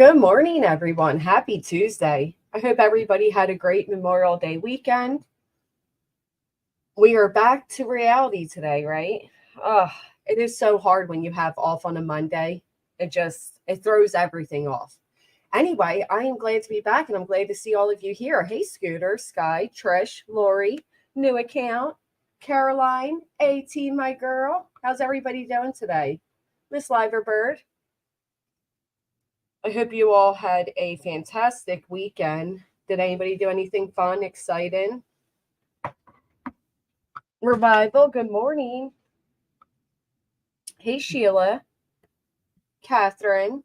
Good morning, everyone. Happy Tuesday. I hope everybody had a great Memorial Day weekend. We are back to reality today, right? Ugh, it is so hard when you have off on a Monday. It throws everything off. Anyway, I am glad to be back and I'm glad to see all of you here. Hey, Scooter, Sky, Trish, Lori, new account, Caroline, AT, my girl. How's everybody doing today? Miss Liverbird. I hope you all had a fantastic weekend. Did anybody do anything fun, exciting? Revival, good morning. Hey, Sheila, Catherine.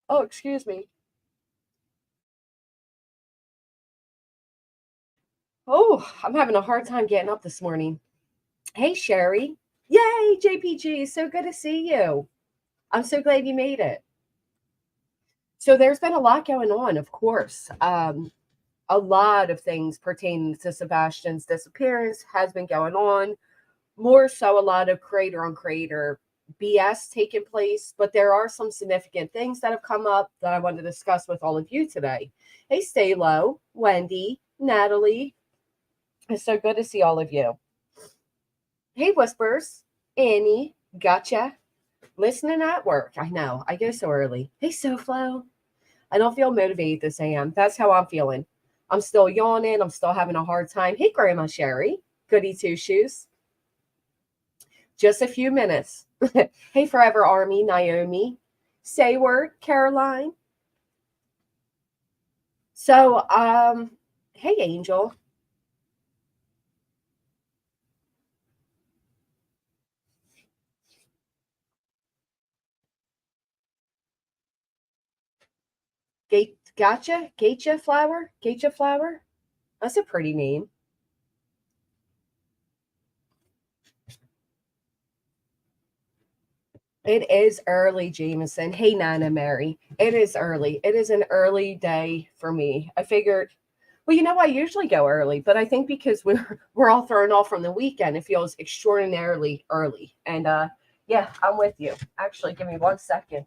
Oh, excuse me. Oh, I'm having a hard time getting up this morning. Hey, Sherry. Yay, JPG. So good to see you. I'm so glad you made it. So there's been a lot going on, of course. A lot of things pertaining to Sebastian's disappearance has been going on. More so, a lot of creator on creator BS taking place, but there are some significant things that have come up that I want to discuss with all of you today. Hey, Stay Low, Wendy, Natalie. It's so good to see all of you. Hey, Whispers, Annie, gotcha. Listening at work. I know, I go so early. Hey, SoFlo. I don't feel motivated this AM. That's how I'm feeling. I'm still yawning. I'm still having a hard time. Hey, Grandma Sherry, goody two shoes. Just a few minutes. Hey, Forever Army, Naomi. Say word, Caroline. So, hey, Angel. Gacha flower. That's a pretty name. It is early, Jameson. Hey, Nana Mary. It is early. It is an early day for me. I figured, well, I usually go early, but I think because we're all thrown off from the weekend, it feels extraordinarily early. And yeah, I'm with you. Actually, give me 1 second.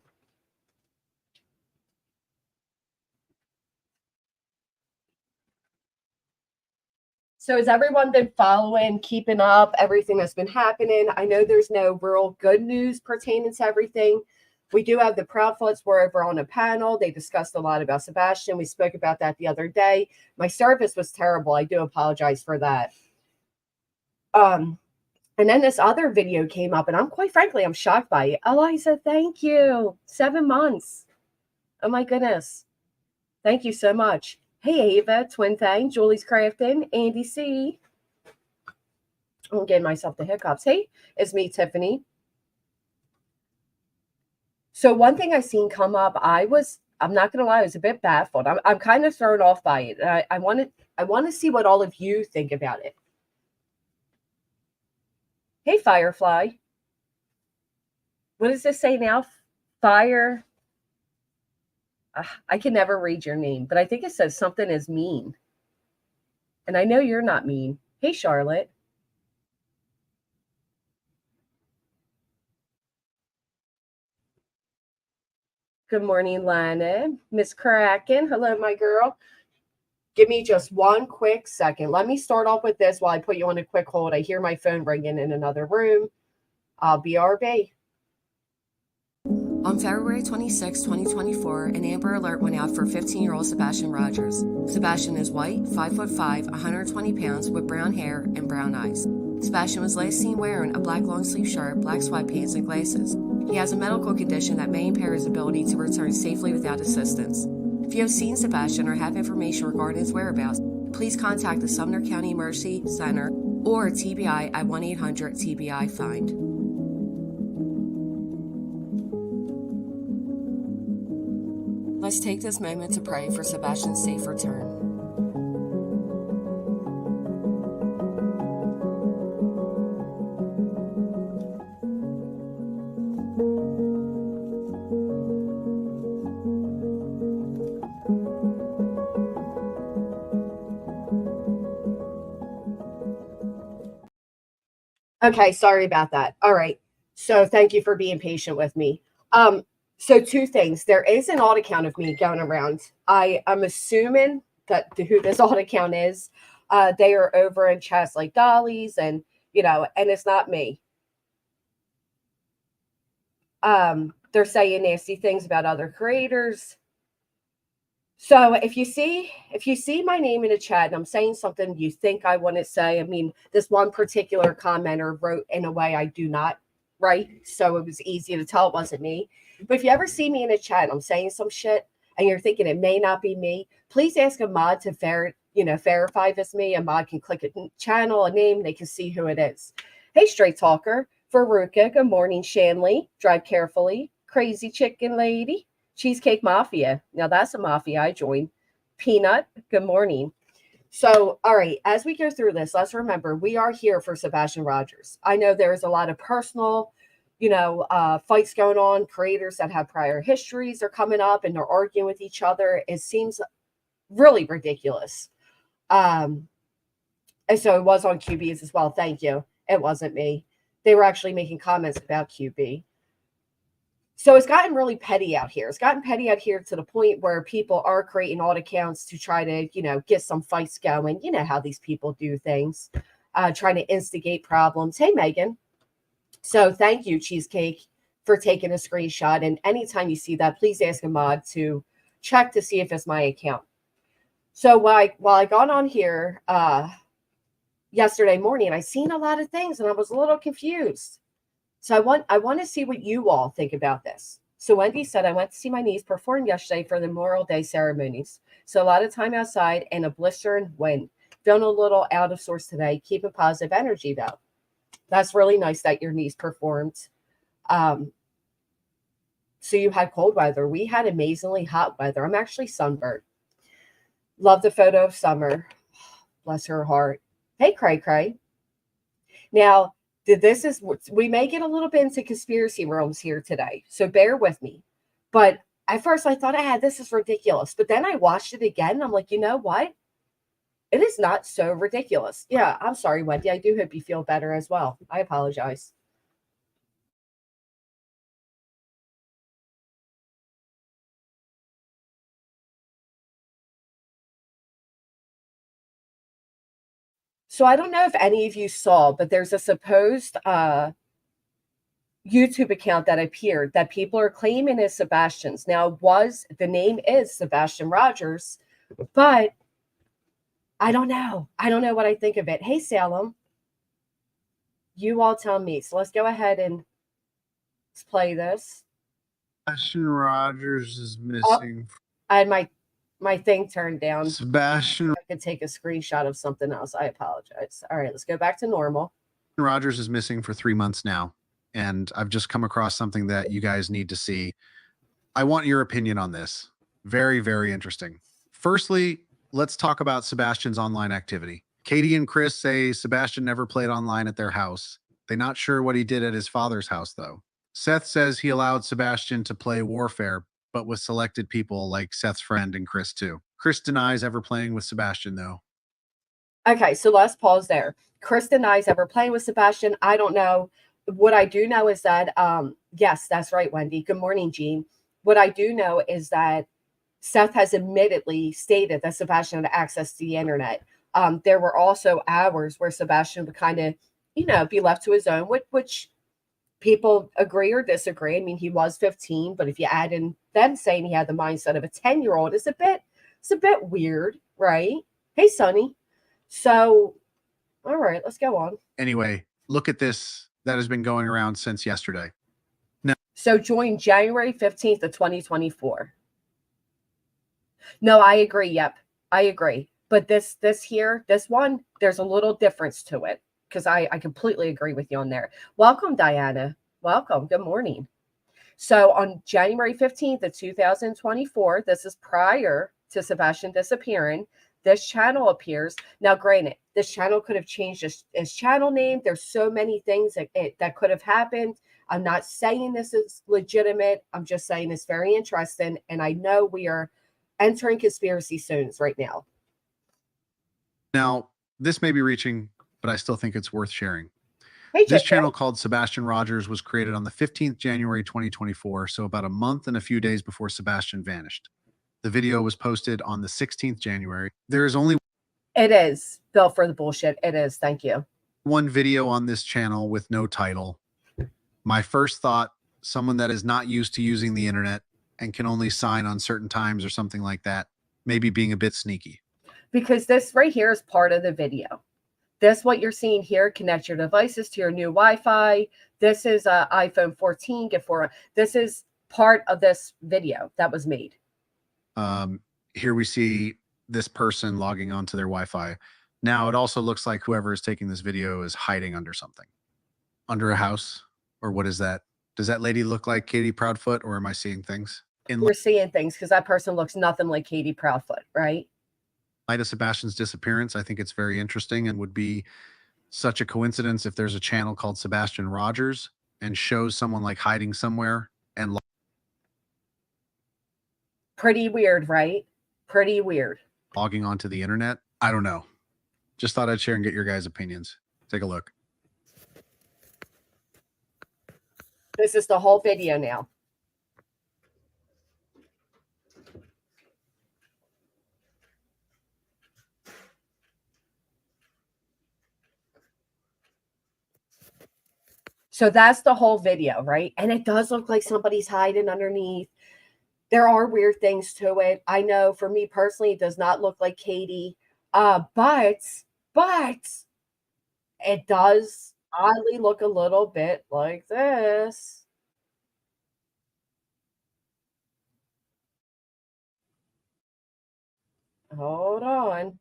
So has everyone been following, keeping up, everything that's been happening? I know there's no real good news pertaining to everything. We do have the Proudfoots were over on a panel. They discussed a lot about Sebastian. We spoke about that the other day. My service was terrible. I do apologize for that. And then this other video came up, and quite frankly, I'm shocked by it. Eliza, thank you. 7 months. Oh my goodness. Thank you so much. Hey, Ava, Twin Thing, Julie's Crafting, Andy C. I'm getting myself the hiccups. Hey, it's me, Tiffany. So one thing I seen come up, I'm not gonna lie, I was a bit baffled. I'm kind of thrown off by it. I want to see what all of you think about it. Hey, Firefly. What does this say now? Fire. I can never read your name, but I think it says something is mean. And I know you're not mean. Hey, Charlotte. Good morning, Lana. Miss Kraken. Hello, my girl. Give me just 1 quick second. Let me start off with this while I put you on a quick hold. I hear my phone ringing in another room. I'll BRB. On February 26, 2024, an Amber Alert went out for 15-year-old Sebastian Rogers. Sebastian is white, 5'5", 120 pounds, with brown hair and brown eyes. Sebastian was last seen wearing a black long-sleeve shirt, black sweatpants, and glasses. He has a medical condition that may impair his ability to return safely without assistance. If you have seen Sebastian or have information regarding his whereabouts, please contact the Sumner County Emergency Center or TBI at 1-800-TBI-FIND. Let's take this moment to pray for Sebastian's safe return. Okay, sorry about that. All right. So thank you for being patient with me. So two things. There is an alt account of me going around. I'm assuming that who this alt account is. They are over in chats like Dolly's, and and it's not me. They're saying nasty things about other creators. So if you see my name in a chat and I'm saying something you think I want to say, I mean, this one particular commenter wrote in a way I do not write, so it was easy to tell it wasn't me. But if you ever see me in a chat and I'm saying some shit and you're thinking it may not be me, please ask a mod to verify if it's me. A mod can click a channel, a name, they can see who it is. Hey, straight talker, Veruca, good morning, Shanley, drive carefully, crazy chicken lady. Cheesecake Mafia. Now that's a mafia I joined. Peanut, good morning. So, all right, as we go through this, let's remember we are here for Sebastian Rogers. I know there's a lot of personal, fights going on. Creators that have prior histories are coming up and they're arguing with each other. It seems really ridiculous. And so it was on QB's as well. Thank you. It wasn't me. They were actually making comments about QB. So it's gotten really petty out here. It's gotten petty out here to the point where people are creating alt accounts to try to, get some fights going. You know how these people do things, trying to instigate problems. Hey, Megan. So thank you, Cheesecake, for taking a screenshot. And anytime you see that, please ask a mod to check to see if it's my account. So while I got on here yesterday morning, I seen a lot of things and I was a little confused. So I want to see what you all think about this. So Wendy said, I went to see my niece perform yesterday for the Memorial Day ceremonies. So a lot of time outside and a blistering wind. Feeling a little out of sorts today. Keeping positive energy though. That's really nice that your niece performed. So you had cold weather. We had amazingly hot weather. I'm actually sunburned. Love the photo of Summer. Bless her heart. Hey, Cray Cray. Now, we may get a little bit into conspiracy realms here today, so bear with me. But at first I thought, this is ridiculous. But then I watched it again and I'm like, you know what? It is not so ridiculous. Yeah, I'm sorry, Wendy. I do hope you feel better as well. I apologize. So I don't know if any of you saw, but there's a supposed YouTube account that appeared that people are claiming is Sebastian's. Now, the name is Sebastian Rogers, but I don't know. I don't know what I think of it. Hey, Salem, you all tell me. So let's go ahead and let's play this. Sebastian Rogers is missing. I had my thing turned down. Sebastian I could take a screenshot of something else. I apologize. All right, let's go back to normal. Rogers is missing for 3 months now, and I've just come across something that you guys need to see. I want your opinion on this. Very, very interesting. Firstly, let's talk about Sebastian's online activity. Katie and Chris say Sebastian never played online at their house. They're not sure what he did at his father's house, though. Seth says he allowed Sebastian to play Warfare, but with selected people like Seth's friend and Chris too. Chris denies ever playing with Sebastian, though. Okay, so let's pause there. Chris denies ever playing with Sebastian. I don't know. What I do know is that, yes, that's right, Wendy. Good morning, Jean. What I do know is that Seth has admittedly stated that Sebastian had access to the internet. There were also hours where Sebastian would kind of, be left to his own, which people agree or disagree. I mean, he was 15, but if you add in them saying he had the mindset of a 10-year-old, it's a bit weird, right? Hey, Sonny. So, all right, let's go on. Anyway, look at this that has been going around since yesterday. Now, so join January 15th of 2024. No, I agree. Yep, I agree. But this one, there's a little difference to it because I completely agree with you on there. Welcome, Diana. Welcome. Good morning. So on January 15th of 2024, this is prior to Sebastian disappearing, this channel appears. Now, granted, this channel could have changed its channel name. There's so many things that could have happened. I'm not saying this is legitimate. I'm just saying it's very interesting. And I know we are entering conspiracy zones right now. Now, this may be reaching, but I still think it's worth sharing. Hey, This JJ. channel called Sebastian Rogers was created on the 15th January 2024, so about a month and a few days before Sebastian vanished. The video was posted on the 16th January. There is only It is. Bill for the bullshit. It is. Thank you. one video on this channel with no title. My first thought, someone that is not used to using the internet and can only sign on certain times or something like that, maybe being a bit sneaky. Because this right here is part of the video. This, what you're seeing here, connect your devices to your new Wi-Fi. This is an iPhone 14. This is part of this video that was made. Here we see this person logging onto their Wi-Fi. Now it also looks like whoever is taking this video is hiding under something, under a house, or what is that? Does that lady look like Katie Proudfoot, or am I seeing things? You're seeing things because that person looks nothing like Katie Proudfoot, right? Light of Sebastian's disappearance, I think it's very interesting and would be such a coincidence if there's a channel called Sebastian Rogers and shows someone like hiding somewhere and Pretty weird, right? Pretty weird. logging onto the internet. I don't know. Just thought I'd share and get your guys' opinions. Take a look. This is the whole video now. So that's the whole video, right? And it does look like somebody's hiding underneath. There are weird things to it. I know for me personally, it does not look like Katie. But it does oddly look a little bit like this. Hold on.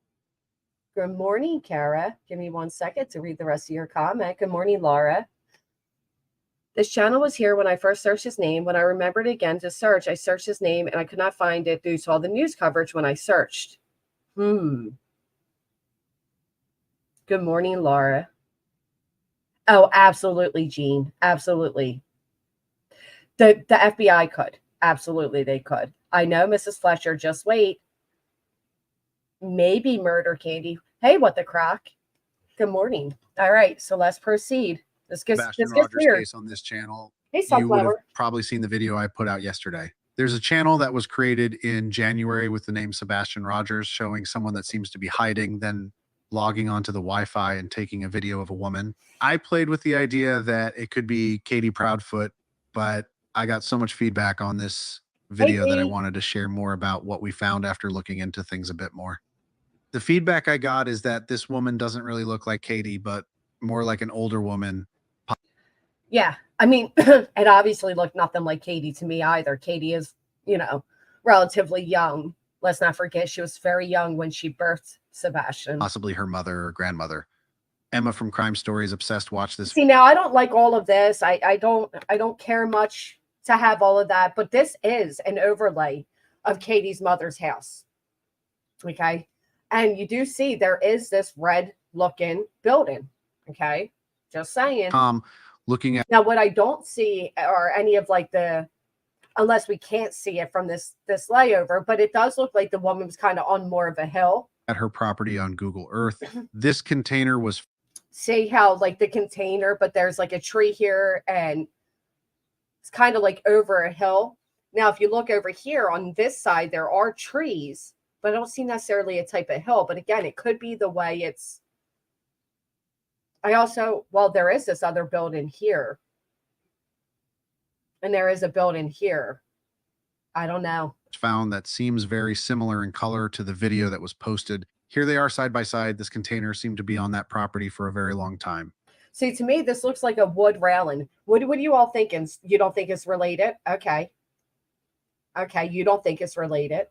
Good morning, Kara. Give me 1 second to read the rest of your comment. Good morning, Laura. This channel was here when I first searched his name. When I remembered again to search, I searched his name and I could not find it due to all the news coverage when I searched. Good morning, Laura. Oh, absolutely, Jean. Absolutely. The FBI could. Absolutely, they could. I know, Mrs. Fletcher. Just wait. Maybe murder Candy. Hey, what the crock? Good morning. All right, so let's proceed. This gets Rogers weird. case on this channel. Hey, You would have Sunflower. probably seen the video I put out yesterday. There's a channel that was created in January with the name Sebastian Rogers, showing someone that seems to be hiding, then logging onto the Wi-Fi and taking a video of a woman. I played with the idea that it could be Katie Proudfoot, but I got so much feedback on this video that I wanted to share more about what we found after looking into things a bit more. The feedback I got is that this woman doesn't really look like Katie, but more like an older woman. Yeah, I mean, it obviously looked nothing like Katie to me either. Katie is, relatively young. Let's not forget she was very young when she birthed Sebastian. Possibly her mother or grandmother. Emma from Crime Stories obsessed. Watch this. See, now I don't like all of this. I don't care much to have all of that, but this is an overlay of Katie's mother's house. Okay, and you do see there is this red looking building. Okay, just saying. Looking at now, what I don't see are any of like unless we can't see it from this layover, but it does look like the woman was kind of on more of a hill. At her property on Google Earth. This container was. See how like the container, but there's like a tree here and it's kind of like over a hill. Now, if you look over here on this side, there are trees, but I don't see necessarily a type of hill. But again, it could be the way it's. There is this other building here. And there is a building here. I don't know. Found that seems very similar in color to the video that was posted. Here they are side by side. This container seemed to be on that property for a very long time. See, to me, this looks like a wood railing. What are you all thinking? You don't think it's related? Okay. Okay, you don't think it's related.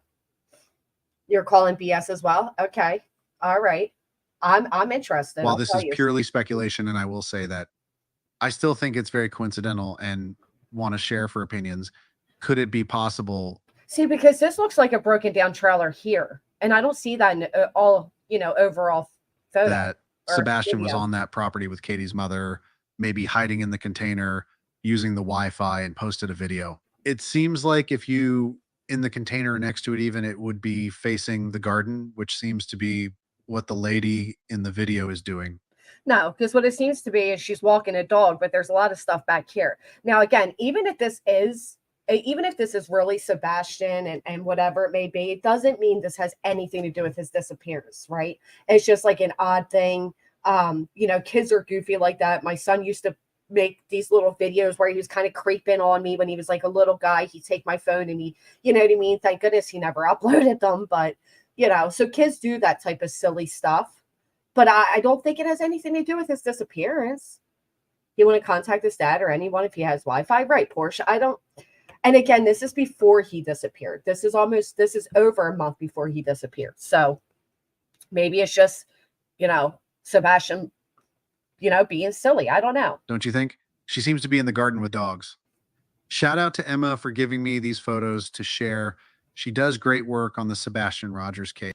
You're calling BS as well? Okay. All right. I'm interested. Well, this is purely speculation, and I will say that I still think it's very coincidental and want to share for opinions. Could it be possible? See, because this looks like a broken down trailer here, and I don't see that in all, overall photo. That Sebastian was on that property with Katie's mother, maybe hiding in the container, using the Wi-Fi, and posted a video. It seems like if you, in the container next to it even, it would be facing the garden, which seems to be what the lady in the video is doing. No, because what it seems to be is she's walking a dog, but there's a lot of stuff back here. Now, again, even if this is really Sebastian and whatever it may be, it doesn't mean this has anything to do with his disappearance, right? It's just like an odd thing. Kids are goofy like that. My son used to make these little videos where he was kind of creeping on me when he was like a little guy. He'd take my phone and you know what I mean? Thank goodness he never uploaded them. But, so kids do that type of silly stuff. But I don't think it has anything to do with his disappearance. You want to contact his dad or anyone if he has Wi-Fi? Right, Portia. I don't. And again, this is before he disappeared. This is over a month before he disappeared. So maybe it's just, Sebastian, being silly. I don't know. Don't you think? She seems to be in the garden with dogs. Shout out to Emma for giving me these photos to share. She does great work on the Sebastian Rogers case.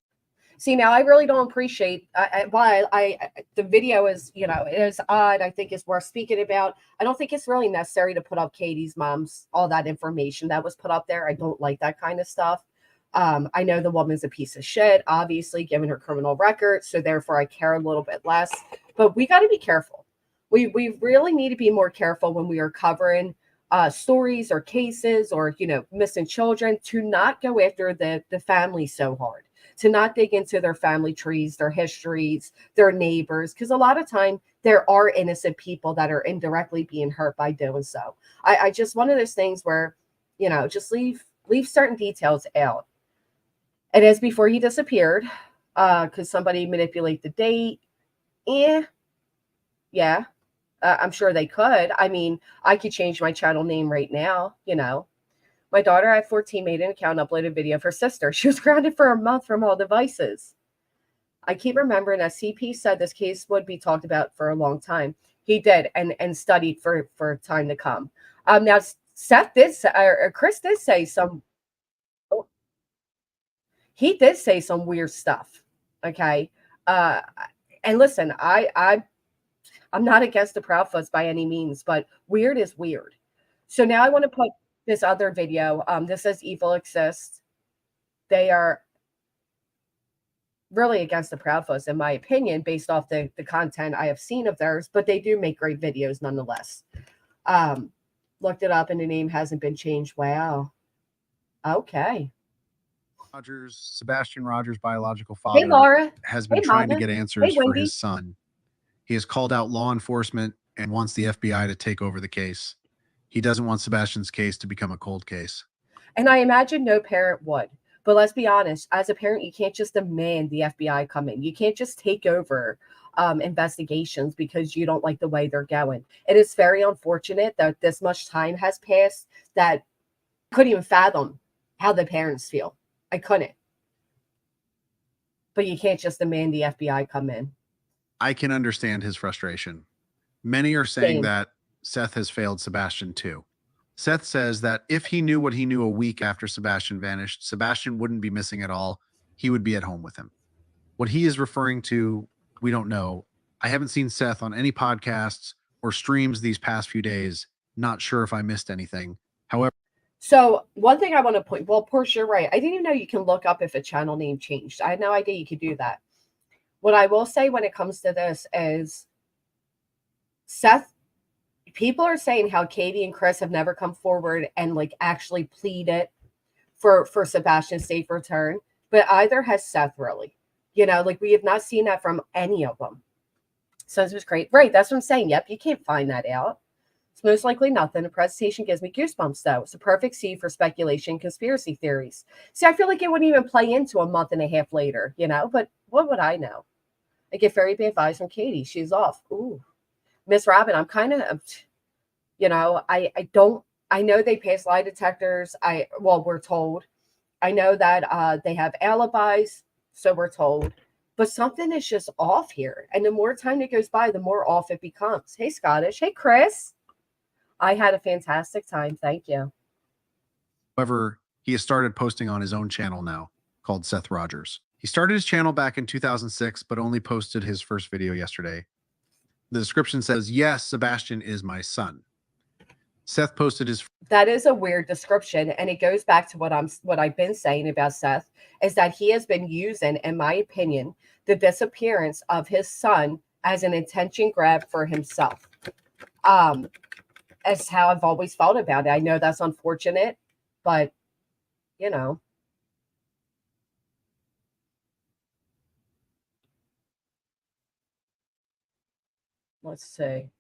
See, now I really don't appreciate why the video is, it is odd. I think it's worth speaking about. I don't think it's really necessary to put up Katie's mom's, all that information that was put up there. I don't like that kind of stuff. I know the woman's a piece of shit, obviously, given her criminal record. So therefore I care a little bit less, but we got to be careful. We really need to be more careful when we are covering stories or cases or, missing children, to not go after the family so hard, to not dig into their family trees, their histories, their neighbors, because a lot of time there are innocent people that are indirectly being hurt by doing so. I just, one of those things where, just leave certain details out. It is before he disappeared, because somebody manipulate the date. Yeah. I'm sure they could. I mean, I could change my channel name right now, My daughter at 14 made an account and uploaded a video of her sister. She was grounded for a month from all devices. I keep remembering that CP said this case would be talked about for a long time. He did, and studied for time to come. Now, Seth did say, or Chris did say some, he did say some weird stuff. Okay. And listen, I'm not against the Proudfoots by any means, but weird is weird. So now I want to put this other video. This says evil exists. They are really against the Proudfoots, in my opinion, based off the content I have seen of theirs, but they do make great videos nonetheless. Looked it up and the name hasn't been changed. Wow. Okay. Sebastian Rogers' biological father, Hey, Laura. has been Hey, trying Mama. to get answers Hey, for Wendy. his son. He has called out law enforcement and wants the FBI to take over the case. He doesn't want Sebastian's case to become a cold case. And I imagine no parent would. But let's be honest, as a parent, you can't just demand the FBI come in. You can't just take over investigations because you don't like the way they're going. It is very unfortunate that this much time has passed that I couldn't even fathom how the parents feel. I couldn't. But you can't just demand the FBI come in. I can understand his frustration. Many are saying Same. that Seth has failed Sebastian too. Seth says that if he knew what he knew a week after Sebastian vanished, Sebastian wouldn't be missing at all. He would be at home with him. What he is referring to, we don't know. I haven't seen Seth on any podcasts or streams these past few days. Not sure if I missed anything. However, so one thing I want to point, well, Portia, you're right. I didn't even know you can look up if a channel name changed. I had no idea you could do that. What I will say when it comes to this is Seth, people are saying how Katie and Chris have never come forward and like actually pleaded for Sebastian's safe return, but either has Seth really. Like we have not seen that from any of them. So this was great. Right, that's what I'm saying. Yep, you can't find that out. It's most likely nothing. The presentation gives me goosebumps, though. It's a perfect seed for speculation, conspiracy theories. See, I feel like it wouldn't even play into a month and a half later, but what would I know? I get very bad vibes from Katie. She's off. Ooh. Miss Robin, I'm kind of, I know they pass lie detectors. We're told. I know that they have alibis, so we're told. But something is just off here. And the more time that goes by, the more off it becomes. Hey, Scottish. Hey, Chris. I had a fantastic time. Thank you. However, he has started posting on his own channel now called Seth Rogers. He started his channel back in 2006, but only posted his first video yesterday. The description says, yes, Sebastian is my son. Seth posted his... That is a weird description. And it goes back to what I've been saying about Seth, is that he has been using, in my opinion, the disappearance of his son as an attention grab for himself. That's how I've always felt about it. I know that's unfortunate, but you know. Let's see.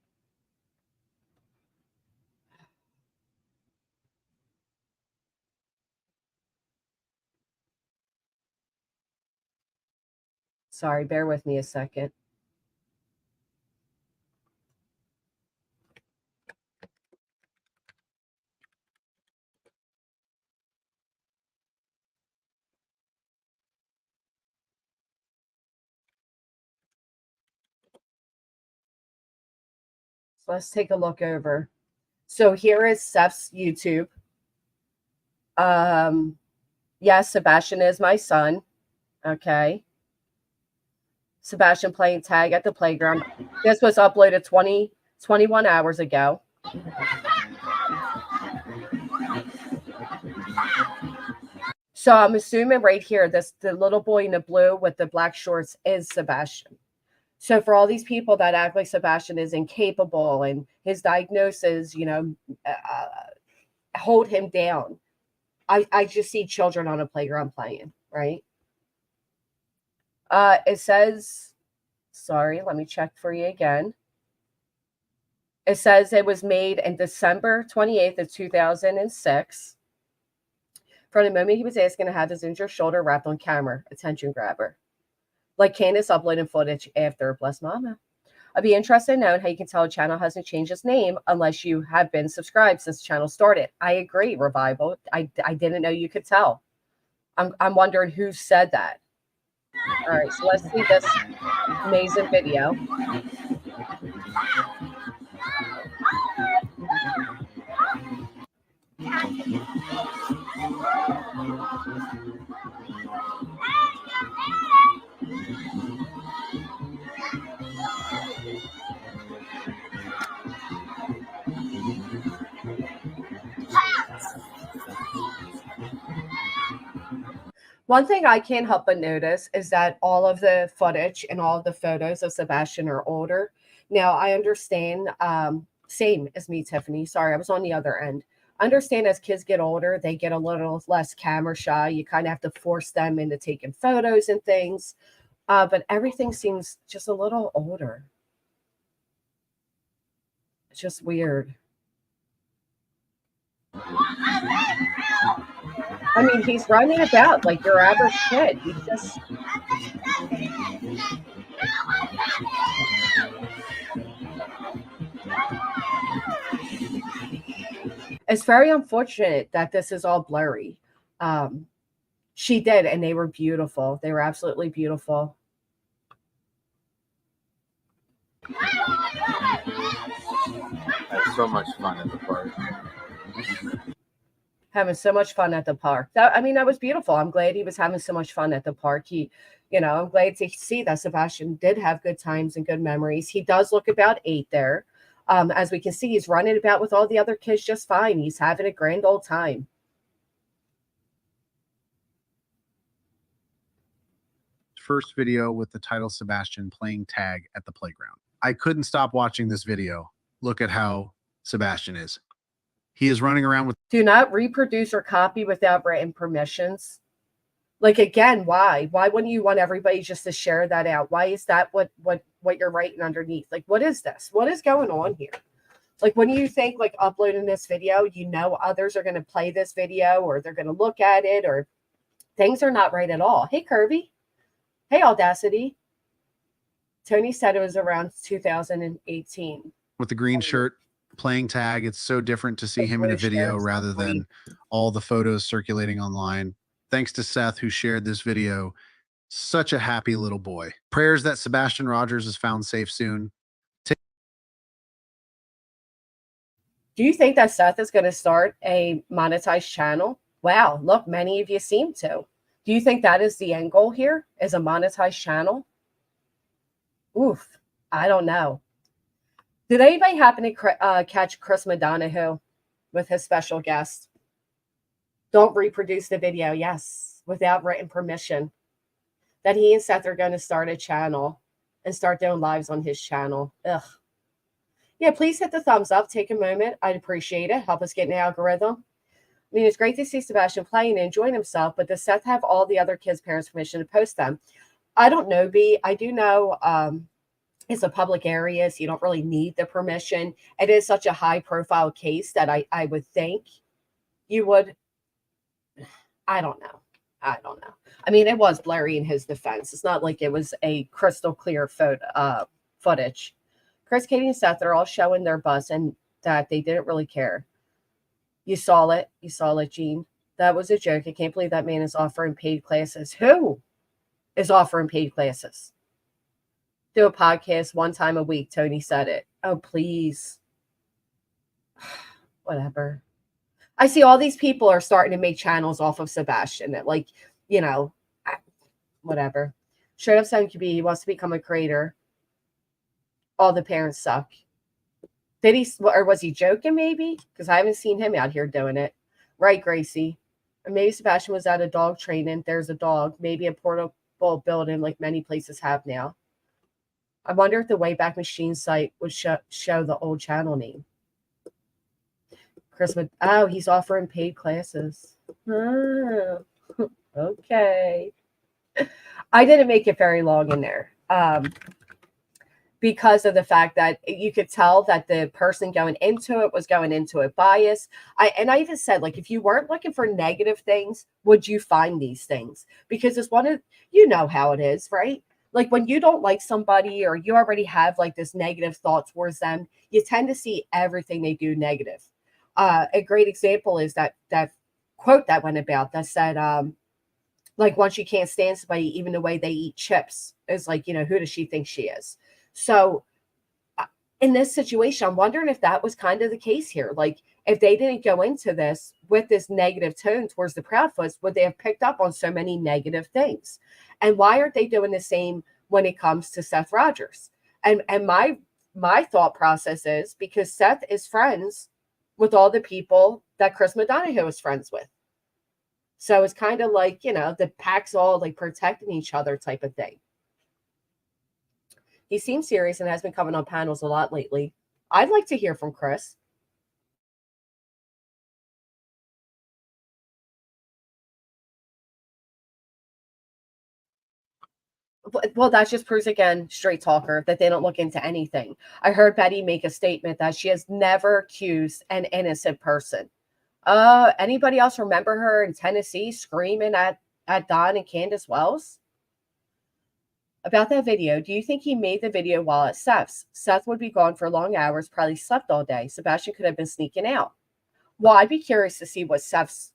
Sorry, bear with me a second. So let's take a look over. So here is Seth's YouTube. Yes, Sebastian is my son. Okay. Sebastian playing tag at the playground. This was uploaded 21 hours ago. So I'm assuming right here, the little boy in the blue with the black shorts is Sebastian. So for all these people that act like Sebastian is incapable and his diagnosis, hold him down. I just see children on a playground playing, right? It says, sorry, let me check for you again. It says it was made in December 28th of 2006. From the moment he was asking to have his injured shoulder wrapped on camera, attention grabber. Like Candace uploading footage after, bless mama. I'd be interested in knowing how you can tell a channel hasn't changed its name unless you have been subscribed since the channel started. I agree, Revival. I didn't know you could tell. I'm wondering who said that. All right, so let's see this amazing video. One thing I can't help but notice is that all of the footage and all of the photos of Sebastian are older. Now, I understand, same as me, Tiffany. Sorry, I was on the other end. I understand as kids get older, they get a little less camera shy. You kind of have to force them into taking photos and things. But everything seems just a little older. It's just weird. I mean, he's running about like your average kid. He's just. It's very unfortunate that this is all blurry. She did, and they were beautiful. They were absolutely beautiful. Had so much fun at the park. Having so much fun at the park. That was beautiful. I'm glad he was having so much fun at the park. I'm glad to see that Sebastian did have good times and good memories. He does look about 8 there. As we can see, he's running about with all the other kids just fine. He's having a grand old time. First video with the title Sebastian playing tag at the playground. I couldn't stop watching this video. Look at how Sebastian is. He is running around with. Do not reproduce or copy without written permissions. Like, again, why? Why wouldn't you want everybody just to share that out? Why is that what you're writing underneath? Like, what is this? What is going on here? Like, when you think like uploading this video, others are going to play this video or they're going to look at it, or things are not right at all. Hey, Kirby. Hey, Audacity. Tony said it was around 2018. With the green shirt playing tag. It's so different to see him in a video rather than all the photos circulating online. Thanks to Seth, who shared this video. Such a happy little boy. Prayers that Sebastian Rogers is found safe soon. Do you think that Seth is going to start a monetized channel? Wow, look, many of you seem to. Do you think that is the end goal here, is a monetized channel? Oof, I don't know. Did anybody happen to catch Chris Madonahue with his special guest? Don't reproduce the video, yes, without written permission. That he and Seth are going to start a channel. and start doing lives on his channel. Ugh. Yeah, please hit the thumbs up. Take a moment. I'd appreciate it. Help us get in the algorithm. I mean, it's great to see Sebastian playing and enjoying himself, but does Seth have all the other kids' parents' permission to post them? I don't know, B. I do know it's a public area, so you don't really need the permission. It is such a high-profile case that I would think you would. I don't know. I mean, it was blurry in his defense. It's not like it was a crystal clear footage. Chris, Katie, and Seth are all showing their bus and that they didn't really care. You saw it, Gene. That was a joke. I can't believe that man is offering paid classes. Who is offering paid classes? Do a podcast 1 time a week. Tony said it. Oh, please. Whatever. I see all these people are starting to make channels off of Sebastian. That, like, you know, whatever. Straight up saying he wants to become a creator. All the parents suck. Did he, or was he joking maybe? Because I haven't seen him out here doing it. Right, Gracie? Or maybe Sebastian was at a dog training. There's a dog. Maybe a portable building like many places have now. I wonder if the Wayback Machine site would show the old channel name. Chris would, oh, he's offering paid classes. Oh, okay. I didn't make it very long in there. Because of the fact that you could tell that the person going into it was going into it biased. I even said, like, if you weren't looking for negative things, would you find these things? Because it's one of, you know how it is, right? Like when you don't like somebody or you already have like this negative thought towards them, you tend to see everything they do negative. A great example is that quote that went about that said, like, once you can't stand somebody, even the way they eat chips is like, you know, who does she think she is? So in this situation, I'm wondering if that was kind of the case here. Like, if they didn't go into this with this negative tone towards the Proudfoots, would they have picked up on so many negative things? And why aren't they doing the same when it comes to Seth Rogers? And my thought process is because Seth is friends with all the people that Chris O'Donoghue is friends with. So it's kind of like, you know, the pack's all like protecting each other type of thing. He seems serious and has been coming on panels a lot lately. I'd like to hear from Chris. Well, that just proves again, straight talker, that they don't look into anything. I heard Betty make a statement that she has never accused an innocent person. Anybody else remember her in Tennessee screaming at Don and Candace Wells? About that video, do you think he made the video while at Seth's? Seth would be gone for long hours, probably slept all day. Sebastian could have been sneaking out. Well, I'd be curious to see what Seth's,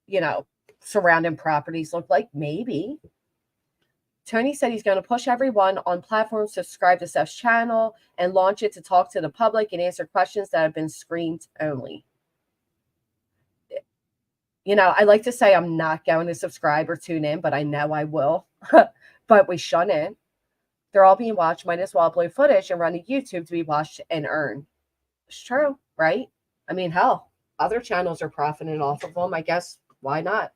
you know, surrounding properties look like. Maybe. Tony said he's going to push everyone on platforms to subscribe to Seth's channel and launch it to talk to the public and answer questions that have been screened only. You know, I like to say I'm not going to subscribe or tune in, but I know I will. But we shouldn't. They're all being watched. Might as well upload footage and run to YouTube to be watched and earn. It's true, right? I mean, hell, other channels are profiting off of them. I guess, why not?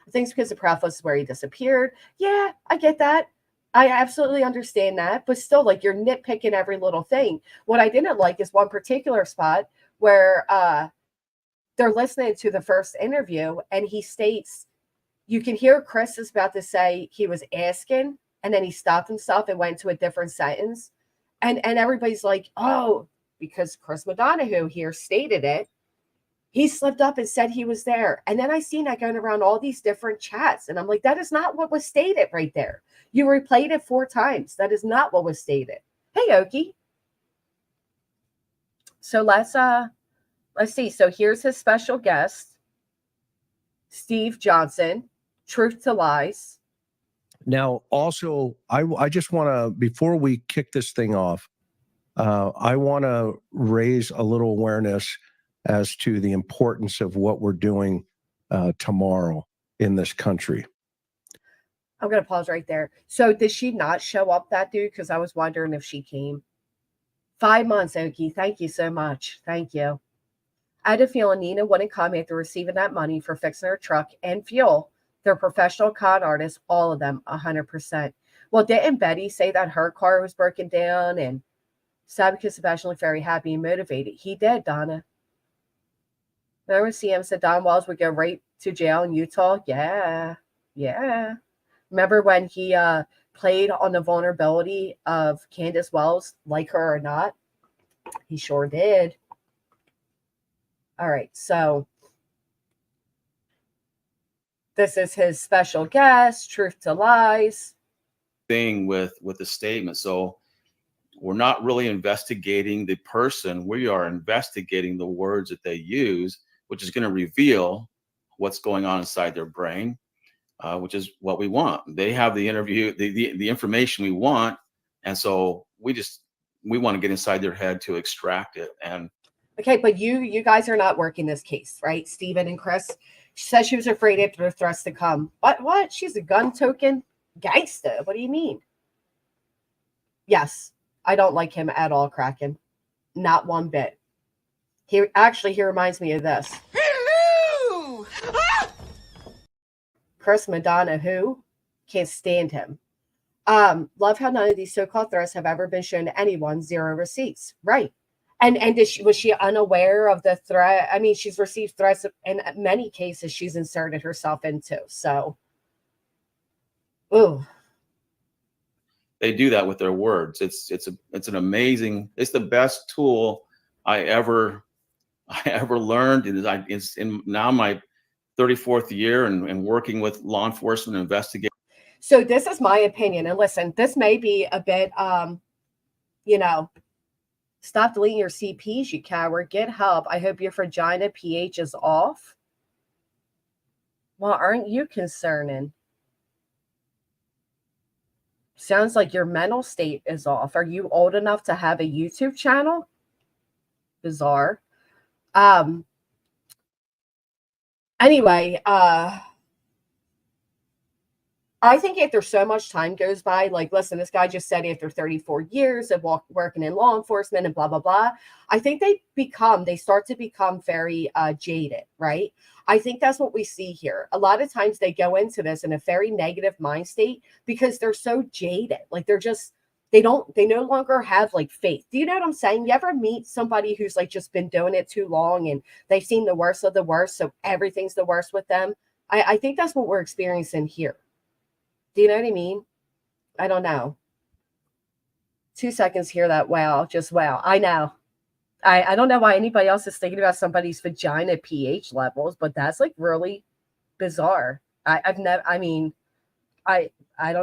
I think it's because the Proudfoots is where he disappeared. Yeah, I get that. I absolutely understand that. But still, like, you're nitpicking every little thing. What I didn't like is one particular spot where they're listening to the first interview and he states, you can hear Chris is about to say he was asking, and then he stopped himself and went to a different sentence. And everybody's like, oh, because Chris O'Donoghue here stated it, he slipped up and said he was there. And then I seen that going around all these different chats. And I'm like, that is not what was stated right there. You replayed it 4 times. That is not what was stated. Hey, Okie. So let's see. So here's his special guest, Steve Johnson. Truth to Lies. Now, also, I just want to, before we kick this thing off, I want to raise a little awareness as to the importance of what we're doing tomorrow in this country. I'm going to pause right there. So did she not show up, that dude? Because I was wondering if she came. 5 months, Okie. Thank you so much. Thank you. I had a feeling Nina wouldn't come after receiving that money for fixing her truck and fuel. They're professional con artists, all of them, 100%. Well, didn't Betty say that her car was broken down and sad because Sebastian looked very happy and motivated? He did, Donna. Remember CM said Don Walls would go right to jail in Utah? Yeah. Yeah. Remember when he played on the vulnerability of Candace Wells, like her or not? He sure did. All right, so this is his special guest, Truth to Lies. Thing with the statement. So we're not really investigating the person. We are investigating the words that they use, which is going to reveal what's going on inside their brain, which is what we want. They have the interview, the information we want. And so we want to get inside their head to extract it. And okay, but you guys are not working this case, right? Stephen and Chris. She said she was afraid after the threats to come. What? She's a gun token gangster. What do you mean? Yes, I don't like him at all, Kraken. Not one bit. He reminds me of this. Hello! Chris Madonna, who? Can't stand him. Love how none of these so-called threats have ever been shown to anyone. 0 receipts. Right. And was she unaware of the threat? I mean, she's received threats in many cases she's inserted herself into. So, ooh. They do that with their words. It's an amazing. It's the best tool I ever learned. It's in now my 34th year and working with law enforcement investigators. So this is my opinion. And listen, this may be a bit, stop deleting your CPs, you coward. Get help. I hope your vagina pH is off. Well, aren't you concerning? Sounds like your mental state is off. Are you old enough to have a YouTube channel? Bizarre. Anyway, I think after so much time goes by, like, listen, this guy just said after 34 years of working in law enforcement and blah, blah, blah. I think they start to become very jaded, right? I think that's what we see here. A lot of times they go into this in a very negative mind state because they're so jaded. Like they no longer have like faith. Do you know what I'm saying? You ever meet somebody who's like just been doing it too long and they've seen the worst of the worst, so everything's the worst with them? I think that's what we're experiencing here. Do you know what I mean? I don't know. 2 seconds, hear that. Wow. Just wow. I know. I don't know why anybody else is thinking about somebody's vagina pH levels, but that's like really bizarre. I don't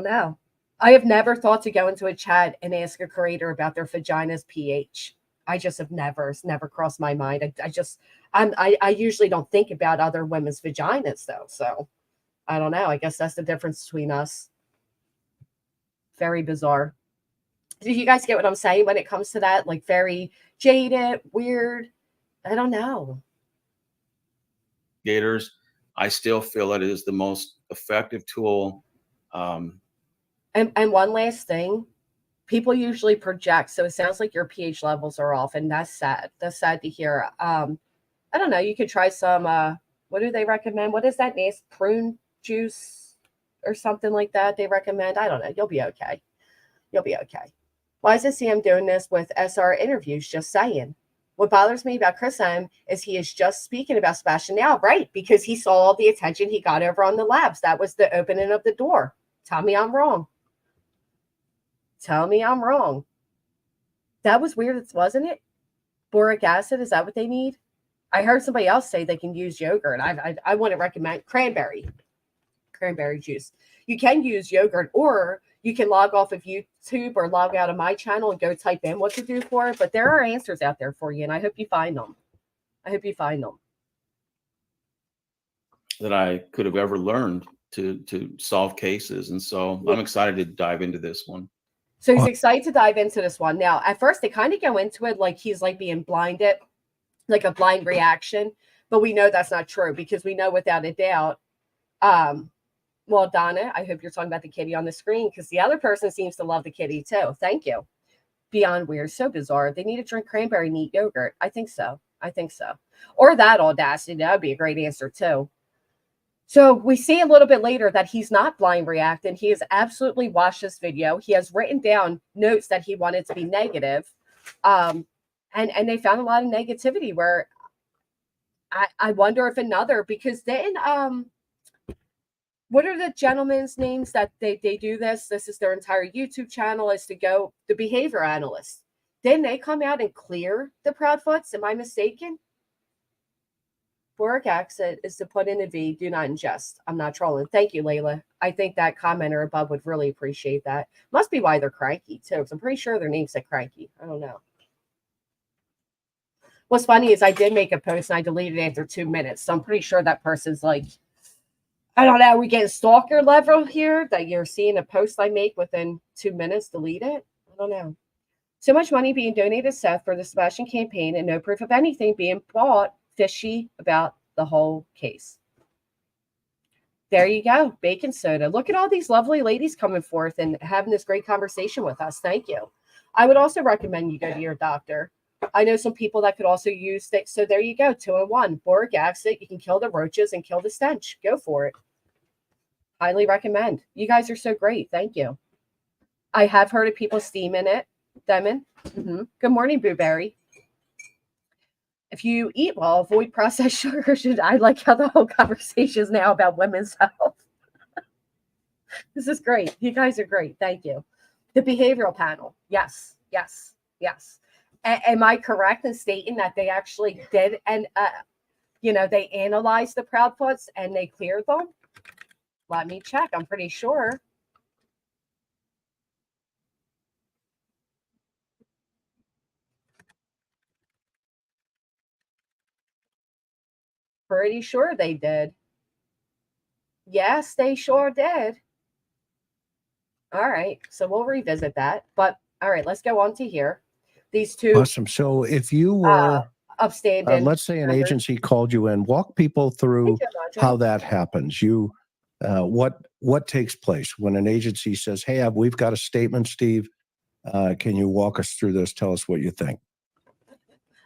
know. I have never thought to go into a chat and ask a creator about their vagina's pH. I just have it's never crossed my mind. I usually don't think about other women's vaginas though. So I don't know. I guess that's the difference between us. Very bizarre. Do you guys get what I'm saying when it comes to that? Like very jaded, weird. I don't know. Gators, I still feel it is the most effective tool. And one last thing, people usually project. So it sounds like your pH levels are off, and that's sad. That's sad to hear. I don't know. You could try some, what do they recommend? What is that nice prune juice or something like that they recommend? I don't know. You'll be okay. You'll be okay. Why is the CM doing this with SR interviews? Just saying. What bothers me about Chris M is he is just speaking about Sebastian now, right? Because he saw all the attention he got over on the labs. That was the opening of the door. Tell me I'm wrong. Tell me I'm wrong. That was weird, wasn't it? Boric acid, is that what they need? I heard somebody else say they can use yogurt. I want to recommend cranberry juice. You can use yogurt, or you can log off of YouTube or log out of my channel and go type in what to do for it. But there are answers out there for you, and I hope you find them. That I could have ever learned to solve cases. And so I'm excited to dive into this one. So he's excited to dive into this one. Now, at first, they kind of go into it like he's like being blinded, like a blind reaction. But we know that's not true because we know without a doubt. Well, Donna, I hope you're talking about the kitty on the screen because the other person seems to love the kitty too. Thank you. Beyond weird, so bizarre. They need to drink cranberry neat yogurt. I think so. Or that audacity. That would be a great answer too. So we see a little bit later that he's not blind reacting. He has absolutely watched this video. He has written down notes that he wanted to be negative. And they found a lot of negativity where I wonder if another, because then what are the gentlemen's names that they do this? This is their entire YouTube channel, is to go the behavior analysts. Didn't they come out and clear the Proudfoots? Am I mistaken? Boric acid is to put in a V, do not ingest. I'm not trolling. Thank you, Layla. I think that commenter above would really appreciate that. Must be why they're cranky, too, because I'm pretty sure their name said cranky. I don't know. What's funny is I did make a post and I deleted it after 2 minutes. So I'm pretty sure that person's like, I don't know, we get stalker level here that you're seeing a post I make within 2 minutes, delete it. I don't know. So much money being donated to Seth for the Sebastian campaign and no proof of anything being bought. Fishy about the whole case. There you go. Bacon soda. Look at all these lovely ladies coming forth and having this great conversation with us. Thank you. I would also recommend you go to your doctor. I know some people that could also use it. So there you go. 2-in-1. Boric acid. You can kill the roaches and kill the stench. Go for it. Highly recommend. You guys are so great. Thank you. I have heard of people steaming it. Demon. Good morning, Blueberry. If you eat well, avoid processed sugar. I like how the whole conversation is now about women's health. This is great. You guys are great. Thank you. The behavioral panel. Yes, yes, yes. Am I correct in stating that they actually did and, they analyzed the Proudfoots and they cleared them? Let me check. I'm pretty sure. Pretty sure they did. Yes, they sure did. All right. So we'll revisit that. But all right, let's go on to here. These two. Awesome. So if you were upstanding, let's say an agency called you in, walk people through how that happens. What takes place when an agency says, hey, we've got a statement, Steve. Can you walk us through this? Tell us what you think.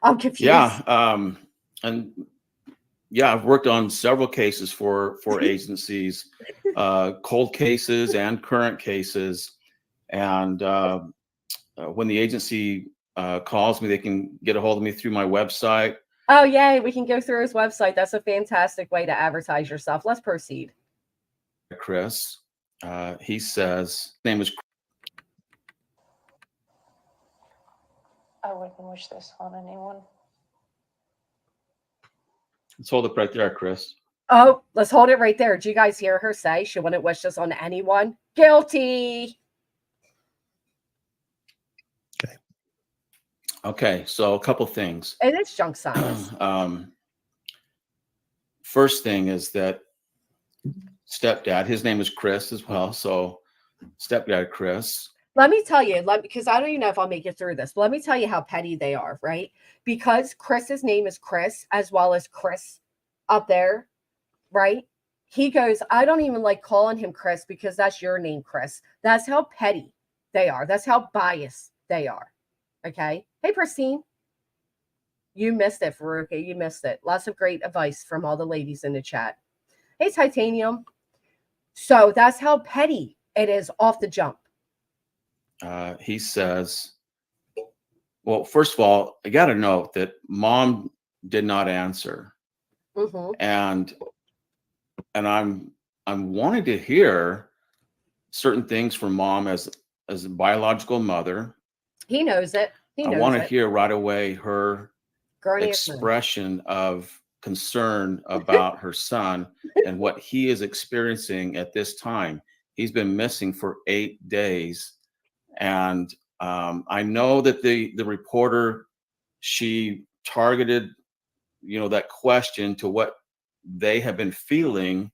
I'm confused. Yeah. I've worked on several cases for agencies, cold cases and current cases. And when the agency calls me, they can get a hold of me through my website. Oh, yay. We can go through his website. That's a fantastic way to advertise yourself. Let's proceed. Chris, he says, his name is. I wouldn't wish this on anyone. Let's hold it right there, Chris. Oh, let's hold it right there. Did you guys hear her say she wouldn't wish this on anyone? Guilty. Okay, so a couple things. It is junk science. First thing is that stepdad, his name is Chris as well. So stepdad Chris. Let me tell you, because I don't even know if I'll make it through this, but let me tell you how petty they are, right? Because Chris's name is Chris, as well as Chris up there, right? He goes, I don't even like calling him Chris because that's your name, Chris. That's how petty they are. That's how biased they are. Okay. Hey, Pristine. You missed it, Faruka. You missed it. Lots of great advice from all the ladies in the chat. Hey, Titanium. So that's how petty it is off the jump. He says, well, first of all, I got to note that mom did not answer. And I'm wanting to hear certain things from mom as a biological mother. He knows it. I want to hear right away her expression of concern about her son and what he is experiencing at this time. He's been missing for 8 days. And I know that the reporter, she targeted, that question to what they have been feeling,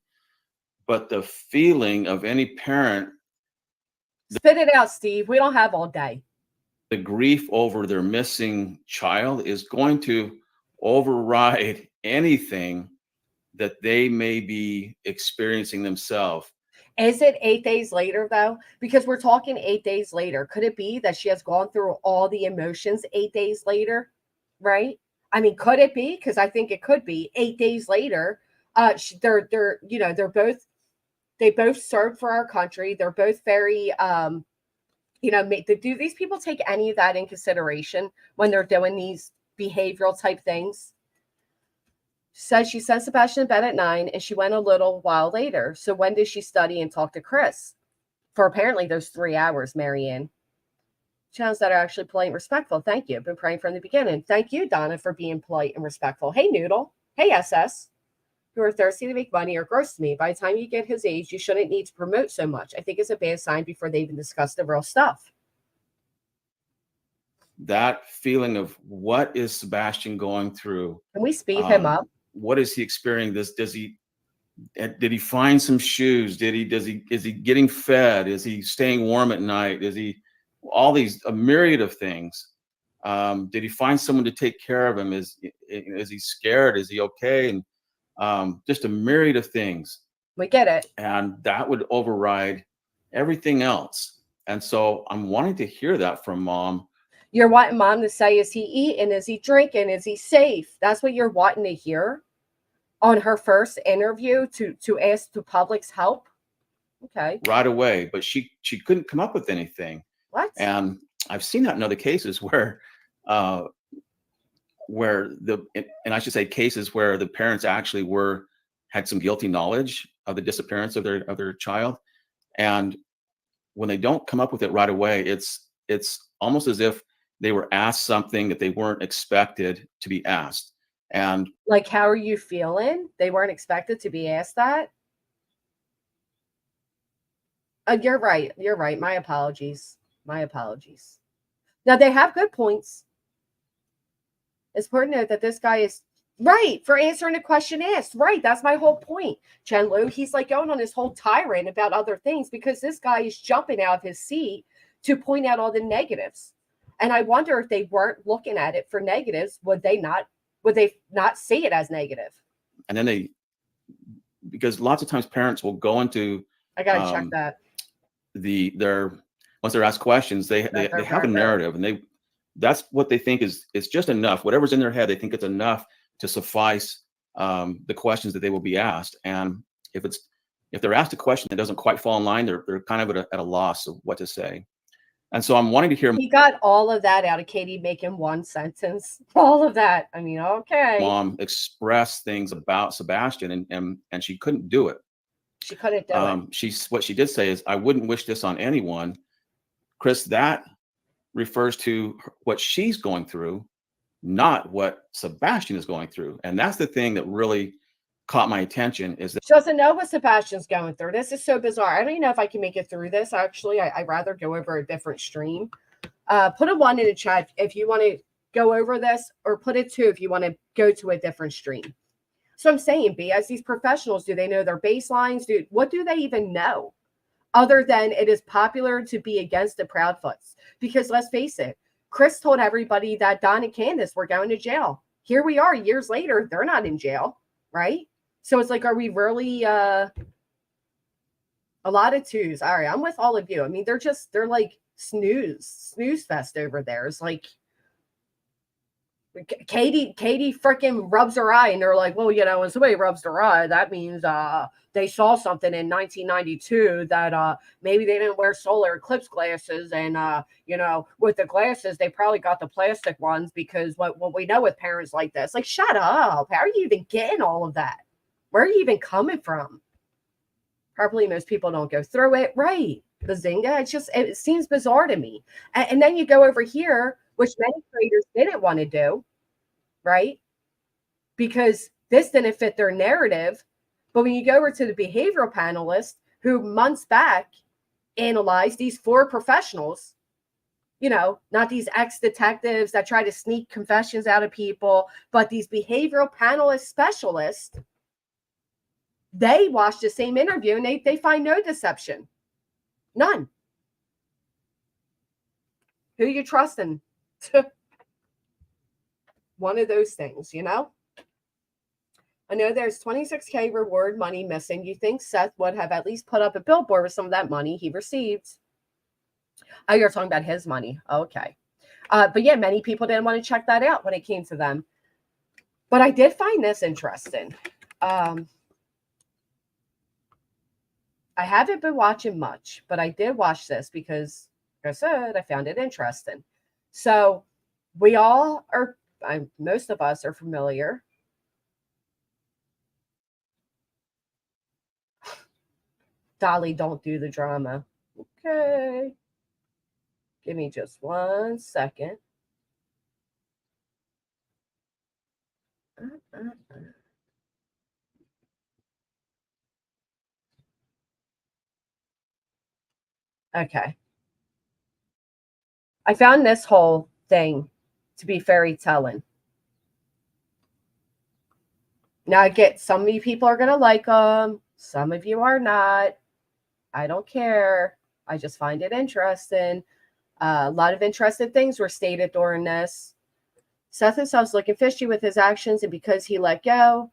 but the feeling of any parent. Spit it out, Steve. We don't have all day. The grief over their missing child is going to override anything that they may be experiencing themselves. Is it 8 days later, though? Because we're talking 8 days later. Could it be that she has gone through all the emotions 8 days later? Right? I mean, could it be? Because I think it could be 8 days later. They're you know, they both served for our country. They're both very you know, do these people take any of that in consideration when they're doing these behavioral type things? Says she sent Sebastian to bed at 9 and she went a little while later. So when did she study and talk to Chris? For apparently those 3 hours, Marianne. Channels that are actually polite and respectful. Thank you. I've been praying from the beginning. Thank you, Donna, for being polite and respectful. Hey, Noodle. Hey, SS. Who are thirsty to make money or gross to me. By the time you get his age, you shouldn't need to promote so much. I think it's a bad sign before they even discuss the real stuff. That feeling of what is Sebastian going through? Can we speed him up? What is he experiencing? Did he find some shoes? Is he getting fed? Is he staying warm at night? Is he a myriad of things? Did he find someone to take care of him? Is he scared? Is he okay? And just a myriad of things. We get it. And that would override everything else. And so I'm wanting to hear that from mom. You're wanting mom to say, is he eating? Is he drinking? Is he safe? That's what you're wanting to hear on her first interview to ask the public's help. Okay. Right away. But she couldn't come up with anything. What? And I've seen that in other cases where and I should say cases where the parents actually had some guilty knowledge of the disappearance of their child. And when they don't come up with it right away, it's almost as if they were asked something that they weren't expected to be asked. And like, how are you feeling? They weren't expected to be asked that. You're right. You're right. My apologies. Now they have good points. It's important to note that this guy is right for answering a question asked. Right. That's my whole point. Chen Lu, he's like going on this whole tirade about other things because this guy is jumping out of his seat to point out all the negatives. And I wonder if they weren't looking at it for negatives, would they not see it as negative? And then because lots of times parents will go into I gotta check that. Once they're asked questions, they have a narrative, and that's what they think is just enough. Whatever's in their head, they think it's enough to suffice the questions that they will be asked. And if they're asked a question that doesn't quite fall in line, they're kind of at a loss of what to say. And so I'm wanting to hear. He got all of that out of Katie making one sentence. All of that. I mean, okay. Mom expressed things about Sebastian, and she couldn't do it. She couldn't do it. What she did say is, I wouldn't wish this on anyone. Chris, that refers to what she's going through, not what Sebastian is going through. And that's the thing that really caught my attention, is that she doesn't know what Sebastian's going through. This is so bizarre. I don't even know if I can make it through this. Actually, I'd rather go over a different stream. Put a 1 in the chat if you want to go over this, or put a 2 if you want to go to a different stream. So I'm saying, B, as these professionals, do they know their baselines? What do they even know? Other than it is popular to be against the Proudfoots. Because let's face it, Chris told everybody that Don and Candace were going to jail. Here we are years later, they're not in jail, right? So it's like, are we really a lot of 2s? All right, I'm with all of you. I mean, they're like snooze fest over there. It's like Katie freaking rubs her eye, and they're like, well, you know, when somebody rubs their eye, that means they saw something in 1992 that maybe they didn't wear solar eclipse glasses, and you know, with the glasses they probably got the plastic ones, because what we know with parents like this. Like, shut up. How are you even getting all of that? Where are you even coming from? Probably most people don't go through it, right? Bazinga. It seems bizarre to me. And then you go over here, which many traders didn't want to do, right? Because this didn't fit their narrative. But when you go over to the behavioral panelists, who months back analyzed these 4 professionals, you know, not these ex-detectives that try to sneak confessions out of people, but these behavioral panelist specialists, they watched the same interview and they find no deception. None. Who you trusting? One of those things, you know? I know there's 26K reward money missing. You think Seth would have at least put up a billboard with some of that money he received? Oh, you're talking about his money. Okay. But yeah, many people didn't want to check that out when it came to them. But I did find this interesting. I haven't been watching much, but I did watch this because, like I said, I found it interesting. So we all are, most of us are familiar. Dolly, don't do the drama. Okay. Give me just 1 second. Okay. I found this whole thing to be very telling. Now, I get some of you people are going to like them. Some of you are not. I don't care. I just find it interesting. A lot of interesting things were stated during this. Seth himself's looking fishy with his actions, and because he let go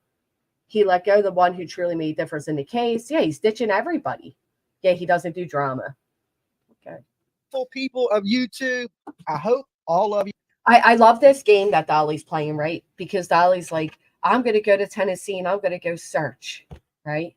the one who truly made a difference in the case. Yeah, he's ditching everybody. Yeah, he doesn't do drama. Okay. People of YouTube, I hope all of you. I love this game that Dolly's playing, right? Because Dolly's like, I'm going to go to Tennessee and I'm going to go search, right?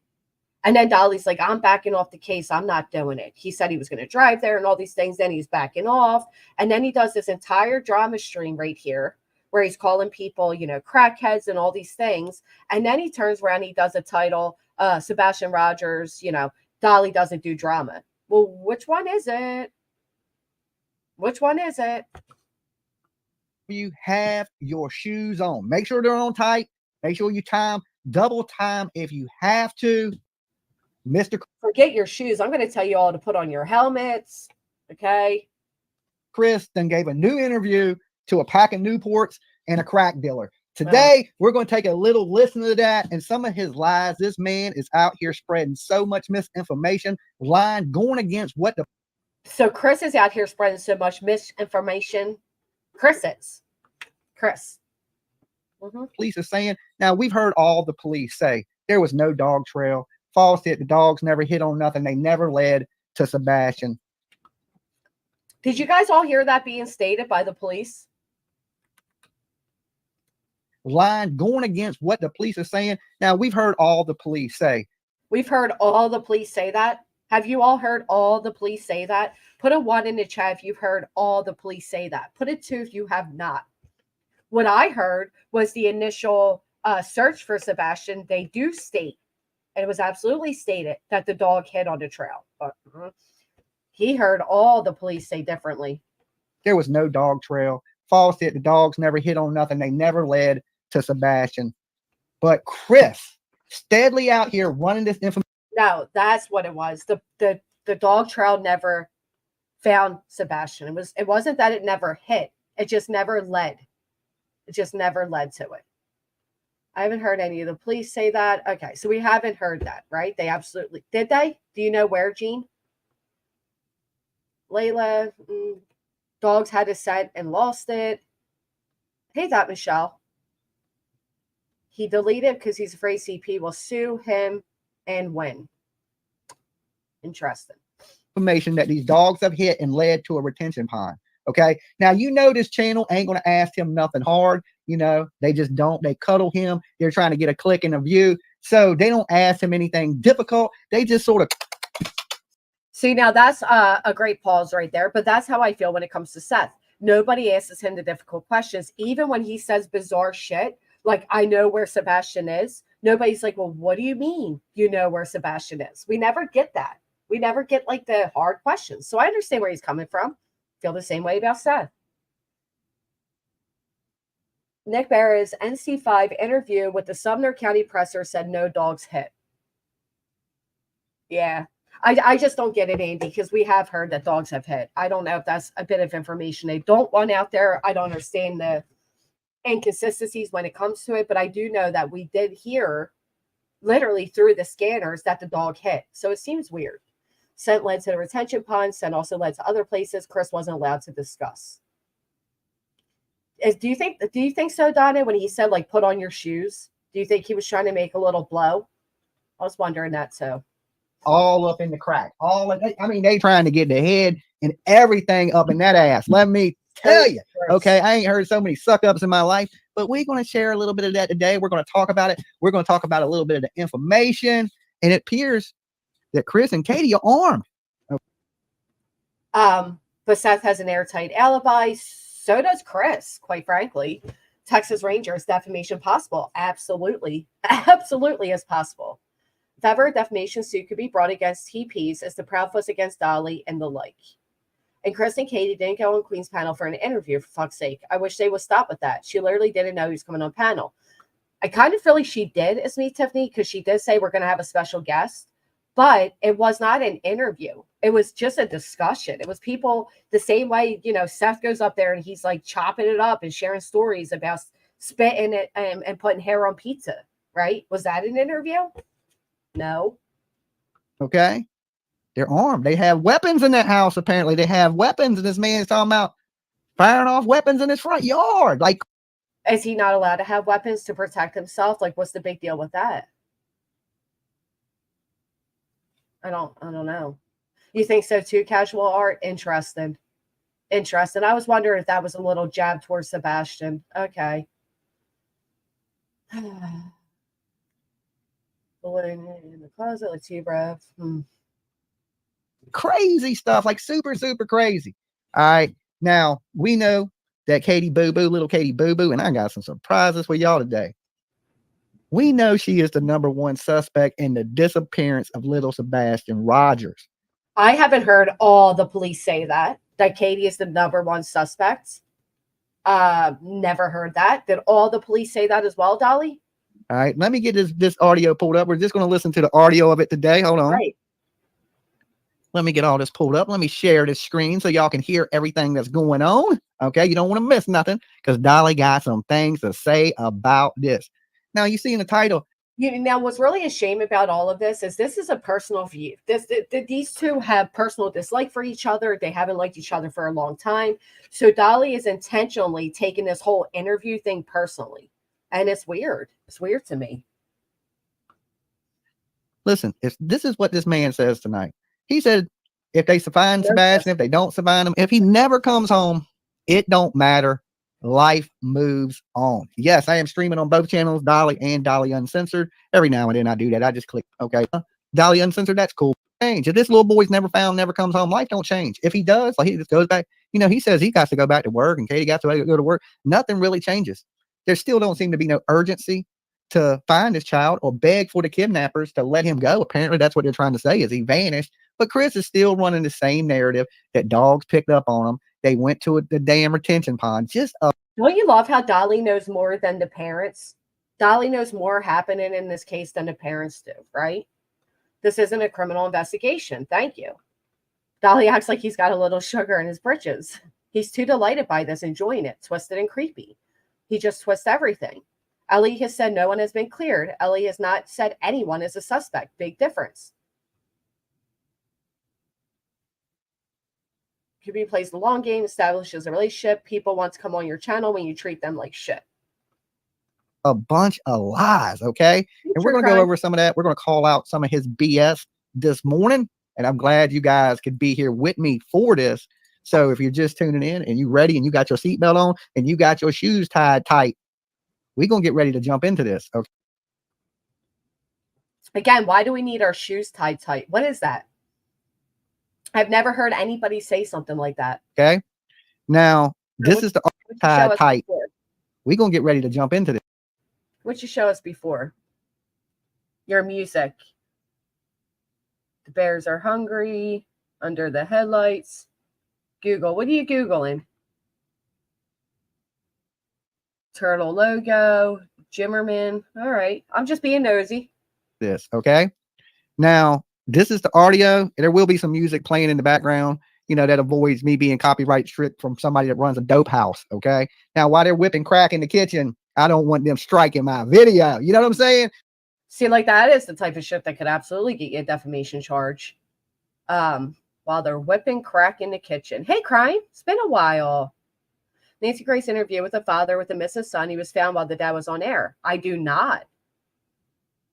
And then Dolly's like, I'm backing off the case. I'm not doing it. He said he was going to drive there and all these things. Then he's backing off. And then he does this entire drama stream right here where he's calling people, crackheads and all these things. And then he turns around, he does a title, Sebastian Rogers, Dolly doesn't do drama. Well, which one is it? Which one is it? You have your shoes on. Make sure they're on tight. Make sure you time, double time if you have to. Mr. Forget your shoes. I'm going to tell you all to put on your helmets. Okay. Chris then gave a new interview to a pack of Newports and a crack dealer. Today, we're going to take a little listen to that and some of his lies. This man is out here spreading so much misinformation, lying, going against what the. So Chris is out here spreading so much misinformation. Chris. Police are saying. Now, we've heard all the police say there was no dog trail. False hit. The dogs never hit on nothing. They never led to Sebastian. Did you guys all hear that being stated by the police? Lying, going against what the police are saying. Now, we've heard all the police say. We've heard all the police say that. Have you all heard all the police say that? Put a 1 in the chat if you've heard all the police say that. Put a 2 if you have not. What I heard was the initial search for Sebastian. They do state, and it was absolutely stated, that the dog hid on the trail. But he heard all the police say differently. There was no dog trail. False hit. The dogs never hit on nothing. They never led to Sebastian. But Chris, steadily out here running this information. No, that's what it was. The dog trail never found Sebastian. It wasn't that it never hit. It just never led. It just never led to it. I haven't heard any of the police say that. Okay, so we haven't heard that, right? They absolutely did. They? Do you know where, Gene? Layla, dogs had a set and lost it. Hey, that Michelle. He deleted because he's afraid CP will sue him and win. Interesting. Information that these dogs have hit and led to a retention pond. Okay. Now, this channel ain't going to ask him nothing hard. They just don't. They cuddle him. They're trying to get a click and a view. So they don't ask him anything difficult. They just sort of. See, now that's a great pause right there. But that's how I feel when it comes to Seth. Nobody asks him the difficult questions. Even when he says bizarre shit, like, I know where Sebastian is. Nobody's like, well, what do you mean you know where Sebastian is? We never get that. We never get like the hard questions. So I understand where he's coming from. Feel the same way about Seth. Nick Barra's NC5 interview with the Sumner County presser said no dogs hit. Yeah. I just don't get it, Andy, because we have heard that dogs have hit. I don't know if that's a bit of information they don't want out there. I don't understand the inconsistencies when it comes to it, but I do know that we did hear literally through the scanners that the dog hit. So it seems weird. Scent led to the retention pond. Scent also led to other places Chris wasn't allowed to discuss. Do you think so, Donna, when he said, like, put on your shoes? Do you think he was trying to make a little blow? I was wondering that too. All up in the crack. They trying to get the head and everything up in that ass. Let me tell you. Okay, I ain't heard so many suck-ups in my life, but we're going to share a little bit of that today. We're going to talk about it. We're going to talk about a little bit of the information, and it appears that Chris and Katie are armed. But Seth has an airtight alibi. So does Chris, quite frankly. Texas Rangers, defamation possible? Absolutely. Absolutely is possible. If ever a defamation suit could be brought against TPs, as the Proudfoots against Dolly and the like. And Chris and Katie didn't go on Queen's panel for an interview, for fuck's sake. I wish they would stop with that. She literally didn't know he was coming on panel. I kind of feel like she did, as me, Tiffany, because she did say we're going to have a special guest. But it was not an interview. It was just a discussion. It was people the same way, Seth goes up there and he's like chopping it up and sharing stories about spitting it and putting hair on pizza, right? Was that an interview? No. Okay. They're armed. They have weapons in that house, apparently. They have weapons, and this man is talking about firing off weapons in his front yard. Like, is he not allowed to have weapons to protect himself? Like, what's the big deal with that? I don't know. You think so too, Casual Art? Interesting. I was wondering if that was a little jab towards Sebastian. Okay. In the closet, like T-Breath. Crazy stuff, like super, super crazy. All right. Now, we know that Katie Boo Boo, little Katie Boo Boo, and I got some surprises for y'all today. We know she is the #1 suspect in the disappearance of little Sebastian Rogers. I haven't heard all the police say that Katie is the #1 suspect. Never heard that. Did all the police say that as well, Dolly? All right, let me get this audio pulled up. We're just going to listen to the audio of it today. Hold on. Right. Let me get all this pulled up. Let me share this screen so y'all can hear everything that's going on. Okay, you don't want to miss nothing because Dolly got some things to say about this. Now, you see in the title. Now, what's really a shame about all of this is a personal view. These two have personal dislike for each other. They haven't liked each other for a long time. So Dolly is intentionally taking this whole interview thing personally. And it's weird. It's weird to me. Listen, this is what this man says tonight. He said, if they find Sebastian, if they don't find him, if he never comes home, it don't matter. Life moves on. Yes, I am streaming on both channels, Dolly and Dolly Uncensored. Every now and then I do that. I just click, okay, Dolly Uncensored, that's cool. Change. If this little boy's never found, never comes home, life don't change. If he does, like he just goes back, he says he got to go back to work and Katie got to go to work. Nothing really changes. There still don't seem to be no urgency to find his child or beg for the kidnappers to let him go. Apparently that's what they're trying to say, is he vanished. But Chris is still running the same narrative that dogs picked up on him. They went to the damn retention pond. Don't you love how Dolly knows more than the parents? Dolly knows more happening in this case than the parents do, right? This isn't a criminal investigation. Thank you. Dolly acts like he's got a little sugar in his britches. He's too delighted by this, enjoying it, twisted and creepy. He just twists everything. Ellie has said no one has been cleared. Ellie has not said anyone is a suspect. Big difference. QB plays the long game, establishes a relationship. People want to come on your channel when you treat them like shit. A bunch of lies, okay? And we're going to go over some of that. We're going to call out some of his BS this morning. And I'm glad you guys could be here with me for this. So if you're just tuning in and you ready and you got your seatbelt on and you got your shoes tied tight, we're going to get ready to jump into this. Okay. Again, why do we need our shoes tied tight? What is that? I've never heard anybody say something like that. Okay. Now, this is the tied tight. We're going to get ready to jump into this. What you show us before? Your music. The bears are hungry. Under the headlights. Google. What are you Googling? Turtle logo. Jimmerman. All right. I'm just being nosy. This. Okay. Now, this is the audio. There will be some music playing in the background, that avoids me being copyright strict from somebody that runs a dope house. Okay. Now, while they're whipping crack in the kitchen, I don't want them striking my video. You know what I'm saying? See, like that is the type of shit that could absolutely get you a defamation charge. While they're whipping crack in the kitchen. Hey, crime. It's been a while. Nancy Grace interview with a father with a missing son. He was found while the dad was on air. I do not.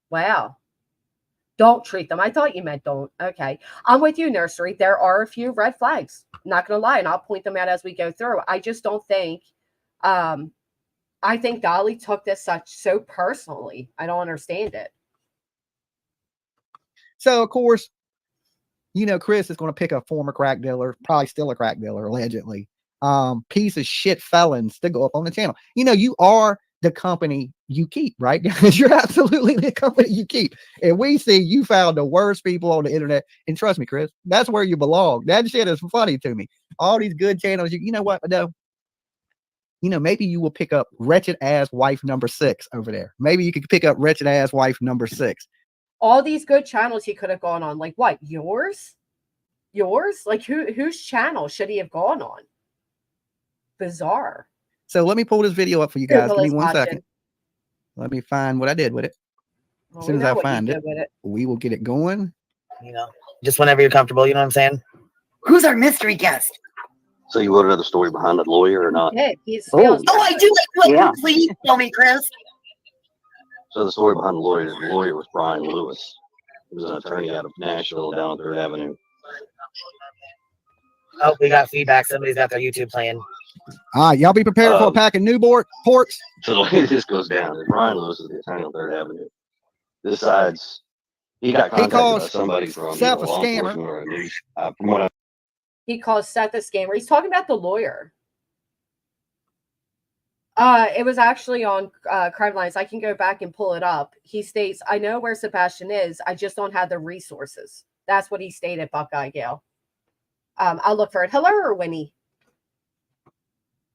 Wow. Don't treat them. I thought you meant don't. Okay. I'm with you, Nursery. There are a few red flags. Not going to lie. And I'll point them out as we go through. I just don't think, I think Dolly took this so personally. I don't understand it. So, of course, you know, Chris is going to pick a former crack dealer, probably still a crack dealer, allegedly. Piece of shit felons to go up on the channel. You know, you are the company you keep, right? You're absolutely the company you keep. And we see you found the worst people on the internet. And trust me, Chris, that's where you belong. That shit is funny to me. All these good channels, you know what, though? You know, maybe you will pick up wretched ass wife number 6 over there. Maybe you could pick up wretched ass wife number 6. All these good channels he could have gone on. Like what? Yours? Like whose channel should he have gone on? Bizarre. So let me pull this video up for you guys. Google Give me is 1 watching. second. Let me find what I did with it. Well, As soon we as know I what you find did it, with it. we will get it going. You know, just whenever you're comfortable, you know what I'm saying? Who's our mystery guest? So you want to know the story behind the lawyer or not? Yeah, he's Oh, I do. Yeah. Please tell me, Chris. So the story behind the lawyer was Brian Lewis. He was an attorney out of Nashville down 3rd Avenue. Oh, we got feedback. Somebody's got their YouTube playing. All right, y'all be prepared for a pack of Newport ports. So the way this goes down is Brian Lewis is the attorney on 3rd Avenue. Decides he got contacted by somebody from Seth a law scammer. enforcement or a news. From what I He calls Seth a scammer. He's talking about the lawyer. It was actually on Crime Lines. I can go back and pull it up. He states, I know where Sebastian is. I just don't have the resources. That's what he stated, Buckeye Gale. I'll look for it. Hello, Winnie.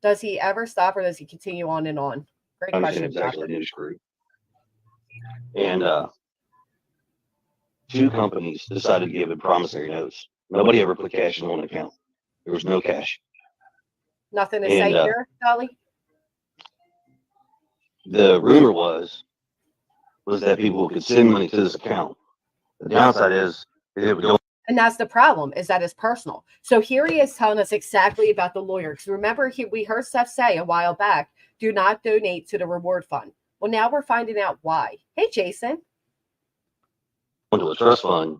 Does he ever stop or does he continue on and on? Great question. understand, it's actually a news crew. And 2 companies decided to give him promissory notes. Nobody ever put cash in one account. There was no cash. Nothing to say here, Dolly? The rumor was that people could send money to this account. The downside is it would go. And that's the problem, is that it's personal. So here he is telling us exactly about the lawyer. Because remember, we heard Seth say a while back, do not donate to the reward fund. Well, now we're finding out why. Hey, Jason. Into a trust fund,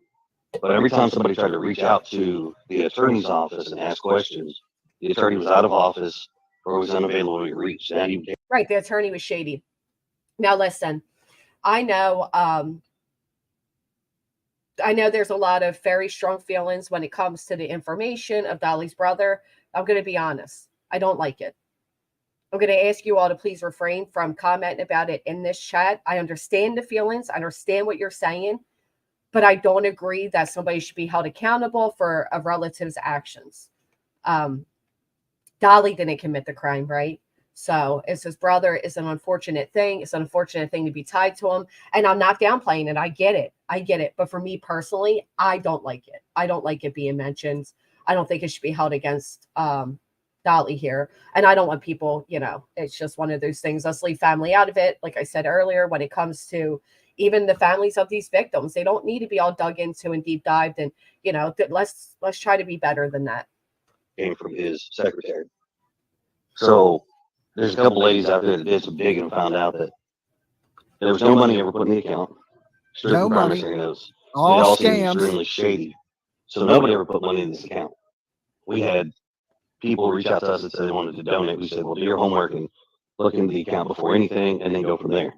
but every time somebody tried to reach out to the attorney's office and ask questions, the attorney was out of office or was unavailable to be reached. Right, the attorney was shady. Now listen, I know there's a lot of very strong feelings when it comes to the information of Dolly's brother. I'm going to be honest. I don't like it. I'm going to ask you all to please refrain from commenting about it in this chat. I understand the feelings. I understand what you're saying, but I don't agree that somebody should be held accountable for a relative's actions. Dolly didn't commit the crime, right? So it's his brother. It's an unfortunate thing. It's an unfortunate thing to be tied to him. And I'm not downplaying it. I get it. But for me personally, I don't like it. I don't like it being mentioned. I don't think it should be held against Dolly here. And I don't want people, it's just one of those things. Let's leave family out of it. Like I said earlier, when it comes to even the families of these victims, they don't need to be all dug into and deep dived. And, let's try to be better than that. Came from his secretary. So there's a couple ladies out there that did some digging and found out that there was no money ever put in the account. No money. Notes. All it all seemed scams. extremely shady. So nobody ever put money in this account. We had people reach out to us and say they wanted to donate. We said, well, do your homework and look into the account before anything and then go from there.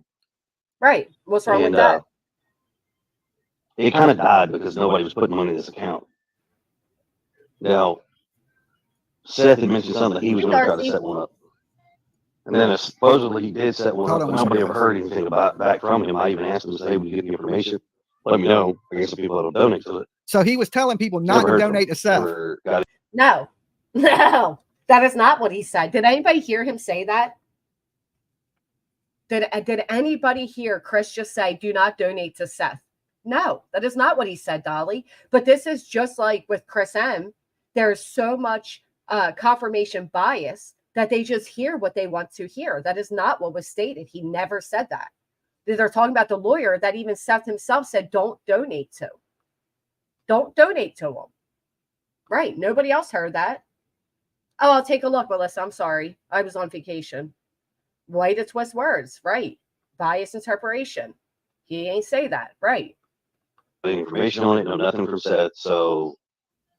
Right. What's wrong with that? It kind of died because nobody was putting money in this account. Now, Seth had mentioned something that he was going to try to set one up. And then supposedly he did set one up, but nobody ever heard anything back from him. I even asked him to say, "We get the information. Let me know." I guess some people that'll donate to it. So he was telling people not to donate to Seth. No, that is not what he said. Did anybody hear him say that? Did anybody hear Chris just say, "Do not donate to Seth"? No, that is not what he said, Dolly. But this is just like with Chris M. There's so much confirmation bias that they just hear what they want to hear. That is not what was stated. He never said that. They're talking about the lawyer that even Seth himself said, don't donate to. Don't donate to him. Right. Nobody else heard that. Oh, I'll take a look, Melissa. I'm sorry. I was on vacation. Way to twist words. Right. Bias interpretation. He ain't say that. Right. Information on it, no nothing from Seth. So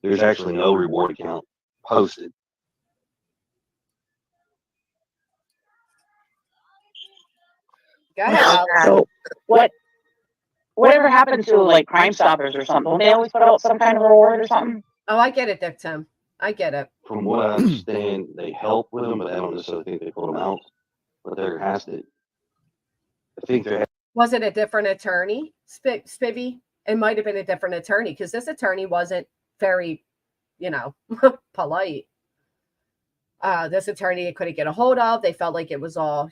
there's actually no reward account posted. Go ahead, So whatever happened to like Crime Stoppers or something? Don't they always put out some kind of reward or something? Oh, I get it, Dick Tim. I get it. From what I understand, they help with them, but I don't necessarily think they put them out. But there has to. I think there. Was it a different attorney, Spivvy? It might have been a different attorney because this attorney wasn't very, polite. This attorney they couldn't get a hold of. They felt like it was all,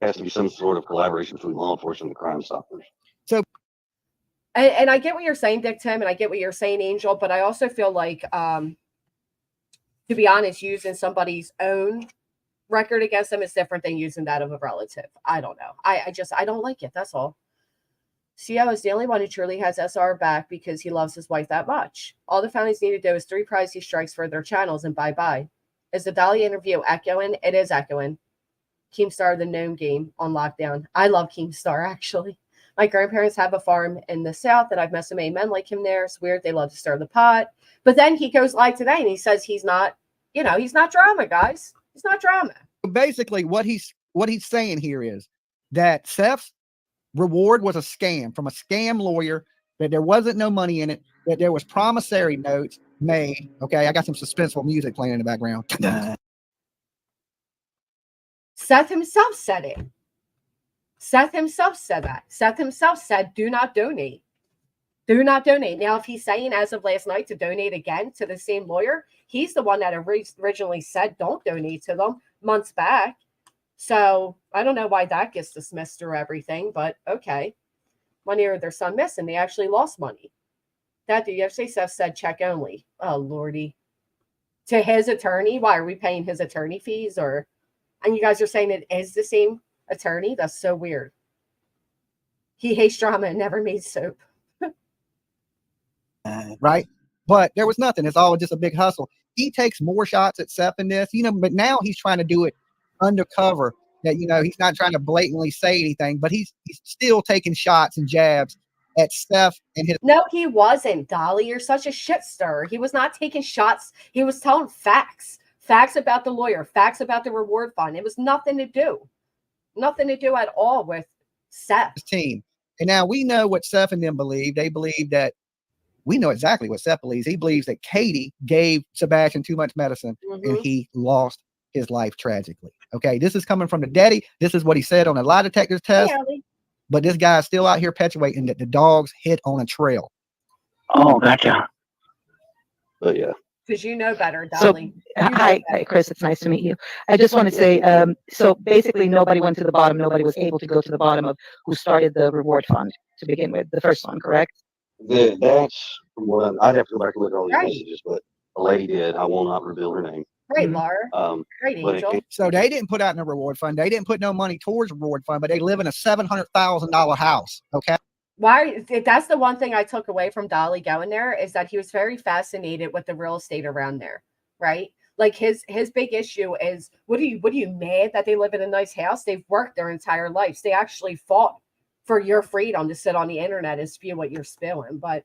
Has to be some sort of collaboration between law enforcement and Crime Stoppers. And I get what you're saying, Dick Tim, and I get what you're saying, Angel, but I also feel like, to be honest, using somebody's own record against them is different than using that of a relative. I don't know. I don't like it. That's all. CO is the only one who truly has SR back because he loves his wife that much. All the families need to do is 3 privacy strikes for their channels and bye-bye. Is the Dolly interview echoing? It is echoing. Keemstar, the gnome game on lockdown. I love Keemstar, actually. My grandparents have a farm in the South, and I've met so many men like him there. It's weird. They love to stir the pot. But then he goes live today, and he says he's not, he's not drama, guys. He's not drama. Basically, what he's saying here is that Seth's reward was a scam from a scam lawyer, that there wasn't no money in it, that there was promissory notes made. Okay, I got some suspenseful music playing in the background. Seth himself said it. Seth himself said that. Seth himself said, do not donate. Do not donate. Now, if he's saying as of last night to donate again to the same lawyer, he's the one that originally said don't donate to them months back. So I don't know why that gets dismissed through everything, but okay. Money or their son missing. They actually lost money. That the UFC Seth said check only. Oh, Lordy. To his attorney? Why are we paying his attorney fees? And you guys are saying it is the same attorney? That's so weird. He hates drama and never made soap. Right? But there was nothing. It's all just a big hustle. He takes more shots at Seth in this, but now he's trying to do it undercover. That he's not trying to blatantly say anything, but he's still taking shots and jabs at Seth and his. No, he wasn't, Dolly. You're such a shit stirrer. He was not taking shots. He was telling facts. Facts about the lawyer, facts about the reward fund. It was nothing to do at all with Seth's team. And now we know what Seth and them believe. They believe that we know exactly what Seth believes. He believes that Katie gave Sebastian too much medicine and he lost his life tragically. Okay, this is coming from the daddy. This is what he said on a lie detector test. But this guy is still out here perpetuating that the dogs hit on a trail. Oh, gotcha. But yeah. Because you know better, Dolly. Hi, Chris. It's nice to meet you. I just want to say, so basically nobody went to the bottom. Nobody was able to go to the bottom of who started the reward fund to begin with. The first one, correct? That's from what I'd have to go back and look at all these messages, but a lady did. I will not reveal her name. Right, Laura. Right, Angel. So they didn't put out no reward fund. They didn't put no money towards reward fund, but they live in a $700,000 house. Okay. Why? That's the one thing I took away from Dolly going there is that he was very fascinated with the real estate around there, right? Like his big issue is, what are you mad that they live in a nice house? They've worked their entire lives. They actually fought for your freedom to sit on the internet and spew what you're spewing. But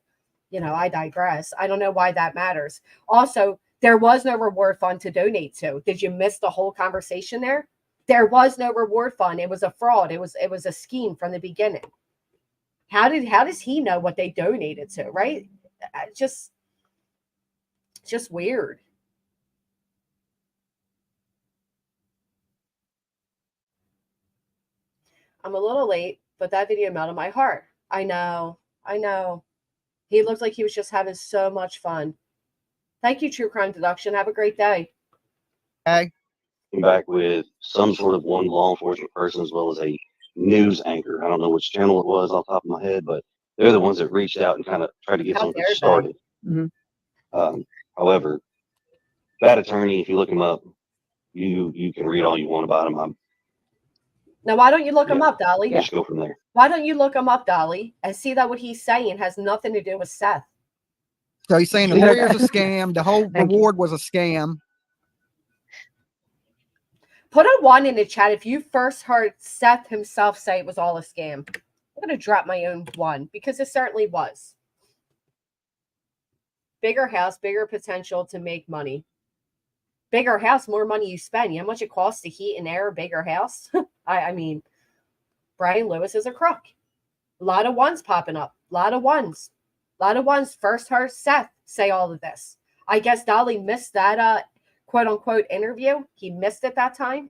I digress. I don't know why that matters. Also, there was no reward fund to donate to. Did you miss the whole conversation there? There was no reward fund. It was a fraud. It was a scheme from the beginning. How does he know what they donated to, right? Just weird. I'm a little late, but that video melted my heart. I know. He looked like he was just having so much fun. Thank you, True Crime Deduction. Have a great day. Okay. Came back with some sort of one law enforcement person as well as a news anchor. I don't know which channel it was off the top of my head, but they're the ones that reached out and kind of tried to get something started. However, that attorney, if you look him up, you can read all you want about him. Now, why don't you look him up, Dolly? Just go from there. Why don't you look him up, Dolly, and see that what he's saying has nothing to do with Seth? So he's saying the lawyer's a scam. The whole reward was a scam. Put a 1 in the chat if you first heard Seth himself say it was all a scam. I'm going to drop my own 1 because it certainly was. Bigger house, bigger potential to make money. Bigger house, more money you spend. You know how much it costs to heat and air a bigger house? I mean, Brian Lewis is a crook. A lot of ones popping up. A lot of ones. A lot of ones. First her, Seth, say all of this. I guess Dolly missed that quote unquote interview. He missed it that time.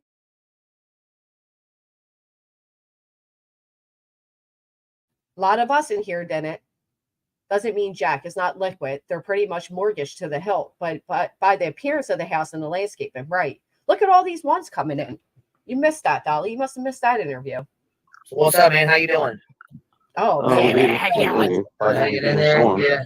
A lot of us in here didn't. Doesn't mean Jack is not liquid. They're pretty much mortgaged to the hilt, but by the appearance of the house and the landscaping, right. Look at all these ones coming in. You missed that, Dolly. You must have missed that interview. What's up, man? How you doing? Oh, man. Hanging in there. Yeah.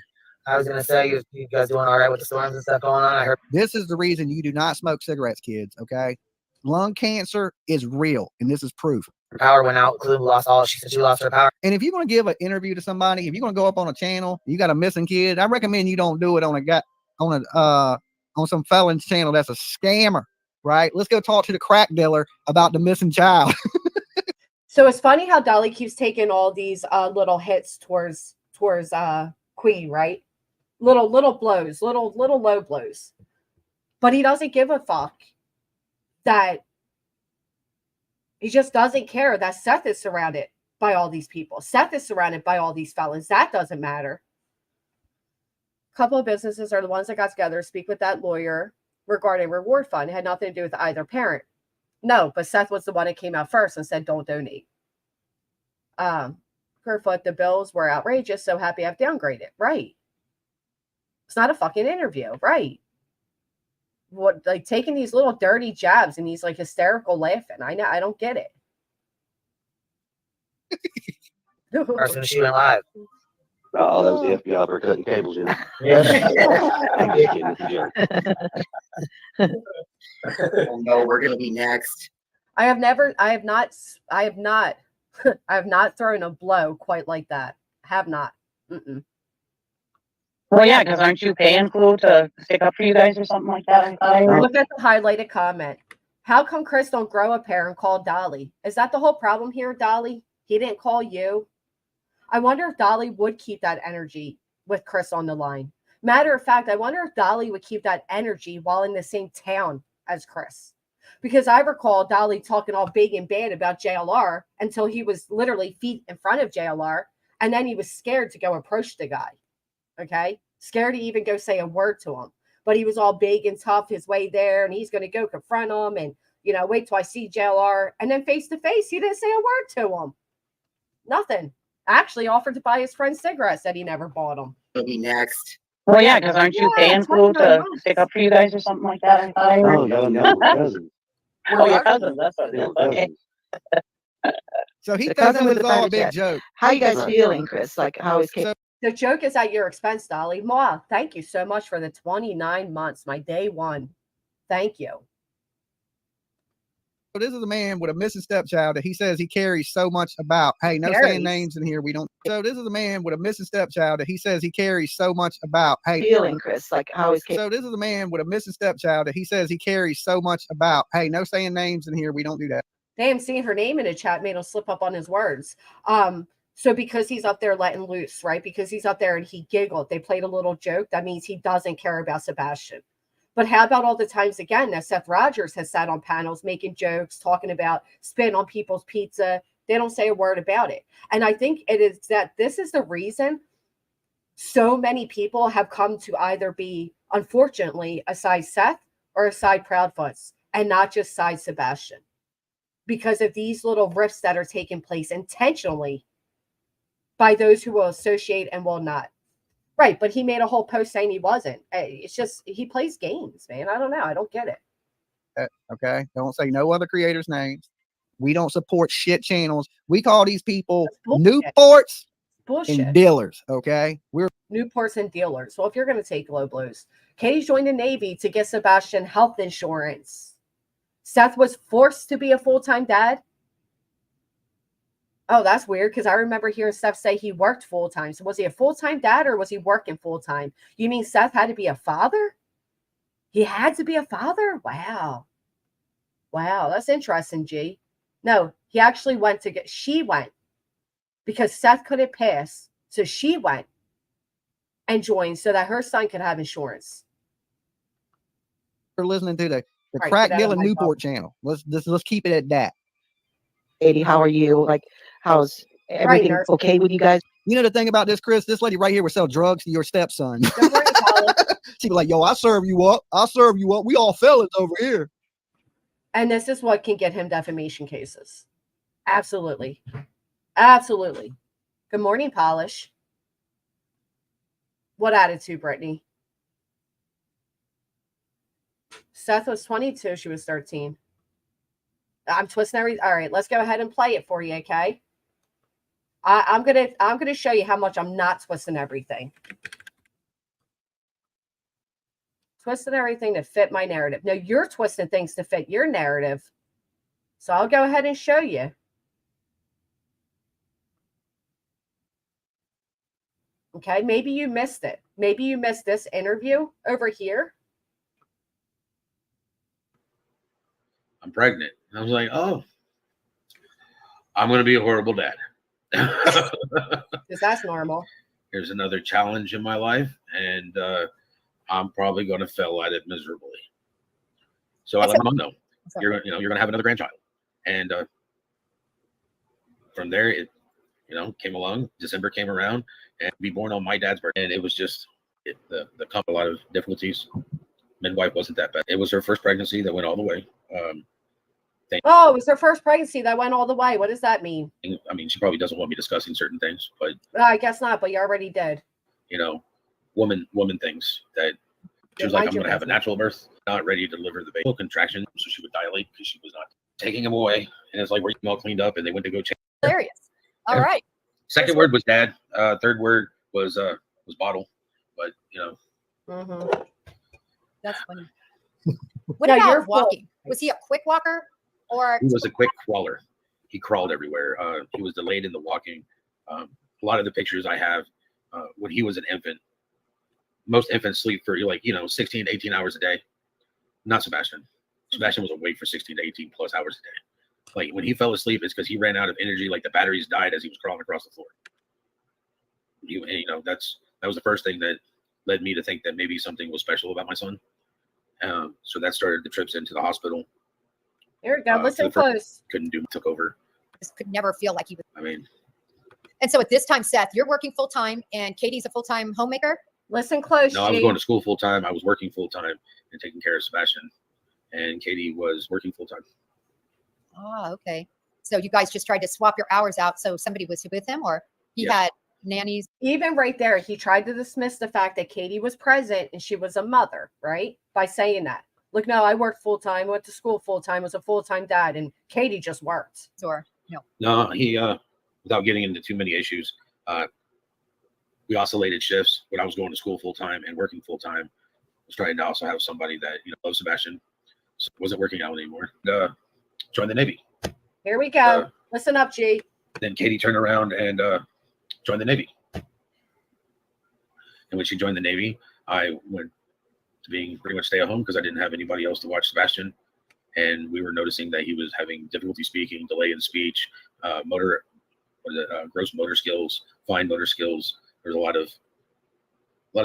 I was gonna say, you guys doing all right with the storms and stuff going on? I heard. This is the reason you do not smoke cigarettes, kids. Okay, lung cancer is real, and this is proof. Her power went out. Clue lost all. She said she lost her power. And if you're going to give an interview to somebody, if you're going to go up on a channel, you got a missing kid, I recommend you don't do it on some felon's channel that's a scammer, right? Let's go talk to the crack dealer about the missing child. So it's funny how Dolly keeps taking all these little hits towards Queen, right? Little blows, little low blows. But he doesn't give a fuck that he just doesn't care that Seth is surrounded by all these people. Seth is surrounded by all these felons. That doesn't matter. A couple of businesses are the ones that got together to speak with that lawyer regarding reward fund. It had nothing to do with either parent. No, but Seth was the one that came out first and said, don't donate. Kerfoot, the bills were outrageous, so happy I've downgraded. Right. It's not a fucking interview. Right. What, like taking these little dirty jabs and he's like hysterical laughing. I know, I don't get it. Person she went live. Oh, that was the FBI for cutting cables in. Oh, no, we're gonna be next. I have not thrown a blow quite like that. Have not. Mm-mm. Well, yeah, because aren't you paying Clue to stick up for you guys or something like that? Look at the highlighted comment. How come Chris don't grow a pair and call Dolly? Is that the whole problem here, Dolly? He didn't call you. I wonder if Dolly would keep that energy with Chris on the line. Matter of fact, I wonder if Dolly would keep that energy while in the same town as Chris. Because I recall Dolly talking all big and bad about JLR until he was literally feet in front of JLR. And then he was scared to go approach the guy. Okay. Scared to even go say a word to him. But he was all big and tough his way there. And he's going to go confront him and, wait till I see JLR. And then face to face, he didn't say a word to him. Nothing. Actually offered to buy his friend cigarettes that he never bought him. We'll be next. Well, yeah, because aren't you paying Clue to stick up for you guys or something like that? Oh, no, we're cousins. Oh, your cousins. That's what it is. Okay. So he The thinks cousin it with was the all a private big jet. joke. How you guys feeling, Chris? Like, how is Kate? The joke is at your expense, Dolly. Ma, thank you so much for the 29 months, my day one. Thank you. So this is a man with a missing stepchild that he says he cares so much about. Hey, no saying names in here. We don't. So this is a man with a missing stepchild that he says he cares so much about. Hey, Feeling, Chris? Like, how is Kate? So this is a man with a missing stepchild that he says he cares so much about. Hey, no saying names in here. We don't do that. Damn, seeing her name in a chat made him slip up on his words. So because he's up there letting loose, right? Because he's up there and he giggled. They played a little joke. That means he doesn't care about Sebastian. But how about all the times again that Seth Rogers has sat on panels making jokes, talking about spit on people's pizza? They don't say a word about it. And I think it is that this is the reason so many people have come to either be, unfortunately, a side Seth or a side Proudfoots and not just side Sebastian. Because of these little rifts that are taking place intentionally by those who will associate and will not. Right, but he made a whole post saying he wasn't. It's just, he plays games, man. I don't know. I don't get it. Okay? Don't say no other creators' names. We don't support shit channels. We call these people Newports and dealers, okay? We're Newports and dealers. Well, if you're going to take low blows. Katie joined the Navy to get Sebastian health insurance. Seth was forced to be a full-time dad. Oh, that's weird because I remember hearing Seth say he worked full-time. So was he a full-time dad or was he working full-time? You mean Seth had to be a father? He had to be a father? Wow. Wow, that's interesting, G. No, he actually went to get, she went because Seth couldn't pass. So she went and joined so that her son could have insurance. We're listening to the Crack Dealer Newport channel. Let's keep it at that. Katie, how are you? Like, how's everything nurse. okay with you guys? You know the thing about this, Chris? This lady right here would sell drugs to your stepson. Good morning, Paula. She'd be like, yo, I serve you up. I'll serve you up. We all fellas over here. And this is what can get him defamation cases. Absolutely. Absolutely. Good morning, Polish. What attitude, Brittany? Seth was 22. She was 13. I'm twisting everything. All right, let's go ahead and play it for you, okay? I'm gonna show you how much I'm not twisting everything. Twisting everything to fit my narrative. No, you're twisting things to fit your narrative. So I'll go ahead and show you. Okay, maybe you missed it. Maybe you missed this interview over here. I'm pregnant. And I was like, oh, I'm going to be a horrible dad. Because that's normal. Here's another challenge in my life, and I'm probably going to fail at it miserably. So I let my mom know, you're going to have another grandchild. And from there, it came along. December came around, and be born on my dad's birthday. And it was just the a lot of difficulties. Midwife wasn't that bad. It was her first pregnancy that went all the way. It was her first pregnancy that went all the way. What does that mean? I mean, she probably doesn't want me discussing certain things, but I guess not. But you already did. Woman things that she was like, I'm going to have a natural birth, not ready to deliver the baby. Contraction, so she would dilate because she was not taking him away. And it's like, we're all cleaned up, and they went to go change. Hilarious. All right. Second word was dad. Third word was bottle. But That's funny. What about walking? Was he a quick walker? Or he was a quick crawler. He crawled everywhere. He was delayed in the walking. A lot of the pictures I have when he was an infant, most infants sleep for 16 to 18 hours a day. Not Sebastian. Sebastian was awake for 16 to 18 plus hours a day. Like when he fell asleep, it's because he ran out of energy. Like the batteries died as he was crawling across the floor. That was the first thing that led me to think that maybe something was special about my son. So that started the trips into the hospital. Here we go. Listen close. Took over. Just could never feel like he was. I mean. And so at this time, Seth, you're working full time, and Katie's a full time homemaker. Listen close. No, I was going to school full time. I was working full time and taking care of Sebastian, and Katie was working full time. Oh, okay. So you guys just tried to swap your hours out so somebody was with him, or he had nannies? Even right there, he tried to dismiss the fact that Katie was present and she was a mother, right? By saying that. Look, no, I worked full time, went to school full time, was a full time dad, and Katie just worked. Or no, he without getting into too many issues, we oscillated shifts when I was going to school full time and working full time. I was trying to also have somebody that loves Sebastian. So it wasn't working out anymore. Joined the Navy. Here we go. Listen up, G. Then Katie turned around and joined the Navy. And when she joined the Navy, I went to being pretty much stay at home because I didn't have anybody else to watch Sebastian. And we were noticing that he was having difficulty speaking, delay in speech, gross motor skills, fine motor skills. There's a lot of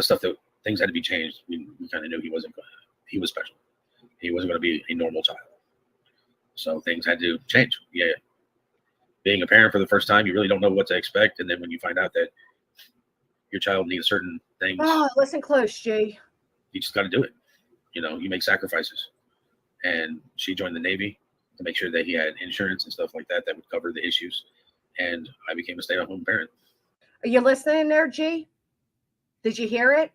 stuff that things had to be changed. We kind of knew he was special. He wasn't going to be a normal child. So things had to change. Yeah. Being a parent for the first time, you really don't know what to expect. And then when you find out that your child needs certain things. Oh, listen close, G. You just got to do it. You make sacrifices. And she joined the Navy to make sure that he had insurance and stuff like that would cover the issues. And I became a stay-at-home parent. Are you listening there, G? Did you hear it?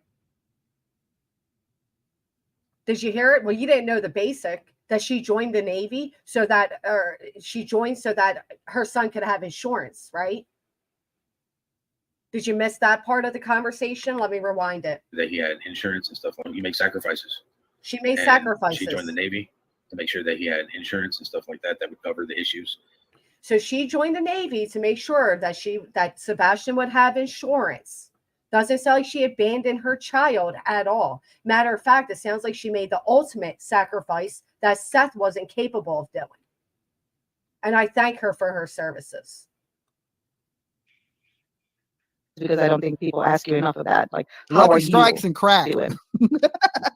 Did you hear it? Well, you didn't know the basic that she joined the Navy so that her son could have insurance, right? Did you miss that part of the conversation? Let me rewind it. That he had insurance and stuff. You make sacrifices. She made sacrifices. She joined the Navy to make sure that he had insurance and stuff like that would cover the issues. So she joined the Navy to make sure that Sebastian would have insurance. Doesn't sound like she abandoned her child at all. Matter of fact, it sounds like she made the ultimate sacrifice that Seth wasn't capable of doing. And I thank her for her services. Because I don't think people ask you enough of that. Like, how Lucky are strikes you and crack. doing?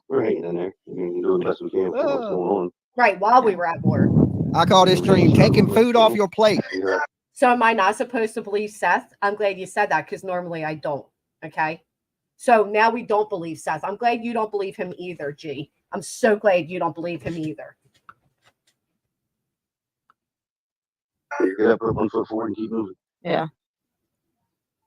We're hanging in there. We're doing the best we can for what's going on. Right, while we were at war. I call this stream taking food off your plate. So am I not supposed to believe Seth? I'm glad you said that because normally I don't. Okay. So now we don't believe Seth. I'm glad you don't believe him either, G. I'm so glad you don't believe him either. You gotta put 1 foot forward and keep moving. Yeah.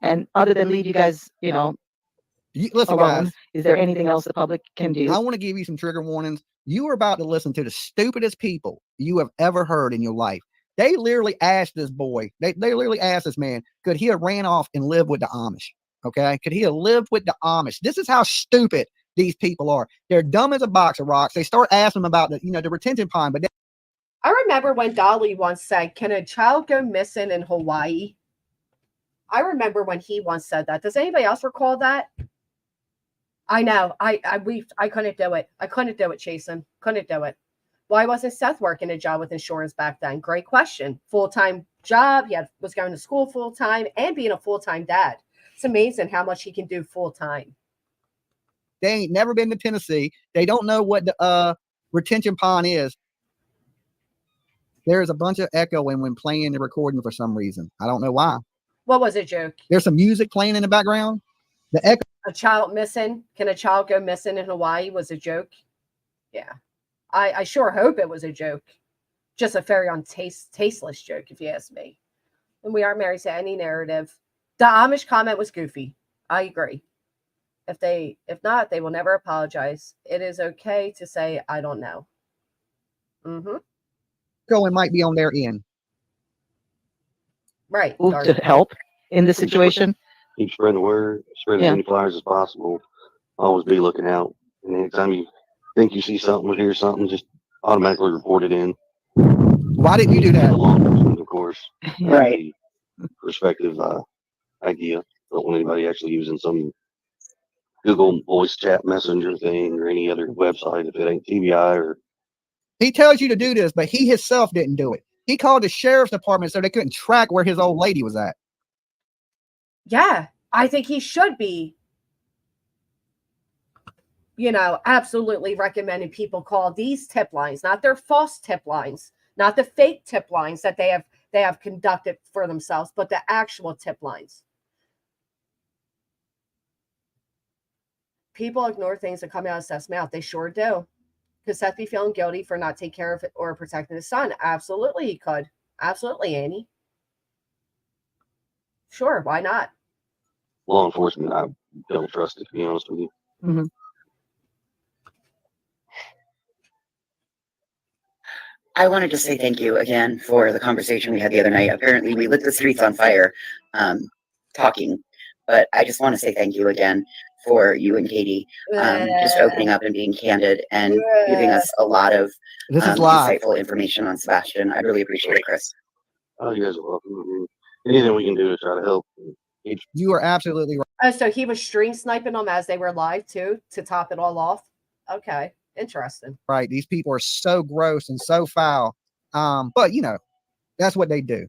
And other than leave you guys, Listen, alone, guys, is there anything else the public can do? I want to give you some trigger warnings. You are about to listen to the stupidest people you have ever heard in your life. They literally asked this boy, they literally asked this man, could he have ran off and lived with the Amish? Okay. Could he have lived with the Amish? This is how stupid these people are. They're dumb as a box of rocks. They start asking them about the retention pond, but I remember when Dolly once said, can a child go missing in Hawaii? I remember when he once said that. Does anybody else recall that? I know. I couldn't do it. I couldn't do it, Chasen. Couldn't do it. Why wasn't Seth working a job with insurance back then? Great question. Full-time job. He was going to school full-time and being a full-time dad. It's amazing how much he can do full-time. they ain't never been to Tennessee. They don't know what the retention pond is. There's a bunch of echoing when playing the recording for some reason. I don't know why. What was a joke? There's some music playing in the background. The echo. A child missing? Can a child go missing in Hawaii was a joke? Yeah. I sure hope it was a joke. Just a very tasteless joke, if you ask me. And we aren't married to any narrative. The Amish comment was goofy. I agree. If not, they will never apologize. It is okay to say, I don't know. Mm-hmm. Echoing might be on their end. Right. To help in this situation. Keep spreading the word, spread as many flyers as possible. Always be looking out. And anytime you think you see something or hear something, just automatically report it in. Why didn't you do that? Law enforcement, of course. Right. Perspective idea. Don't want anybody actually using some Google voice chat messenger thing or any other website if it ain't TBI or. He tells you to do this, but he himself didn't do it. He called the sheriff's department so they couldn't track where his old lady was at. Yeah, I think he should be, absolutely recommending people call these tip lines, not their false tip lines, not the fake tip lines that they have conducted for themselves, but the actual tip lines. People ignore things that come out of Seth's mouth. They sure do. Could Seth be feeling guilty for not taking care of it or protecting his son? Absolutely, he could. Absolutely, Annie. Sure, why not? Law enforcement, I don't trust it, to be honest with you. Mm-hmm. I wanted to say thank you again for the conversation we had the other night. Apparently, we lit the streets on fire talking, but I just want to say thank you again for you and Katie just opening up and being candid and giving us a lot of insightful information on Sebastian. I really appreciate it, Chris. Oh, you guys are welcome. I mean, anything we can do to try to help. You are absolutely right. Oh, so he was stream sniping them as they were live too, to top it all off. Okay, interesting. Right, these people are so gross and so foul, but that's what they do.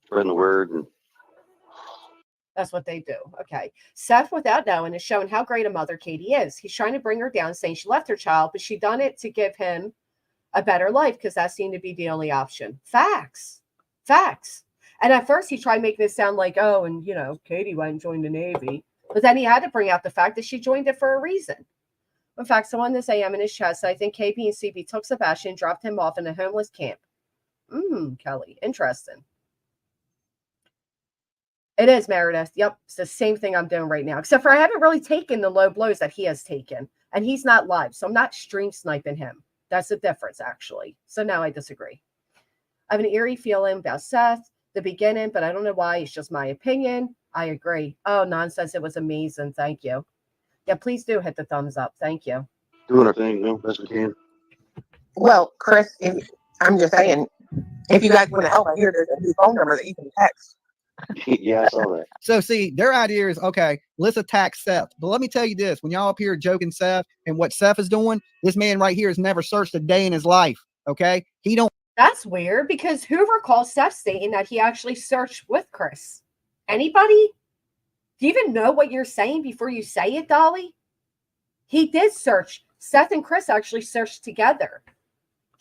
Spreading the word. And that's what they do. Okay. Seth, without knowing, is showing how great a mother Katie is. He's trying to bring her down, saying she left her child, but she done it to give him a better life because that seemed to be the only option. Facts. And at first he tried making it sound like, oh, and Katie went and joined the Navy. But then he had to bring out the fact that she joined it for a reason. In fact, someone this AM in his chest, I think KB and CB took Sebastian and dropped him off in a homeless camp. Kelly. Interesting. It is, Meredith. Yep. It's the same thing I'm doing right now. Except for I haven't really taken the low blows that he has taken. And he's not live. So I'm not stream sniping him. That's the difference, actually. So now I disagree. I have an eerie feeling about Seth, the beginning, but I don't know why. It's just my opinion. I agree. Oh, nonsense. It was amazing. Thank you. Yeah, please do hit the thumbs up. Thank you. doing our thing, best we can. Well, Chris, I'm just saying, if you guys want to help, I hear there's a new phone number that you can text. Yeah, I saw that. So see, their idea is, okay, let's attack Seth. But let me tell you this, when y'all up here joking Seth and what Seth is doing, this man right here has never searched a day in his life. Okay. He don't. That's weird because who recalls Seth stating that he actually searched with Chris? Anybody? Do you even know what you're saying before you say it, Dolly? He did search. Seth and Chris actually searched together.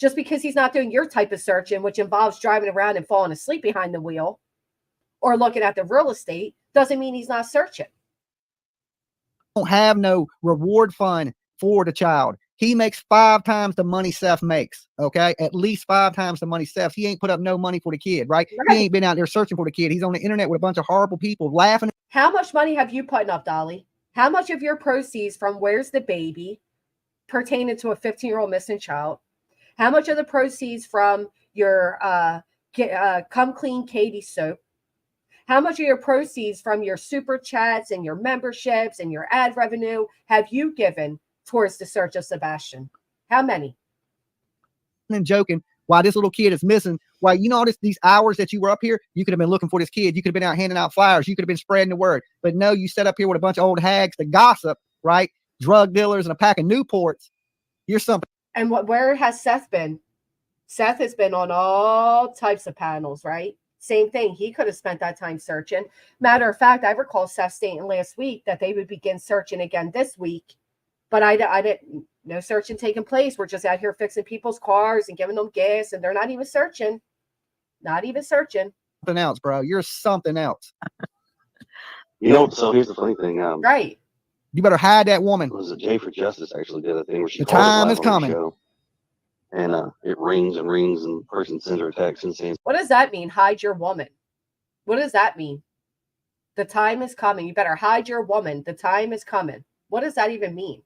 Just because he's not doing your type of searching, which involves driving around and falling asleep behind the wheel or looking at the real estate, doesn't mean he's not searching. Don't have no reward fund for the child. He makes 5 times the money Seth makes. Okay. At least 5 times the money Seth. He ain't put up no money for the kid, right? He ain't been out there searching for the kid. He's on the internet with a bunch of horrible people laughing. How much money have you put up, Dolly? How much of your proceeds from Where's the Baby pertaining to a 15-year-old missing child? How much of the proceeds from your Come Clean Katie soap? How much of your proceeds from your super chats and your memberships and your ad revenue have you given towards the search of Sebastian? How many? And joking why this little kid is missing. Why, you know, all these hours that you were up here, you could have been looking for this kid. You could have been out handing out flyers. You could have been spreading the word. But no, you set up here with a bunch of old hags to gossip, right? Drug dealers and a pack of Newports. You're something. And where has Seth been? Seth has been on all types of panels, right? Same thing. He could have spent that time searching. Matter of fact, I recall Seth stating last week that they would begin searching again this week. But I didn't, no searching taking place. We're just out here fixing people's cars and giving them gas, and they're not even searching. Not even searching. Something else, bro. You're something else. You know, so here's the funny thing. Right. You better hide that woman. Was it Jay for Justice actually did a thing where she the called time us is live on the coming. show, and it rings and rings, and the person sends her a text and saying, What does that mean? Hide your woman. What does that mean? The time is coming. You better hide your woman. The time is coming. What does that even mean?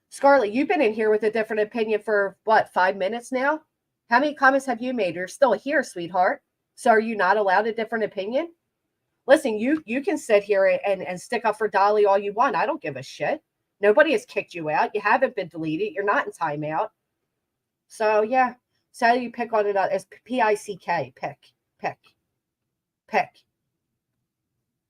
Scarlett, you've been in here with a different opinion for what, 5 minutes now? How many comments have you made? You're still here, sweetheart. So are you not allowed a different opinion? Listen, you can sit here and stick up for Dolly all you want. I don't give a shit. Nobody has kicked you out. You haven't been deleted. You're not in timeout. So yeah, so you pick on it as P-I-C-K. Pick.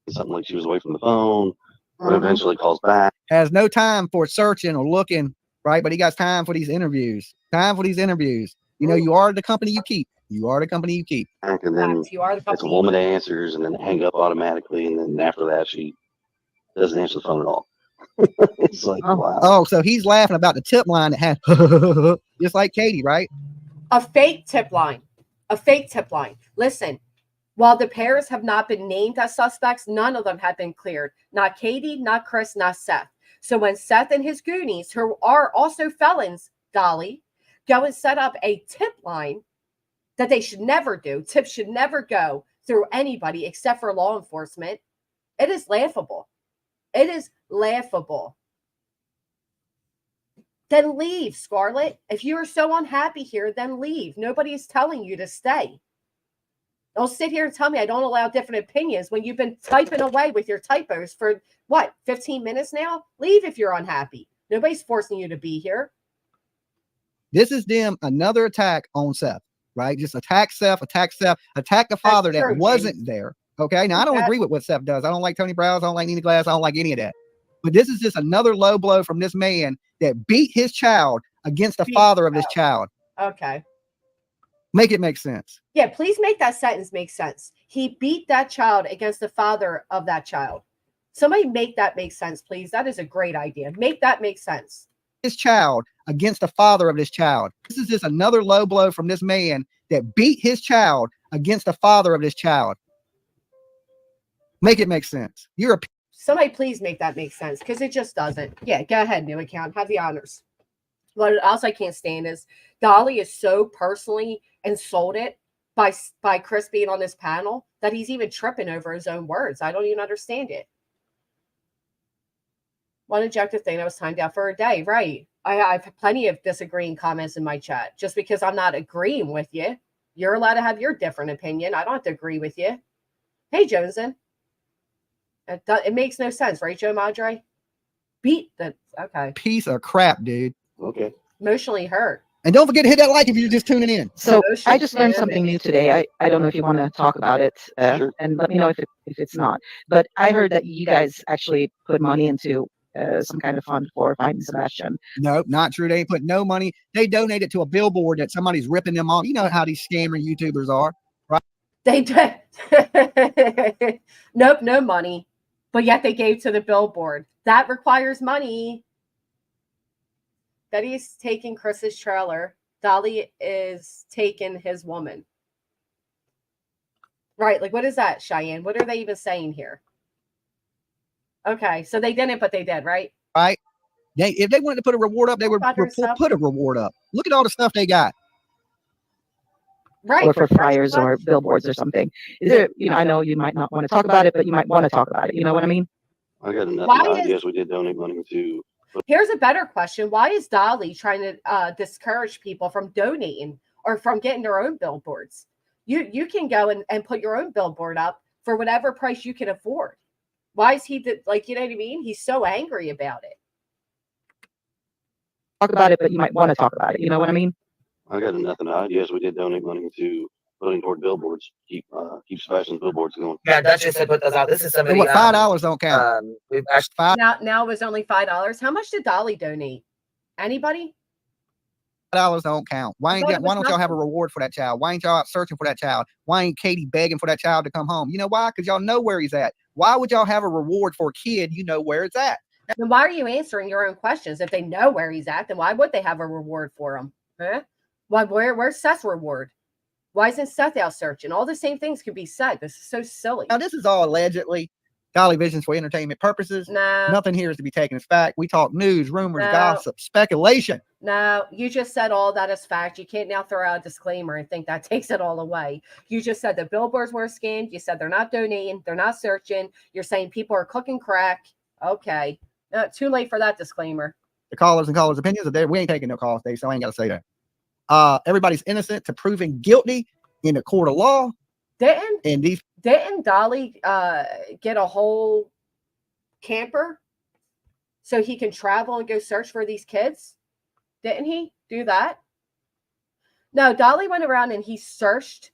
something like she was away from the phone, but eventually calls back. Has no time for searching or looking, right? But he got time for these interviews. You know, you are the company you keep. You are the company you keep. And then it's a woman that answers, and then hang up automatically, and then after that, she doesn't answer the phone at all. It's like, wow. Oh, so he's laughing about the tip line that had just like Katie, right? A fake tip line. Listen, while the pairs have not been named as suspects, none of them have been cleared. Not Katie, not Chris, not Seth. So when Seth and his Goonies, who are also felons, Dolly, go and set up a tip line that they should never do. Tips should never go through anybody except for law enforcement. It is laughable. It is laughable. Then leave, Scarlett. If you are so unhappy here, then leave. Nobody is telling you to stay. Don't sit here and tell me I don't allow different opinions when you've been typing away with your typos for, what, 15 minutes now? Leave if you're unhappy. Nobody's forcing you to be here. This is them, another attack on Seth, right? Just attack Seth, attack the father that wasn't there. Okay. Now, I don't agree with what Seth does. I don't like Tony Browse. I don't like Nina Glass. I don't like any of that. But this is just another low blow from this man that beat his child against the father of this child. Okay. Make it make sense. Yeah, please make that sentence make sense. He beat that child against the father of that child. Somebody make that make sense, please. That is a great idea. Make that make sense. His child against the father of this child. This is just another low blow from this man that beat his child against the father of this child. Make it make sense. Somebody please make that make sense, because it just doesn't. Yeah, go ahead, new account. Have the honors. What else I can't stand is Dolly is so personally insulted by Chris being on this panel that he's even tripping over his own words. I don't even understand it. One objective thing that was timed out for a day. Right. I've plenty of disagreeing comments in my chat. Just because I'm not agreeing with you, you're allowed to have your different opinion. I don't have to agree with you. Hey, Joneson. It makes no sense, right, Joe Madre? Beat the okay. Piece of crap, dude. Okay. Emotionally hurt. And don't forget to hit that like if you're just tuning in. So I just learned something new today. I don't know if you want to talk about it, Sure. and let me know if it's not. But I heard that you guys actually put money into some kind of fund for finding Sebastian. No, not true. They ain't put no money. They donated to a billboard that somebody's ripping them off. You know how these scammer YouTubers are, right? They did. Nope, no money. But yet they gave to the billboard. That requires money. that he's taking Chris's trailer. Dolly is taking his woman. Right. Like, what is that, Cheyenne? What are they even saying here? Okay. So they didn't, but they did, right? Right. If they wanted to put a reward up, they would put a reward up. Look at all the stuff they got. Right. Or for flyers or billboards or something. Is there, I know you might not want to talk about it, but you might want to talk about it. You know what I mean? I got enough. Yes, we did donate money to. Here's a better question. Why is Dolly trying to discourage people from donating or from getting their own billboards? You can go and put your own billboard up for whatever price you can afford. Why is he like, you know what I mean? He's so angry about it. Talk about it, but you might want to talk about it. You know what I mean? I got nothing to hide. Yes, we did donate money to putting toward billboards. Keep Sebastian's billboards going. Yeah, Duchess had put those out. This is somebody. What, $5 don't count. We've actually Now it was only $5. How much did Dolly donate? Anybody? $5 don't count. Why don't y'all have a reward for that child? Why ain't y'all out searching for that child? Why ain't Katie begging for that child to come home? You know why? Because y'all know where he's at. Why would y'all have a reward for a kid you know where it's at? Then why are you answering your own questions? If they know where he's at, then why would they have a reward for him? Huh? Where's Seth's reward? Why isn't Seth out searching? All the same things could be said. This is so silly. Now, this is all allegedly. Dolly Visions for entertainment purposes. No. Nothing here is to be taken as fact. We talk news, rumors, gossip, speculation. No, you just said all that is fact. You can't now throw out a disclaimer and think that takes it all away. You just said the billboards were scammed. You said they're not donating. They're not searching. You're saying people are cooking crack. Okay. No, too late for that disclaimer. The callers and callers' opinions are there. We ain't taking no calls, Dave, so I ain't got to say that. Everybody's innocent to proven guilty in the court of law. Didn't Dolly get a whole camper so he can travel and go search for these kids? Didn't he do that? No, Dolly went around and he searched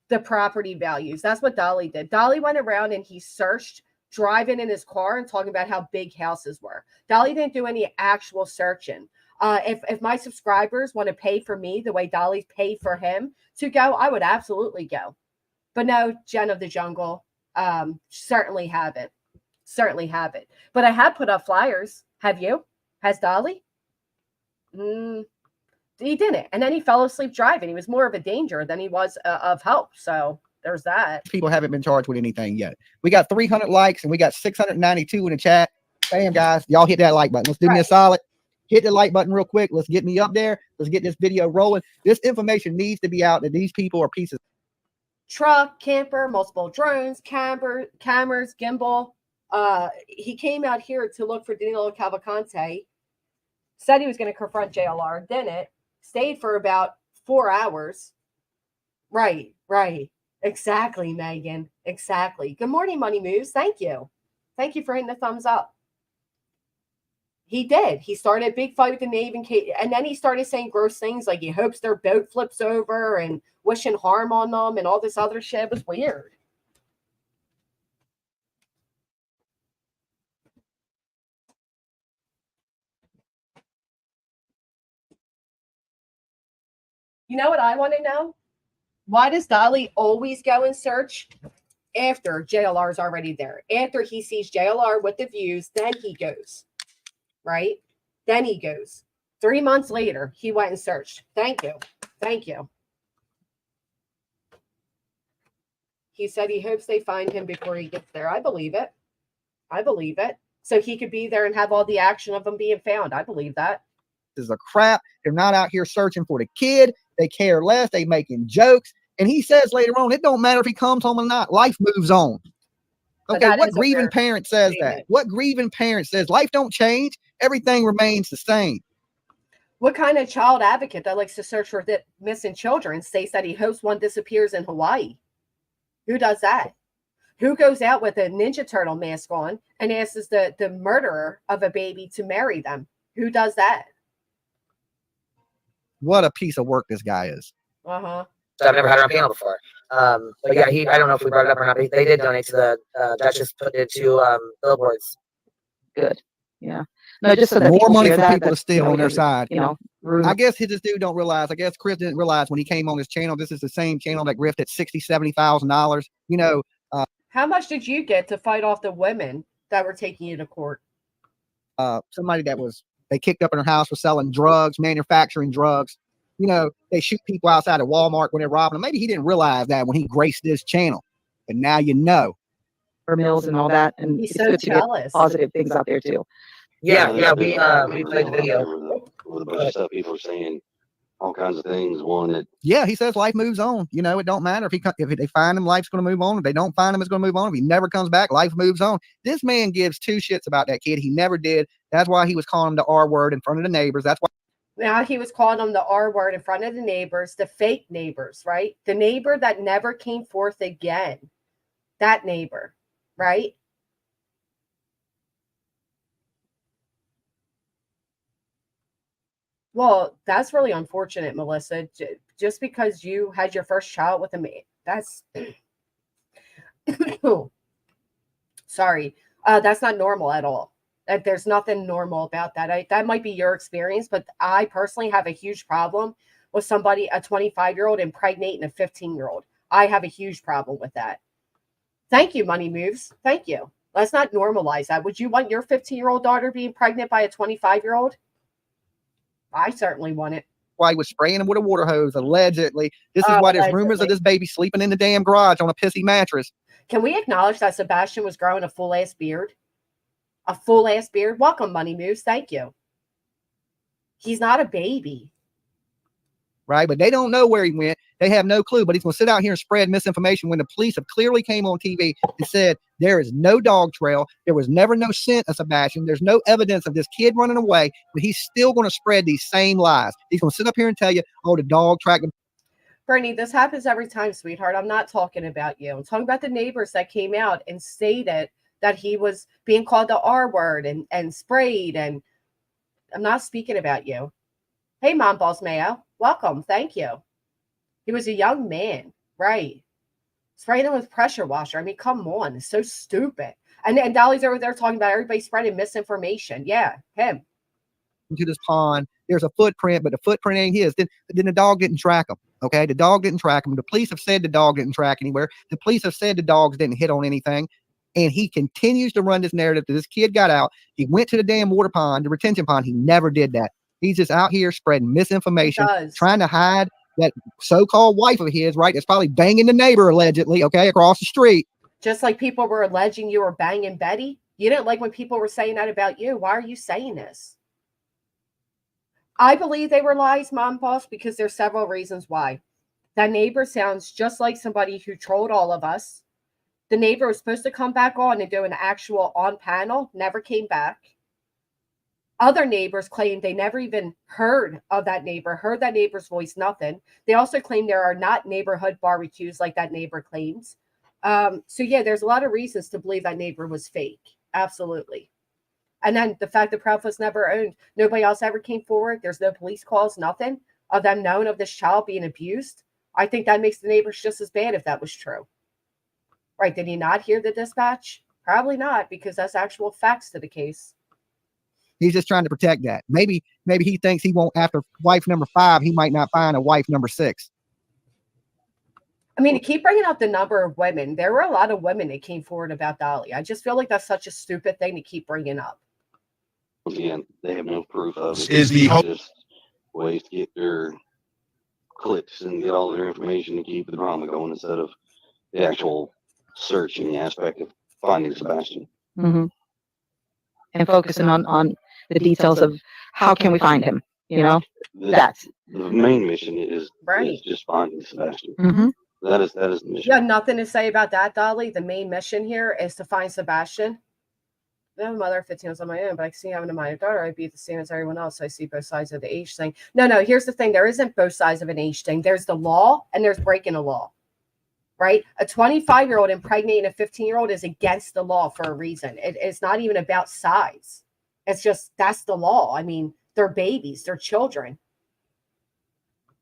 the property values. That's what Dolly did. Dolly went around and he searched driving in his car and talking about how big houses were. Dolly didn't do any actual searching. If my subscribers want to pay for me the way Dolly's paid for him to go, I would absolutely go. But no, Jen of the Jungle, certainly haven't. Certainly haven't. But I have put up flyers. Have you? Has Dolly? He didn't. And then he fell asleep driving. He was more of a danger than he was of help. So there's that. People haven't been charged with anything yet. We got 300 likes and we got 692 in the chat. Bam, guys. Y'all hit that like button. Let's do me a solid. Hit the like button real quick. Let's get me up there. Let's get this video rolling. This information needs to be out that these people are pieces. Truck, camper, multiple drones, cameras, gimbal. He came out here to look for Danilo Cavalcante. Said he was going to confront JLR. Didn't. Stayed for about 4 hours. Right. Exactly, Megan. Exactly. Good morning, Money Moves. Thank you. Thank you for hitting the thumbs up. He did. He started a big fight with the Navy and then he started saying gross things like he hopes their boat flips over and wishing harm on them and all this other shit. It was weird. You know what I want to know? Why does Dolly always go and search after JLR is already there? After he sees JLR with the views, then he goes. Right? Then he goes. 3 months later, he went and searched. Thank you. He said he hopes they find him before he gets there. I believe it. So he could be there and have all the action of them being found. I believe that. This is a crap. They're not out here searching for the kid. They care less. They making jokes. And he says later on, it don't matter if he comes home or not. Life moves on. Okay, what grieving parent says that? What grieving parent says life don't change? Everything remains the same. What kind of child advocate that likes to search for missing children states that he hopes one disappears in Hawaii? Who does that? Who goes out with a Ninja Turtle mask on and asks the murderer of a baby to marry them? Who does that? What a piece of work this guy is. Uh-huh. So I've never had her on panel before. But yeah, I don't know if we brought it up or not, but they did donate to the Duchess put it to billboards. Good. Yeah. No, just so that more money for that, people to steal on their side. I guess this dude don't realize. I guess Chris didn't realize when he came on his channel. This is the same channel that grifted $60,000-$70,000. How much did you get to fight off the women that were taking you to court? Somebody that was They kicked up in her house for selling drugs, manufacturing drugs. You know, they shoot people outside of Walmart when they're robbing them. Maybe he didn't realize that when he graced this channel, but now you know. For mills and all that, and He's it's so good to get jealous. positive things out there too. Yeah, Yeah, we played the video. With a bunch of stuff people are saying, all kinds of things. One that Yeah, he says life moves on. You know, it don't matter if they find him, life's going to move on. If they don't find him, it's going to move on. If he never comes back, life moves on. This man gives two shits about that kid. He never did. That's why he was calling him the R word in front of the neighbors. That's why. Now he was calling them the R word in front of the neighbors, the fake neighbors, right? The neighbor that never came forth again. That neighbor, right? Well, that's really unfortunate, Melissa. Just because you had your first child with a man, that's sorry, that's not normal at all. There's nothing normal about that. That might be your experience, but I personally have a huge problem with somebody, a 25-year-old impregnating a 15-year-old. I have a huge problem with that. Thank you, Money Moves. Thank you. Let's not normalize that. Would you want your 15-year-old daughter being pregnant by a 25-year-old? I certainly want it. Why he was spraying him with a water hose, allegedly. This is why there's rumors of this baby sleeping in the damn garage on a pissy mattress. Can we acknowledge that Sebastian was growing a full-ass beard? A full-ass beard? Welcome, Money Moves. Thank you. He's not a baby. Right? But they don't know where he went. They have no clue. But he's going to sit out here and spread misinformation when the police have clearly came on TV and said there is no dog trail. There was never no scent of Sebastian. There's no evidence of this kid running away. But he's still going to spread these same lies. He's going to sit up here and tell you, oh, the dog tracked him. Bernie, this happens every time, sweetheart. I'm not talking about you. I'm talking about the neighbors that came out and stated that he was being called the R word and sprayed. And I'm not speaking about you. Hey, Mom Balls Mayo. Welcome. Thank you. He was a young man, right? Spraying him with pressure washer. I mean, come on. It's so stupid. And Dolly's over there talking about everybody spreading misinformation. Yeah, him. Into this pond. There's a footprint, but the footprint ain't his. Then the dog didn't track him. Okay, the dog didn't track him. The police have said the dog didn't track anywhere. The police have said the dogs didn't hit on anything. And he continues to run this narrative that this kid got out. He went to the damn water pond, the retention pond. He never did that. He's just out here spreading misinformation, trying to hide that so-called wife of his, right? That's probably banging the neighbor, allegedly, okay, across the street. Just like people were alleging you were banging Betty. You didn't like when people were saying that about you. Why are you saying this? I believe they were lies, Mom Boss, because there's several reasons why. That neighbor sounds just like somebody who trolled all of us. The neighbor was supposed to come back on and do an actual on panel, never came back. Other neighbors claimed they never even heard that neighbor's voice, nothing. They also claim there are not neighborhood barbecues like that neighbor claims. So yeah, there's a lot of reasons to believe that neighbor was fake. Absolutely. And then the fact that Proud was never owned, nobody else ever came forward. There's no police calls, nothing of them knowing of this child being abused. I think that makes the neighbors just as bad if that was true. Right. Did he not hear the dispatch? Probably not, because that's actual facts to the case. He's just trying to protect that. Maybe he thinks he won't, after wife number 5, he might not find a wife number 6. I mean, to keep bringing up the number of women, there were a lot of women that came forward about Dolly. I just feel like that's such a stupid thing to keep bringing up. Again, they have no proof of it. Is the hope just ways to get their clicks and get all their information and keep the drama going instead of the actual search and the aspect of finding Sebastian. Mm-hmm. And focusing on the details of how can we find him, you know? That's the main mission is right. Just finding Sebastian. Mm-hmm. That is the mission. You have nothing to say about that, Dolly. The main mission here is to find Sebastian. I have a mother of 15 years on my own, but I see having a minor daughter. I'd be the same as everyone else. I see both sides of the age thing. No, here's the thing. There isn't both sides of an age thing. There's the law and there's breaking a law, right? A 25-year-old impregnating a 15-year-old is against the law for a reason. It's not even about size. It's just, that's the law. I mean, they're babies. They're children.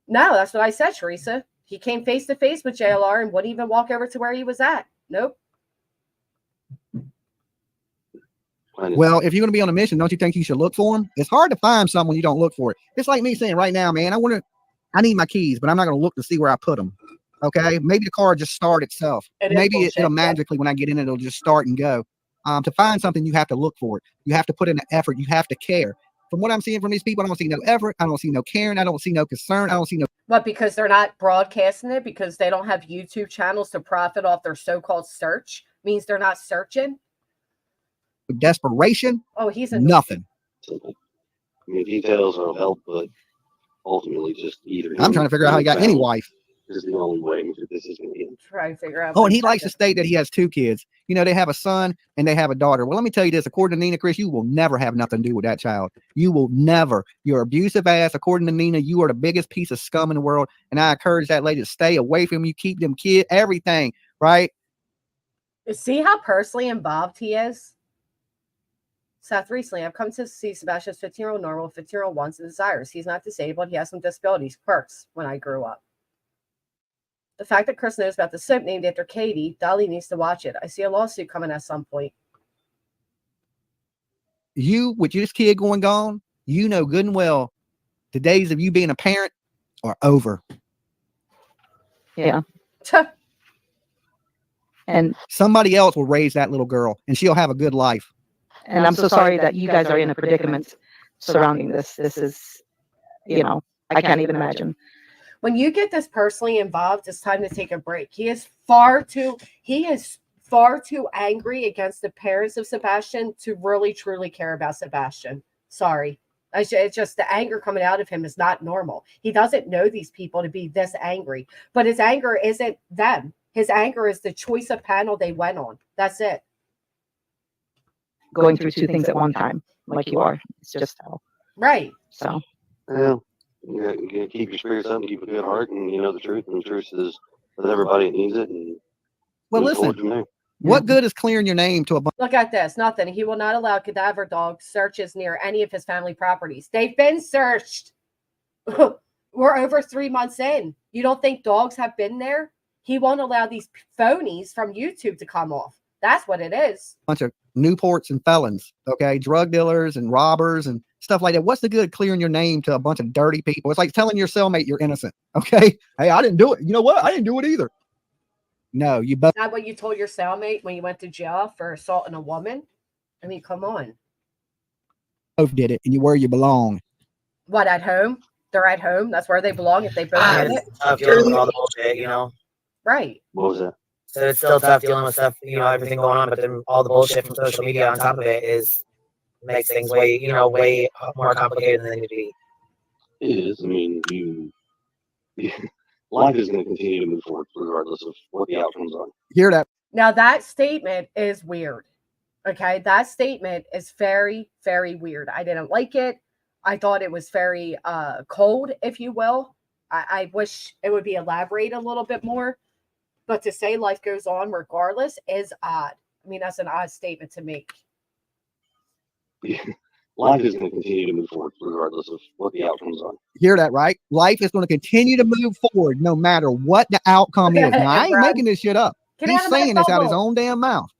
No, that's what I said, Teresa. He came face to face with JLR and wouldn't even walk over to where he was at. Nope. Well, if you're going to be on a mission, don't you think you should look for them? It's hard to find someone you don't look for it. It's like me saying right now, man, I need my keys, but I'm not going to look to see where I put them. Okay. Maybe the car just start itself. Maybe it'll magically, when I get in it, it'll just start and go. To find something, you have to look for it. You have to put in the effort. You have to care. From what I'm seeing from these people, I don't see no effort. I don't see no caring. I don't see no concern. I don't see no. What, because they're not broadcasting it? Because they don't have YouTube channels to profit off their so-called search? Means they're not searching? Desperation. Oh, he's a nothing. I mean, details will help, but ultimately just either. I'm trying to figure out how he got any wife. This is the only way this is going to end. Try to figure out. Oh, and he likes to state that he has 2 kids. You know, they have a son and they have a daughter. Well, let me tell you this. According to Nina, Chris, you will never have nothing to do with that child. You will never. You're abusive ass. According to Nina, you are the biggest piece of scum in the world. And I encourage that lady to stay away from you. Keep them kids, everything, right? See how personally involved he is? Seth, recently, I've come to see Sebastian's 15-year-old normal, 15-year-old wants and desires. He's not disabled. He has some disabilities, quirks when I grew up. The fact that Chris knows about the soap named after Katie, Dolly needs to watch it. I see a lawsuit coming at some point. You, with this kid going gone, you know good and well the days of you being a parent are over. Yeah. And somebody else will raise that little girl and she'll have a good life. And I'm so sorry that you guys are in a predicament surrounding this. This is, you know, I can't even imagine. When you get this personally involved, it's time to take a break. He is far too angry against the parents of Sebastian to really, truly care about Sebastian. Sorry. It's just the anger coming out of him is not normal. He doesn't know these people to be this angry, but his anger isn't them. His anger is the choice of panel they went on. That's it. Going through 2 things at one time, like you are. It's just hell. Right. So. Yeah. You keep your spirits up and keep a good heart, and you know the truth, and the truth is with everybody that needs it. And well, listen, what good is clearing your name to a bunch? Look at this. Nothing. He will not allow cadaver dog searches near any of his family properties. They've been searched. We're over 3 months in. You don't think dogs have been there? He won't allow these phonies from YouTube to come off. That's what it is. Bunch of Newports and felons, okay? Drug dealers and robbers and stuff like that. What's the good of clearing your name to a bunch of dirty people? It's like telling your cellmate you're innocent, okay? Hey, I didn't do it. You know what? I didn't do it either. No, you both. Not what you told your cellmate when you went to jail for assaulting a woman? I mean, come on. Both did it, and you're where you belong. What, at home? They're at home. That's where they belong if they both did it. Tough dealing with all the bullshit, you know? Right. What was that? So it's still tough dealing with stuff, you know, everything going on, but then all the bullshit from social media on top of it makes things way, you know, way more complicated than they need to be. It is. I mean, life is going to continue to move forward regardless of what the outcomes are. Hear that? Now that statement is weird. Okay, that statement is very, very weird. I didn't like it. I thought it was very cold, if you will. I wish it would be elaborated a little bit more. But to say life goes on regardless is odd. I mean, that's an odd statement to make. Life is going to continue to move forward regardless of what the outcomes are. Hear that, right? Life is going to continue to move forward no matter what the outcome is. Now, I ain't making this shit up. He's saying this out of his own damn mouth.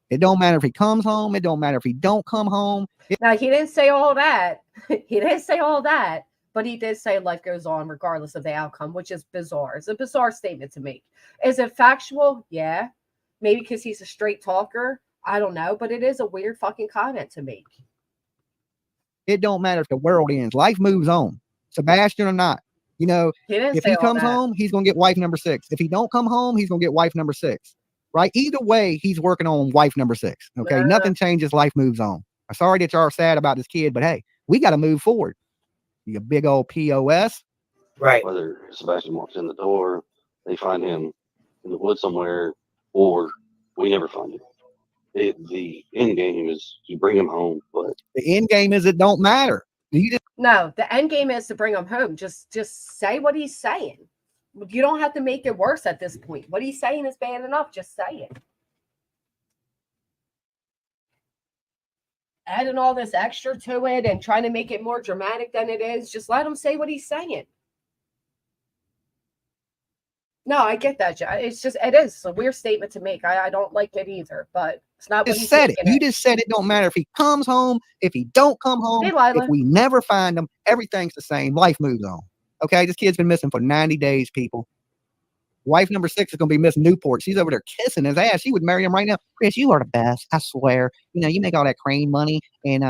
It don't matter if he comes home. It don't matter if he don't come home. Now, he didn't say all that. He didn't say all that. But he did say life goes on regardless of the outcome, which is bizarre. It's a bizarre statement to make. Is it factual? Yeah. Maybe because he's a straight talker. I don't know. But it is a weird fucking comment to make. It don't matter if the world ends. Life moves on. Sebastian or not. You know, if he comes home, he's going to get wife number 6. If he don't come home, he's going to get wife number 6. Right? Either way, he's working on wife number 6. Okay? Nothing changes. Life moves on. I'm sorry that y'all are sad about this kid, but hey, we got to move forward. You big old POS. Right. Whether Sebastian walks in the door, they find him in the woods somewhere, or we never find him. The end game is you bring him home, but the end game is it don't matter. No, the end game is to bring him home. Just say what he's saying. You don't have to make it worse at this point. What he's saying is bad enough. Just say it. Adding all this extra to it and trying to make it more dramatic than it is, just let him say what he's saying. No, I get that. It's just, it is a weird statement to make. I don't like it either, but it's not what he said it. You just said it don't matter if he comes home, if he don't come home, if we never find him, everything's the same. Life moves on. Okay, this kid's been missing for 90 days, people. Wife number 6 is going to be Miss Newport. She's over there kissing his ass. She would marry him right now. Chris, you are the best. I swear. You know, you make all that crane money. And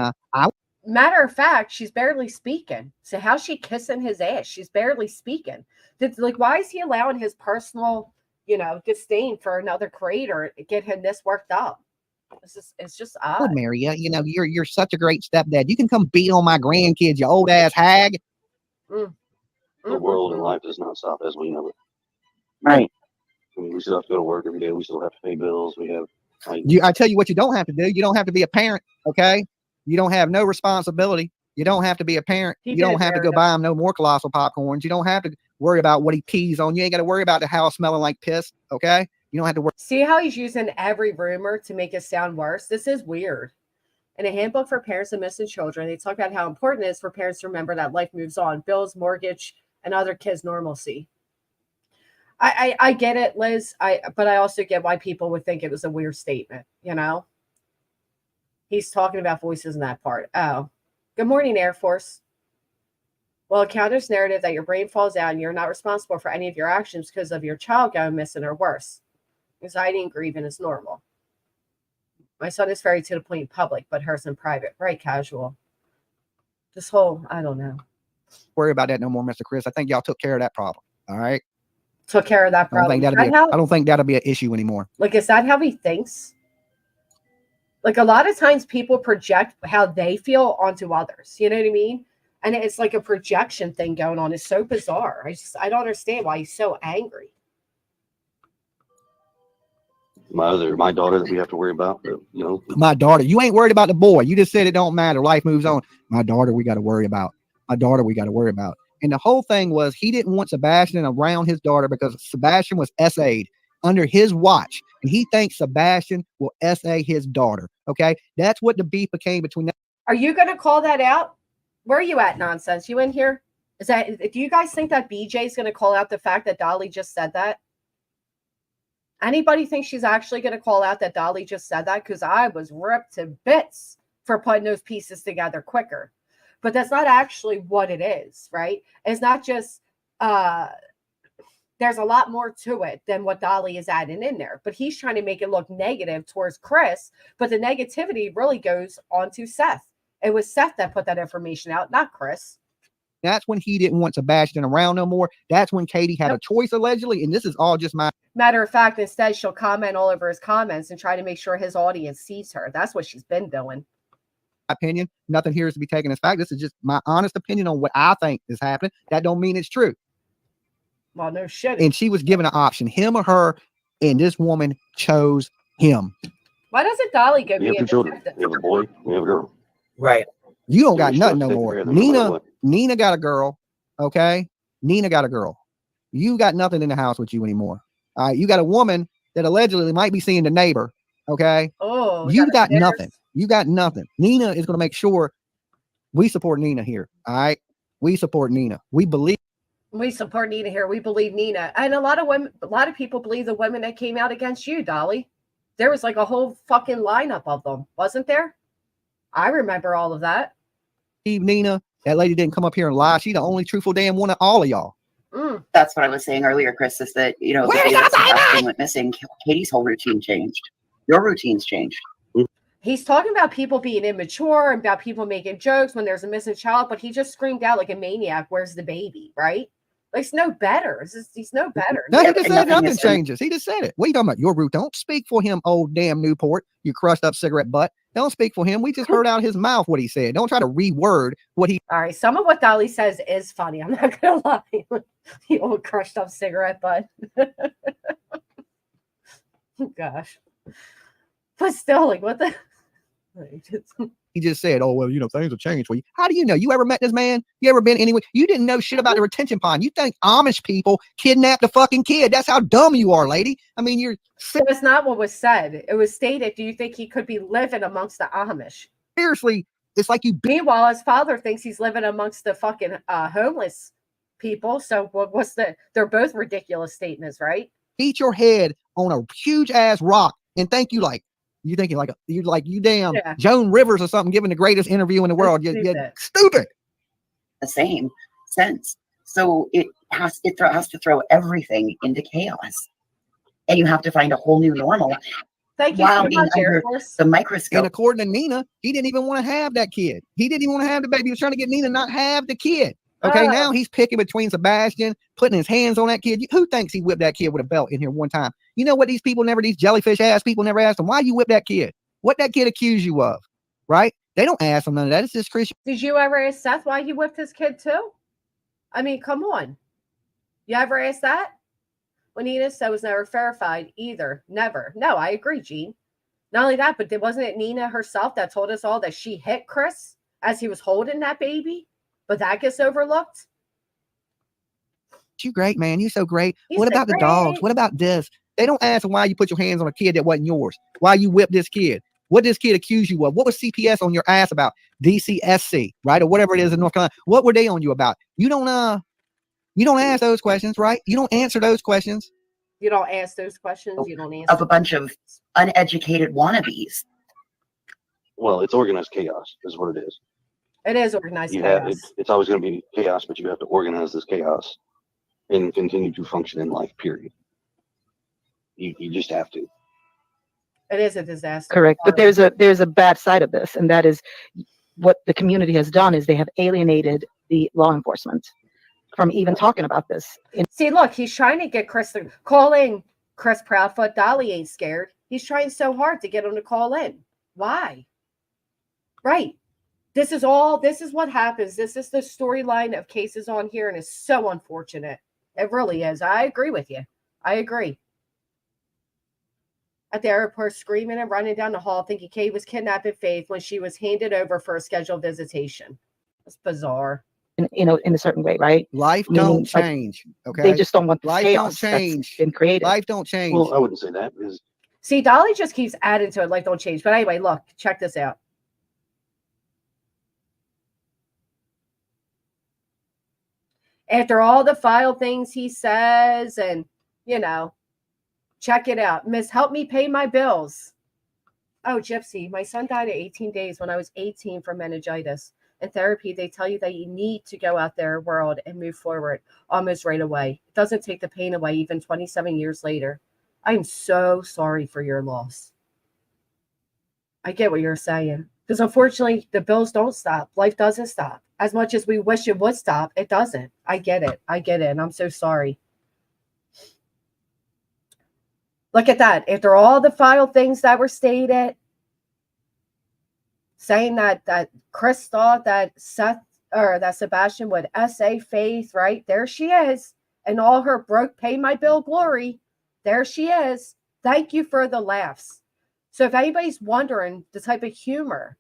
matter of fact, she's barely speaking. So how's she kissing his ass? She's barely speaking. Like, why is he allowing his personal, disdain for another creator to get him this worked up? It's just I odd. would marry you. You're such a great stepdad. You can come beat on my grandkids, you old ass hag. The world and life does not stop as we know it. Right. I mean, we still have to go to work every day. We still have to pay bills. We have. I tell you what you don't have to do. You don't have to be a parent, okay? You don't have no responsibility. You don't have to be a parent. You don't have to go buy him no more colossal popcorns. You don't have to worry about what he pees on. You ain't got to worry about the house smelling like piss, okay? You don't have to worry. See how he's using every rumor to make it sound worse? This is weird. In a handbook for parents of missing children, they talk about how important it is for parents to remember that life moves on, bills, mortgage, and other kids' normalcy. I get it, Liz. But I also get why people would think it was a weird statement, He's talking about voices in that part. Oh, good morning, Air Force. Well, it counters narrative that your brain falls out and you're not responsible for any of your actions because of your child going missing or worse. Anxiety and grieving is normal. My son is very to the point in public, but hers in private. Right, casual. This whole, I don't know. Worry about that no more, Mr. Chris. I think y'all took care of that problem. All right. Took care of that problem. I don't think that'll be an issue anymore. Like, is that how he thinks? Like, a lot of times people project how they feel onto others. You know what I mean? And it's like a projection thing going on. It's so bizarre. I don't understand why he's so angry. My daughter that we have to worry about, My daughter. You ain't worried about the boy. You just said it don't matter. Life moves on. My daughter, we got to worry about. My daughter, we got to worry about. And the whole thing was he didn't want Sebastian around his daughter because Sebastian was SA'd under his watch. And he thinks Sebastian will SA his daughter. Okay. That's what the beef became between them. Are you going to call that out? Where are you at, nonsense? You in here? Do you guys think that BJ is going to call out the fact that Dolly just said that? Anybody think she's actually going to call out that Dolly just said that? Because I was ripped to bits for putting those pieces together quicker. But that's not actually what it is, right? It's not just, there's a lot more to it than what Dolly is adding in there. But he's trying to make it look negative towards Chris. But the negativity really goes onto Seth. It was Seth that put that information out, not Chris. That's when he didn't want Sebastian around no more. That's when Katie had a choice, allegedly. And this is all just my matter of fact. Instead, she'll comment all over his comments and try to make sure his audience sees her. That's what she's been doing. Opinion. Nothing here is to be taken as fact. This is just my honest opinion on what I think is happening. That don't mean it's true. Well, no shit. And she was given an option, him or her, and this woman chose him. Why doesn't Dolly go? We have two children. We have a boy. We have a girl. Right. You don't got nothing no more. Nina got a girl. Okay. Nina got a girl. You got nothing in the house with you anymore. All right. You got a woman that allegedly might be seeing the neighbor. Okay. Oh, you got nothing. You got nothing. Nina is going to make sure we support Nina here. All right. We support Nina. We support Nina here. We believe Nina. And a lot of people believe the women that came out against you, Dolly. There was like a whole fucking lineup of them, wasn't there? I remember all of that. Nina, that lady didn't come up here and lie. She's the only truthful damn one of all of y'all. That's what I was saying earlier, Chris, is that, the day that Sebastian went missing, Katie's whole routine changed. Your routine's changed. He's talking about people being immature and about people making jokes when there's a missing child, but he just screamed out like a maniac, "Where's the baby?" Right? Like, it's no better. He's no better. No, he just said nothing changes. He just said it. What are you talking about? Your root. Don't speak for him, old damn Newport, you crushed up cigarette butt. Don't speak for him. We just heard out his mouth what he said. Don't try to reword what he. All right. Some of what Dolly says is funny. I'm not going to lie. The old crushed up cigarette butt. Gosh. But still, like, what the. He just said, "Oh, well, things have changed for you." How do you know? You ever met this man? You ever been anywhere? You didn't know shit about the retention pond. You think Amish people kidnapped a fucking kid. That's how dumb you are, lady. I mean, you're. That's not what was said. It was stated, do you think he could be living amongst the Amish? Seriously, it's like you. Meanwhile, his father thinks he's living amongst the fucking homeless people. So they're both ridiculous statements, right? Beat your head on a huge ass rock and think you thinking like you damn Joan Rivers or something giving the greatest interview in the world. You're stupid. The same sense. So it has to throw everything into chaos, and you have to find a whole new normal. Thank you while so being much, Air under Force. the And microscope. according to Nina, he didn't even want to have that kid. He didn't even want to have the baby. He was trying to get Nina to not have the kid. Okay, Oh. now he's picking between Sebastian, putting his hands on that kid. Who thinks he whipped that kid with a belt in here one time? You know what these people never, these jellyfish ass people never ask him, why you whip that kid? What that kid accused you of, right? They don't ask him none of that. It's just Christian. Did you ever ask Seth why he whipped his kid too? I mean, come on. You ever ask that? When Nina said was never verified either. Never. No, I agree, Gene. Not only that, but wasn't it Nina herself that told us all that she hit Chris as he was holding that baby? But that gets overlooked. You great, man. You so great. He's What so about the dogs? great. What about this? They don't ask him why you put your hands on a kid that wasn't yours. Why you whipped this kid? What did this kid accuse you of? What was CPS on your ass about? DCSC, right? Or whatever it is in North Carolina. What were they on you about? You don't ask those questions, right? You don't answer those questions. You don't ask those questions. You don't answer. Of a bunch of uneducated wannabes. Well, it's organized chaos, is what it is. It is organized You chaos. have it's always going to be chaos, but you have to organize this chaos and continue to function in life. Period. You just have to. It is a disaster. Correct. But there's a bad side of this, and that is what the community has done is they have alienated the law enforcement from even talking about this. See, look, he's trying to get Chris to call in. Chris Proudfoot, Dolly ain't scared. He's trying so hard to get him to call in. Why? Right. This is what happens. This is the storyline of cases on here, and it's so unfortunate. It really is. I agree with you. I agree. At the airport, screaming and running down the hall, thinking Kate was kidnapping Faith when she was handed over for a scheduled visitation. It's bizarre. In a certain way, right? Life don't change. Okay. They just don't want the life chaos don't change. that's been created. Life don't change. Well, I wouldn't say that because See, Dolly just keeps adding to it. Life don't change. But anyway, look, check this out. After all the file things he says, and check it out. Miss, help me pay my bills. Oh, Gypsy, my son died at 18 days when I was 18 from meningitis. In therapy, they tell you that you need to go out there world and move forward almost right away. It doesn't take the pain away even 27 years later. I am so sorry for your loss. I get what you're saying. Because unfortunately, the bills don't stop. Life doesn't stop. As much as we wish it would stop, it doesn't. I get it. And I'm so sorry. Look at that. After all the file things that were stated, saying that Chris thought that Sebastian would SA Faith, right? There she is. And all her broke pay my bill glory. There she is. Thank you for the laughs. So if anybody's wondering the type of humor,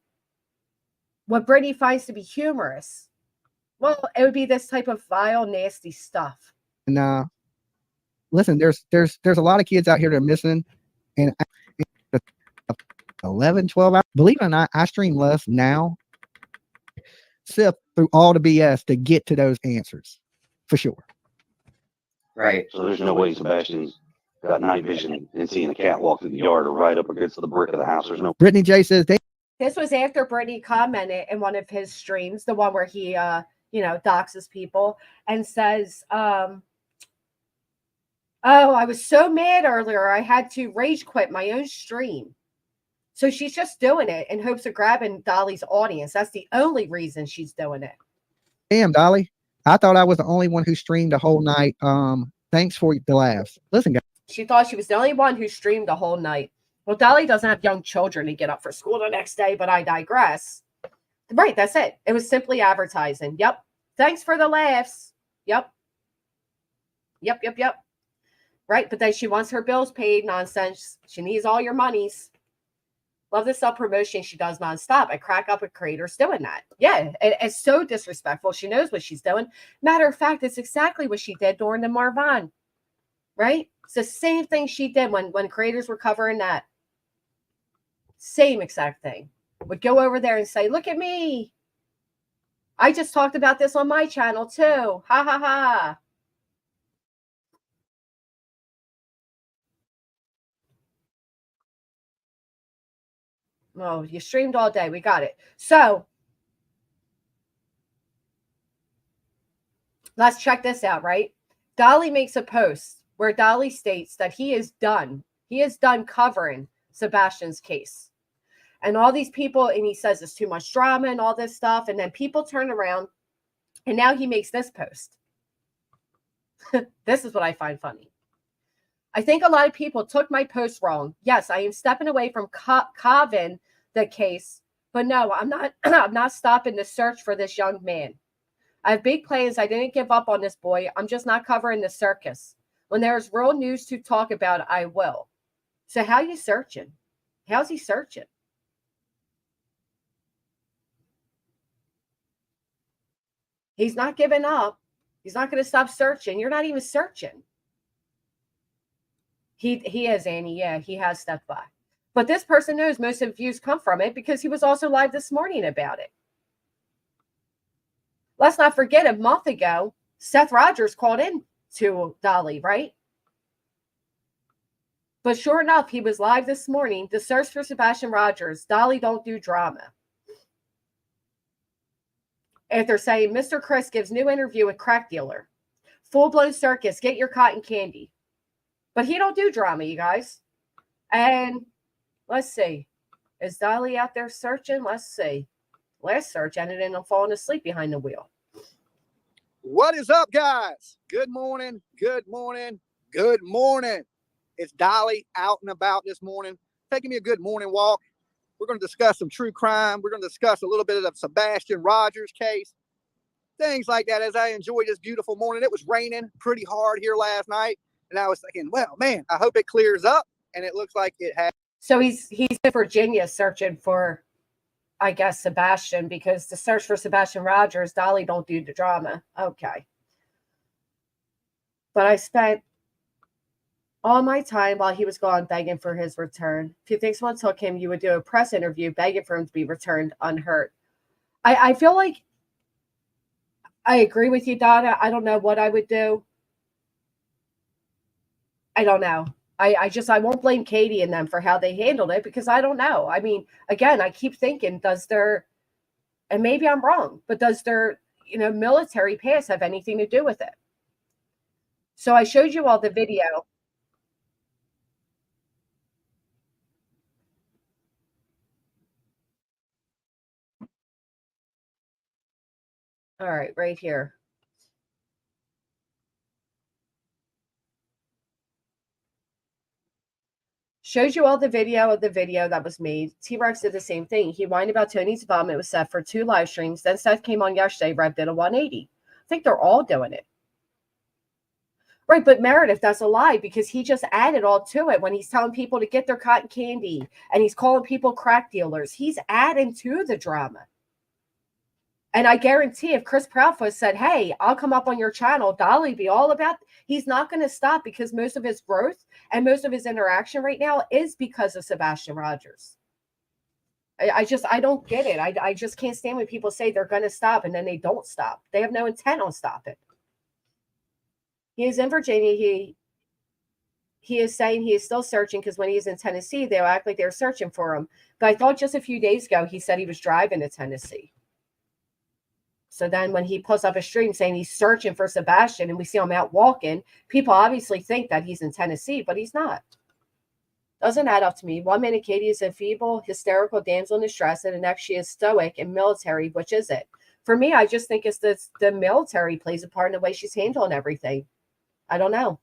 what Brittany finds to be humorous, well, it would be this type of vile, nasty stuff. And listen, there's a lot of kids out here that are missing, and 11, 12 hours. Believe it or not, I stream less now. Sift through all the BS to get to those answers, for sure. Right. So there's no way Sebastian's got night vision and seeing a cat walk through the yard or right up against the brick of the house. There's no. Brittany J says this was after Brittany commented in one of his streams, the one where he doxes people and says, oh, I was so mad earlier I had to rage quit my own stream. So she's just doing it in hopes of grabbing Dolly's audience. That's the only reason she's doing it. Damn, Dolly. I thought I was the only one who streamed the whole night. Thanks for the laughs. Listen, guys. She thought she was the only one who streamed the whole night. Well, Dolly doesn't have young children to get up for school the next day, but I digress. Right, that's it. It was simply advertising. Yep. Thanks for the laughs. Yep. Right, but then she wants her bills paid. Nonsense. She needs all your monies. Love the self-promotion she does nonstop. I crack up with creators doing that. Yeah, it's so disrespectful. She knows what she's doing. Matter of fact, it's exactly what she did during the Marvin. Right? It's the same thing she did when creators were covering that. Same exact thing. Would go over there and say, look at me. I just talked about this on my channel too. Ha ha ha. Oh, you streamed all day. We got it. So let's check this out, right? Dolly makes a post where Dolly states that he is done. He is done covering Sebastian's case. And all these people, and he says it's too much drama and all this stuff. And then people turn around, and now he makes this post. This is what I find funny. I think a lot of people took my post wrong. Yes, I am stepping away from Coven, the case, but no, I'm not. I'm not stopping the search for this young man. I have big plans. I didn't give up on this boy. I'm just not covering the circus. When there's real news to talk about, I will. So how you searching? How's he searching? He's not giving up. He's not going to stop searching. You're not even searching. He is, Annie. Yeah, he has stepped by. But this person knows most of the views come from it because he was also live this morning about it. Let's not forget, a month ago, Seth Rogers called in to Dolly, right? But sure enough, he was live this morning. The search for Sebastian Rogers. Dolly don't do drama. And they're saying, Mr. Chris gives new interview with crack dealer. Full-blown circus. Get your cotton candy. But he don't do drama, you guys. And let's see. Is Dolly out there searching? Let's see. Last search ended in him falling asleep behind the wheel. What is up, guys? Good morning. Good morning. Good morning. It's Dolly out and about this morning, taking me a good morning walk. We're going to discuss some true crime. We're going to discuss a little bit of the Sebastian Rogers case, things like that as I enjoy this beautiful morning. It was raining pretty hard here last night. And I was thinking, well, man, I hope it clears up. And it looks like it has. So he's in Virginia searching for, I guess, Sebastian, because the search for Sebastian Rogers, Dolly don't do the drama. Okay. But I spent all my time while he was gone begging for his return. If you think someone took him, you would do a press interview begging for him to be returned unhurt. I feel like I agree with you, Donna. I don't know what I would do. I don't know. I won't blame Katie and them for how they handled it because I don't know. I mean, again, I keep thinking, and maybe I'm wrong, but does their, military past have anything to do with it? So I showed you all the video. All right, right here. Shows you all the video of the video that was made. T-Rex did the same thing. He whined about Tony's involvement with Seth for 2 live streams. Then Seth came on yesterday, Rev did a 180. I think they're all doing it. Right, but Meredith, that's a lie because he just added all to it when he's telling people to get their cotton candy and he's calling people crack dealers. He's adding to the drama. And I guarantee if Chris Proudfoot said, hey, I'll come up on your channel, Dolly be all about, he's not going to stop because most of his growth and most of his interaction right now is because of Sebastian Rogers. I don't get it. I just can't stand when people say they're going to stop and then they don't stop. They have no intent on stopping. He is in Virginia. He is saying he is still searching because when he is in Tennessee, they'll act like they're searching for him. But I thought just a few days ago, he said he was driving to Tennessee. So then when he puts up a stream saying he's searching for Sebastian and we see him out walking, people obviously think that he's in Tennessee, but he's not. Doesn't add up to me. 1 minute, Katie is a feeble, hysterical damsel in distress, and the next she is stoic and military. Which is it? For me, I just think it's the military plays a part in the way she's handling everything. I don't know.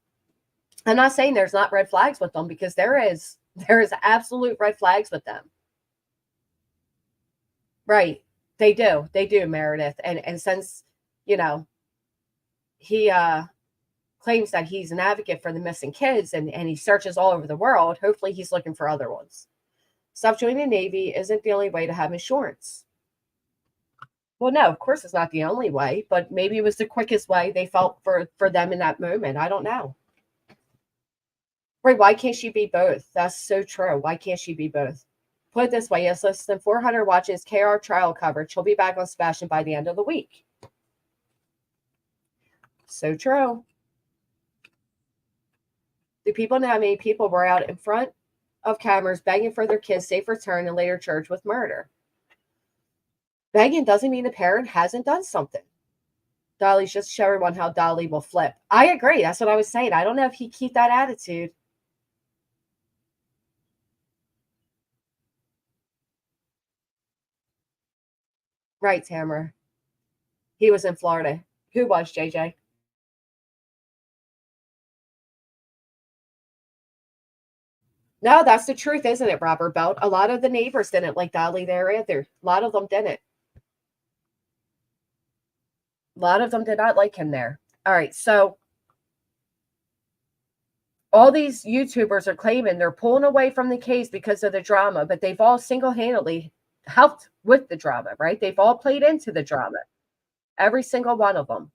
I'm not saying there's not red flags with them because there is absolute red flags with them. Right. They do, Meredith. And since, he claims that he's an advocate for the missing kids and he searches all over the world, hopefully he's looking for other ones. Stop joining the Navy isn't the only way to have insurance. Well, no, of course it's not the only way, but maybe it was the quickest way they felt for them in that moment. I don't know. Right, why can't she be both? That's so true. Why can't she be both? Put it this way, yes, less than 400 watches KR trial coverage. She'll be back on Sebastian by the end of the week. So true. Do people know how many people were out in front of cameras begging for their kids' safe return and later charged with murder? Begging doesn't mean a parent hasn't done something. Dolly's just show everyone how Dolly will flip. I agree. That's what I was saying. I don't know if he keep that attitude. Right, Tamara. He was in Florida. Who was, JJ? No, that's the truth, isn't it, Robert Belt? A lot of the neighbors didn't like Dolly there either. A lot of them didn't. A lot of them did not like him there. All right, so all these YouTubers are claiming they're pulling away from the case because of the drama, but they've all single-handedly helped with the drama, right? They've all played into the drama. Every single one of them.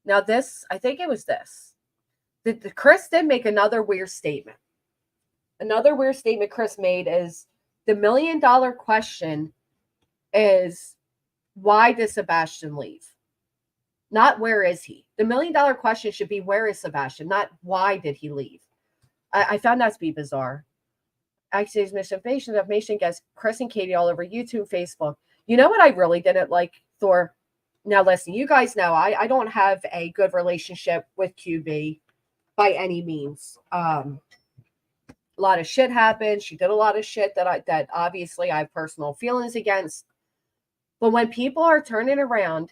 Now this, I think it was this. Chris did make another weird statement. Another weird statement Chris made is the $1 million question is, why did Sebastian leave? Not where is he? The $1 million question should be, where is Sebastian? Not why did he leave? I found that to be bizarre. Accusations, misinformation, defamation against Chris and Katie all over YouTube, Facebook. You know what I really didn't like, Thor? Now listen, you guys know I don't have a good relationship with QB by any means. A lot of shit happened. She did a lot of shit that obviously I have personal feelings against. But when people are turning around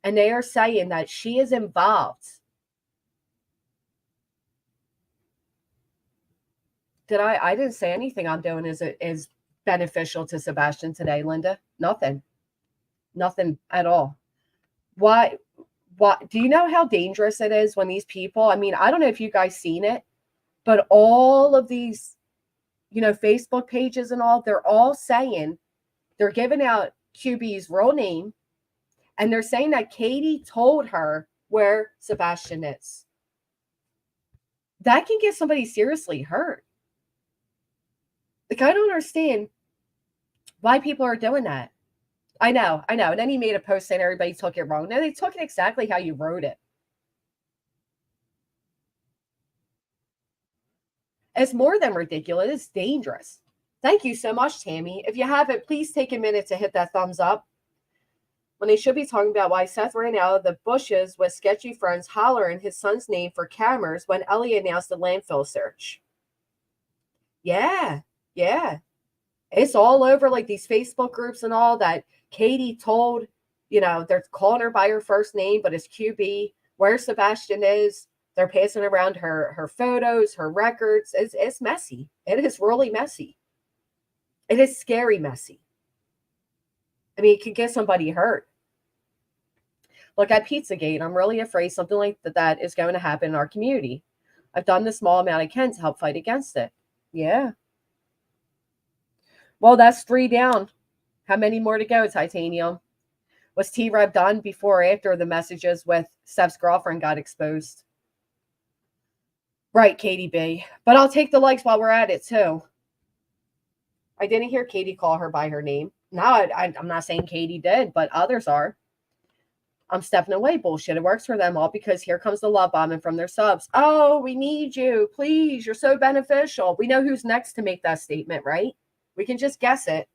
and they are saying that she is involved, I didn't say anything I'm doing is beneficial to Sebastian today, Linda. Nothing at all. Why do you know how dangerous it is when these people, I mean, I don't know if you guys seen it, but all of these, Facebook pages and all, they're all saying, they're giving out QB's real name, and they're saying that Katie told her where Sebastian is. That can get somebody seriously hurt. Like, I don't understand why people are doing that. I know. And then he made a post saying everybody took it wrong. No, they took it exactly how you wrote it. It's more than ridiculous. It's dangerous. Thank you so much, Tammy. If you haven't, please take a minute to hit that thumbs up. When they should be talking about why Seth ran out of the bushes with sketchy friends hollering his son's name for cameras when Ellie announced the landfill search. Yeah. It's all over like these Facebook groups and all that Katie told, they're calling her by her first name, but it's QB, where Sebastian is. They're passing around her photos, her records. It's messy. It is really messy. It is scary messy. I mean, it could get somebody hurt. Look, at Pizzagate, I'm really afraid something like that is going to happen in our community. I've done the small amount I can to help fight against it. Yeah. Well, that's 3 down. How many more to go, Titanium? Was T-Rev done before or after the messages with Steph's girlfriend got exposed? Right, Katie B. But I'll take the likes while we're at it, too. I didn't hear Katie call her by her name. No, I'm not saying Katie did, but others are. I'm stepping away. Bullshit. It works for them all because here comes the love bombing from their subs. Oh, we need you. Please, you're so beneficial. We know who's next to make that statement, right? We can just guess it.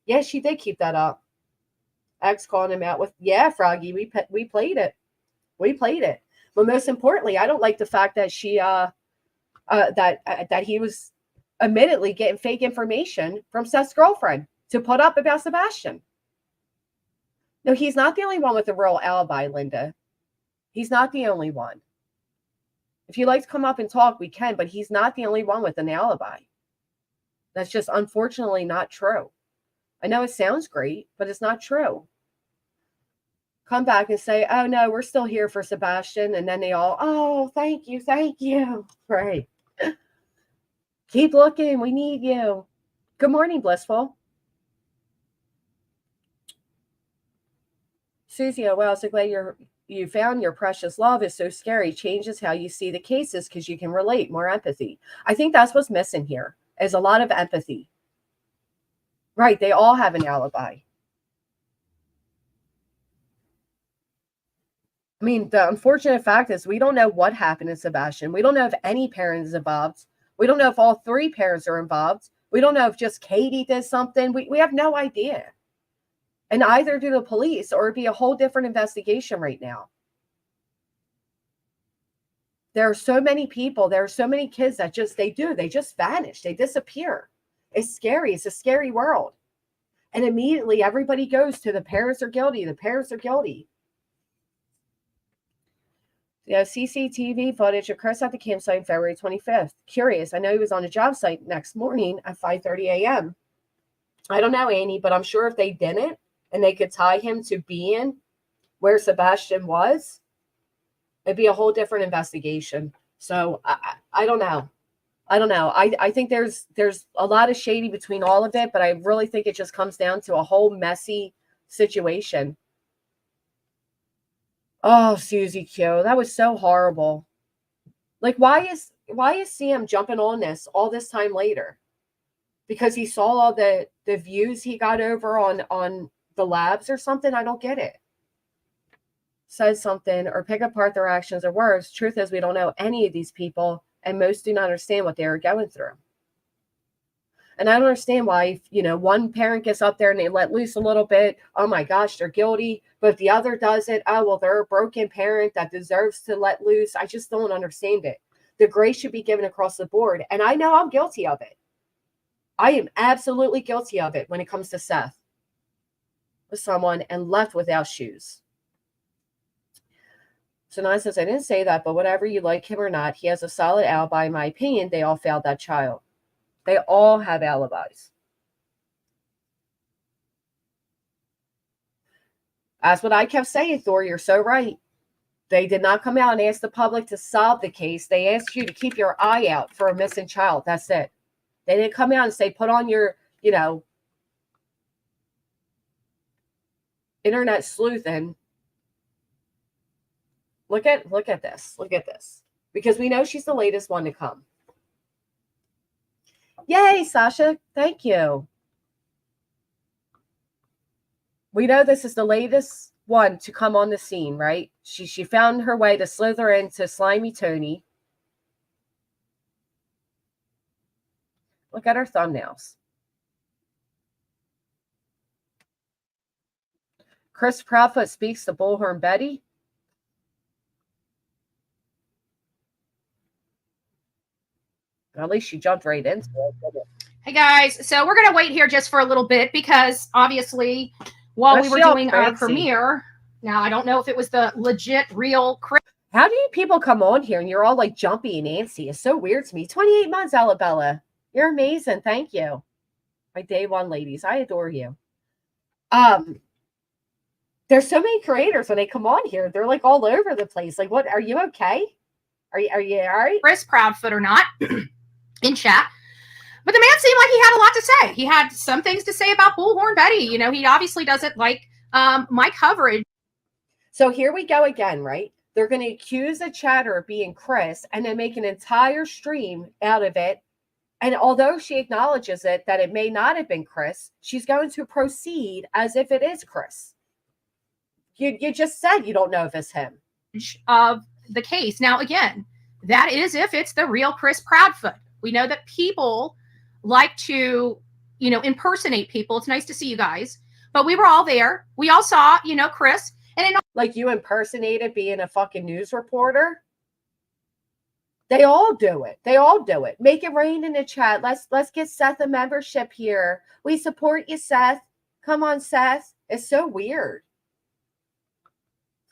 Yeah, she did keep that up. X calling him out with, yeah, Froggy, we played it. We played it. But most importantly, I don't like the fact that she that he was admittedly getting fake information from Seth's girlfriend to put up about Sebastian. No, he's not the only one with a real alibi, Linda. He's not the only one. If you'd like to come up and talk, we can, but he's not the only one with an alibi. That's just unfortunately not true. I know it sounds great, but it's not true. Come back and say, oh, no, we're still here for Sebastian. And then they all, oh, thank you. Right. Keep looking. We need you. Good morning, Blissful. Susie, oh, wow, so glad you found your precious love. Is so scary. Changes how you see the cases because you can relate. More empathy. I think that's what's missing here is a lot of empathy. Right. They all have an alibi. I mean, the unfortunate fact is we don't know what happened to Sebastian. We don't know if any parent is involved. We don't know if all 3 parents are involved. We don't know if just Katie did something. We have no idea. And either do the police or it'd be a whole different investigation right now. There are so many people, there are so many kids that they just vanish, they disappear. It's scary. It's a scary world. And immediately everybody goes to the parents are guilty. The parents are guilty. CCTV footage of Chris at the campsite February 25th. Curious. I know he was on a job site next morning at 5:30 a.m. I don't know, Annie, but I'm sure if they didn't and they could tie him to being where Sebastian was, it'd be a whole different investigation. So I don't know. I think there's a lot of shady between all of it, but I really think it just comes down to a whole messy situation. Oh, Susie Q, that was so horrible. Like, why is Sam jumping on this all this time later? Because he saw all the views he got over on the labs or something? I don't get it. Says something or pick apart their actions or words. Truth is, we don't know any of these people, and most do not understand what they are going through. And I don't understand why, one parent gets up there and they let loose a little bit. Oh my gosh, they're guilty. But if the other does it, oh, well, they're a broken parent that deserves to let loose. I just don't understand it. The grace should be given across the board. And I know I'm guilty of it. I am absolutely guilty of it when it comes to Seth with someone and left without shoes. So Nine says, I didn't say that, but whatever, you like him or not, he has a solid alibi. In my opinion, they all failed that child. They all have alibis. That's what I kept saying, Thor. You're so right. They did not come out and ask the public to solve the case. They asked you to keep your eye out for a missing child. That's it. They didn't come out and say, put on your, internet sleuthing. Look at this. Look at this. Because we know she's the latest one to come. Yay, Sasha. Thank you. We know this is the latest one to come on the scene, right? She found her way to slither into Slimy Tony. Look at her thumbnails. Chris Proudfoot speaks to Bullhorn Betty. At least she jumped right into it. Hey guys, so we're gonna wait here just for a little bit because obviously while we were doing our premiere, now I don't know if it was the legit real Chris. How do you people come on here and you're all like jumpy and antsy? It's so weird to me. 28 months, Alabella. You're amazing. Thank you. My day one ladies. I adore you. There's so many creators when they come on here. They're like all over the place. Like, what? Are you okay? Are you all right? Chris Proudfoot or not in chat. But the man seemed like he had a lot to say. He had some things to say about Bullhorn Betty. He obviously doesn't like my coverage. So here we go again, right? They're going to accuse a chatter of being Chris and then make an entire stream out of it. And although she acknowledges it, that it may not have been Chris, she's going to proceed as if it is Chris. You just said you don't know if it's him. Of the case. Now, again, that is if it's the real Chris Proudfoot. We know that people like to, impersonate people. It's nice to see you guys. But we were all there. We all saw, Chris. And like you impersonated being a fucking news reporter. They all do it. They all do it. Make it rain in the chat. Let's get Seth a membership here. We support you, Seth. Come on, Seth. It's so weird.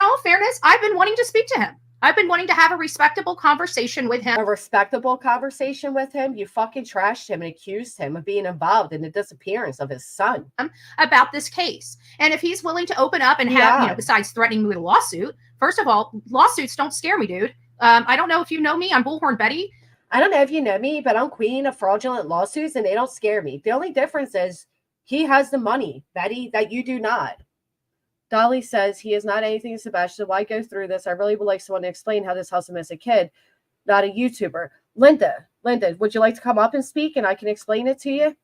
In all fairness, I've been wanting to speak to him. I've been wanting to have a respectable conversation with him. A respectable conversation with him? You fucking trashed him and accused him of being involved in the disappearance of his son. About this case. And if he's willing to open up and have, besides threatening me with a lawsuit, first of all, lawsuits don't scare me, dude. I don't know if you know me. I'm Bullhorn Betty. I don't know if you know me, but I'm queen of fraudulent lawsuits and they don't scare me. The only difference is he has the money, Betty, that you do not. Dolly says he is not anything to Sebastian. Why go through this? I really would like someone to explain how this hustle missed a kid, not a YouTuber. Linda, would you like to come up and speak and I can explain it to you?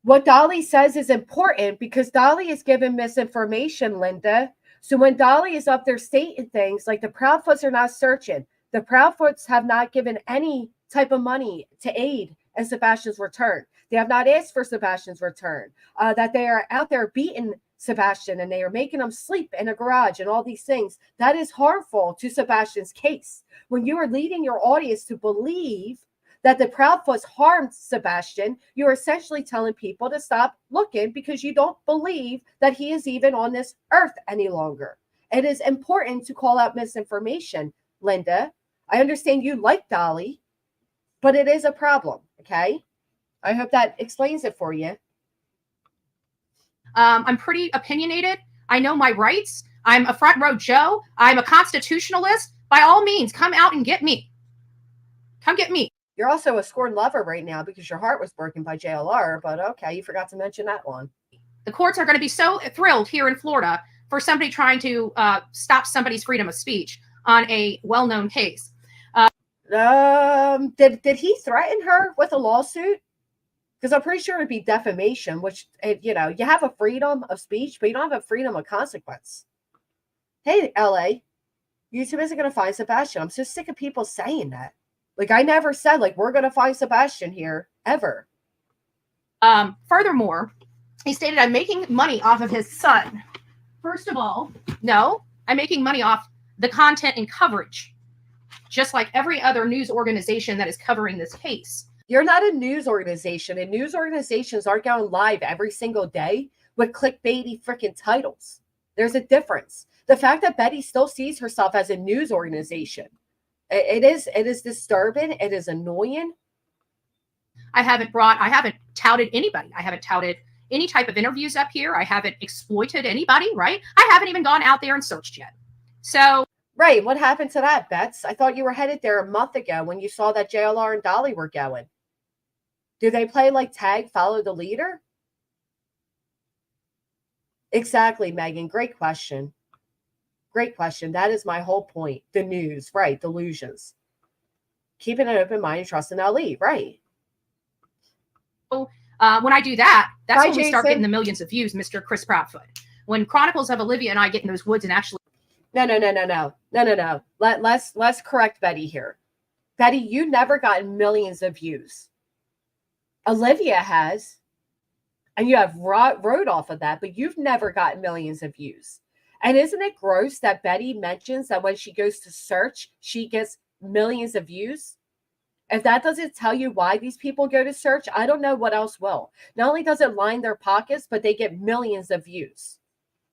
What Dolly says is important because Dolly is given misinformation, Linda. So when Dolly is up there stating things like the Proudfoots are not searching, the Proudfoots have not given any type of money to aid in Sebastian's return. They have not asked for Sebastian's return. That they are out there beating Sebastian, and they are making him sleep in a garage and all these things. That is harmful to Sebastian's case. When you are leading your audience to believe that the Proudfoots harmed Sebastian, you're essentially telling people to stop looking because you don't believe that he is even on this earth any longer. It is important to call out misinformation, Linda. I understand you like Dolly, but it is a problem, okay? I hope that explains it for you. I'm pretty opinionated. I know my rights. I'm a front row Joe. I'm a constitutionalist. By all means, come out and get me. Come get me. You're also a scorned lover right now because your heart was broken by JLR, but okay, you forgot to mention that one. The courts are going to be so thrilled here in Florida for somebody trying to stop somebody's freedom of speech on a well-known case. Did he threaten her with a lawsuit? Because I'm pretty sure it'd be defamation, which, you know, you have a freedom of speech, but you don't have a freedom of consequence. Hey, LA, YouTube isn't going to find Sebastian. I'm so sick of people saying that. Like, I never said, like, we're going to find Sebastian here, ever. Furthermore, he stated, I'm making money off of his son. First of all, no, I'm making money off the content and coverage, just like every other news organization that is covering this case. You're not a news organization, and news organizations aren't going live every single day with clickbaity freaking titles. There's a difference. The fact that Betty still sees herself as a news organization, it is disturbing. It is annoying. I haven't touted anybody. I haven't touted any type of interviews up here. I haven't exploited anybody, right? I haven't even gone out there and searched yet. So, right. What happened to that, Bets? I thought you were headed there a month ago when you saw that JLR and Dolly were going. Do they play like tag, follow the leader? Exactly, Megan. Great question. Great question. That is my whole point. The news, right? Delusions. Keeping an open mind and trusting LE, right? when I do that, that's Bye, when we start Jason. getting the millions of views, Mr. Chris Proudfoot. When Chronicles of Olivia and I get in those woods and actually... No. Let's correct Betty here. Betty, you never gotten millions of views. Olivia has, and you have rode off of that, but you've never gotten millions of views. And isn't it gross that Betty mentions that when she goes to search, she gets millions of views? If that doesn't tell you why these people go to search, I don't know what else will. Not only does it line their pockets, but they get millions of views.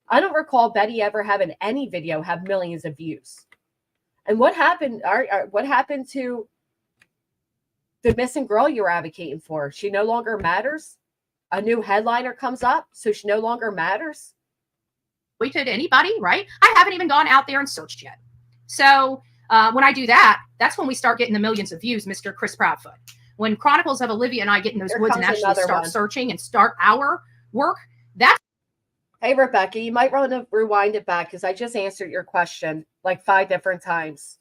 I don't recall Betty ever having any video have millions of views. And what happened? What happened to the missing girl you're advocating for? She no longer matters. A new headliner comes up, so she no longer matters. Tweeted anybody, right? I haven't even gone out there and searched yet. So when I do that, that's when we start getting the millions of views, Mr. Chris Proudfoot. When Chronicles of Olivia and I get in those woods and actually start searching and start our work, that's... Hey, Rebecca, you might want to rewind it back because I just answered your question like 5 different times.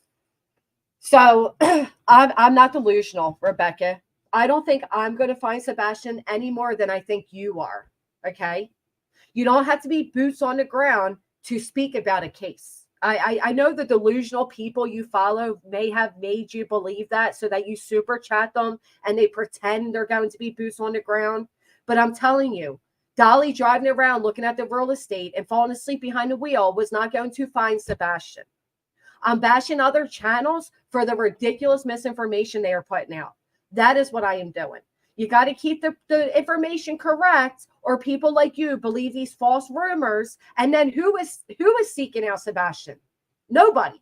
So I'm not delusional, Rebecca. I don't think I'm going to find Sebastian any more than I think you are. Okay. You don't have to be boots on the ground to speak about a case. I know the delusional people you follow may have made you believe that so that you super chat them and they pretend they're going to be boots on the ground. But I'm telling you, Dolly driving around looking at the real estate and falling asleep behind the wheel was not going to find Sebastian. I'm bashing other channels for the ridiculous misinformation they are putting out. That is what I am doing. You got to keep the information correct, or people like you believe these false rumors. And then who is seeking out Sebastian? Nobody.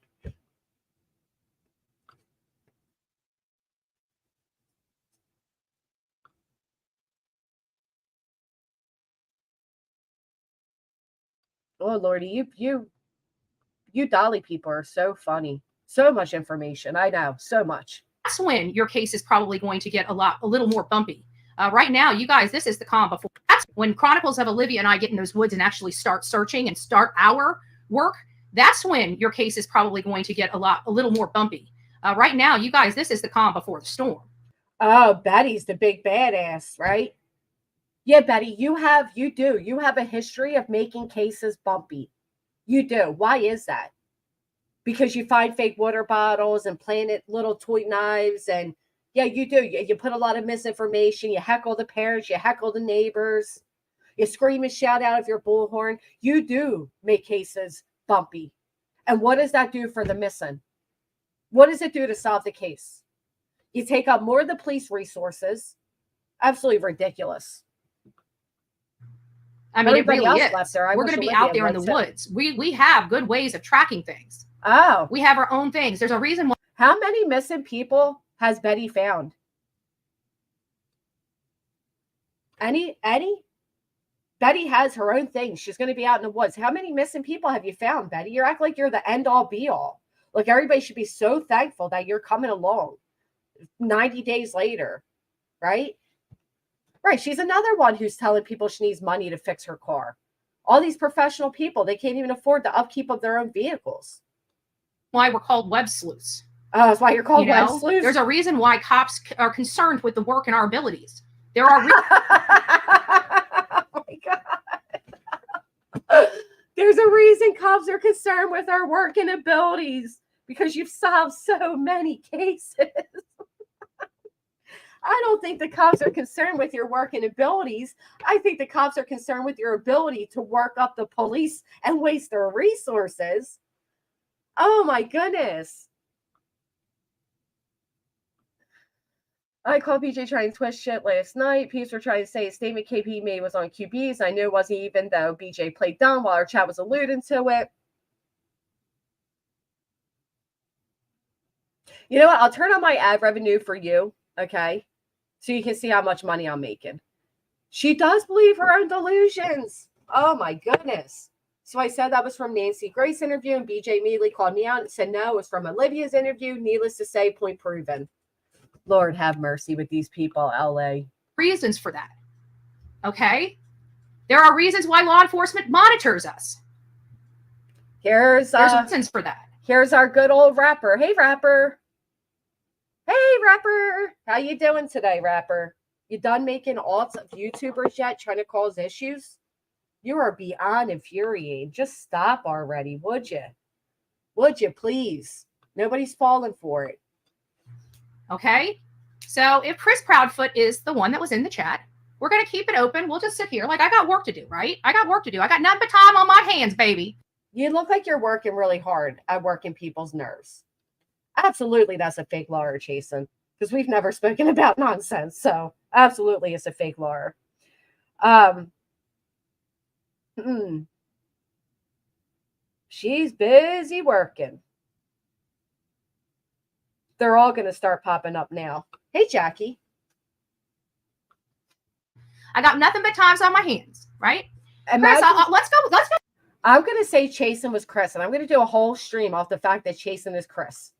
Oh Lordy, you Dolly people are so funny. So much information. I know, so much. That's when your case is probably going to get a little more bumpy. Right now, you guys, this is the calm before. That's when Chronicles of Olivia and I get in those woods and actually start searching and start our work. That's when your case is probably going to get a little more bumpy. Right now, you guys, this is the calm before the storm. Oh, Betty's the big badass, right? Yeah, Betty, you have a history of making cases bumpy. You do. Why is that? Because you find fake water bottles and planted little toy knives. And yeah, you do. You put a lot of misinformation. You heckle the parents. You heckle the neighbors. You scream and shout out of your bullhorn. You do make cases bumpy. And what does that do for the missing? What does it do to solve the case? You take up more of the police resources. Absolutely ridiculous. I mean, Everybody it really else is. left there. I We're wish going to be Olivia out there in the would too. woods. We have good ways of tracking things. Oh. We have our own things. There's a reason why. How many missing people has Betty found? Any? Betty has her own thing. She's going to be out in the woods. How many missing people have you found, Betty? You act like you're the end all be all. Like everybody should be so thankful that you're coming along 90 days later, right? Right. She's another one who's telling people she needs money to fix her car. All these professional people, they can't even afford the upkeep of their own vehicles. Why we're called web sleuths. Oh, that's why you're called You web know, sleuths? there's a reason why cops are concerned with the work and our abilities. There are Oh my God. There's a reason cops are concerned with our work and abilities, because you've solved so many cases. I don't think the cops are concerned with your work and abilities. I think the cops are concerned with your ability to work up the police and waste their resources. Oh my goodness. I called BJ trying to twist shit last night. Peeps were trying to say a statement KP made was on QBs. I knew it wasn't, even though BJ played dumb while our chat was alluding to it. You know what? I'll turn on my ad revenue for you, okay? So you can see how much money I'm making. She does believe her own delusions. Oh my goodness. So I said that was from Nancy Grace's interview, and BJ immediately called me out and said no, it was from Olivia's interview. Needless to say, point proven. Lord have mercy with these people, LA. reasons for that. Okay? There are reasons why law enforcement monitors us. There's reasons for that. Here's our good old rapper. Hey, rapper. Hey, rapper. How you doing today, rapper? You done making alts of YouTubers yet, trying to cause issues? You are beyond infuriating. Just stop already, would you? Would you, please? Nobody's falling for it. Okay? So if Chris Proudfoot is the one that was in the chat, we're going to keep it open. We'll just sit here. Like, I got work to do, right? I got work to do. I got nothing but time on my hands, baby. You look like you're working really hard at working people's nerves. Absolutely, that's a fake lawyer, Jason, because we've never spoken about nonsense. So absolutely, it's a fake lawyer. She's busy working. They're all going to start popping up now. Hey, Jackie. I got nothing but times on my hands, right? Imagine, Chris, let's go. Let's go. I'm going to say Chasen was Chris, and I'm going to do a whole stream off the fact that Chasen is Chris.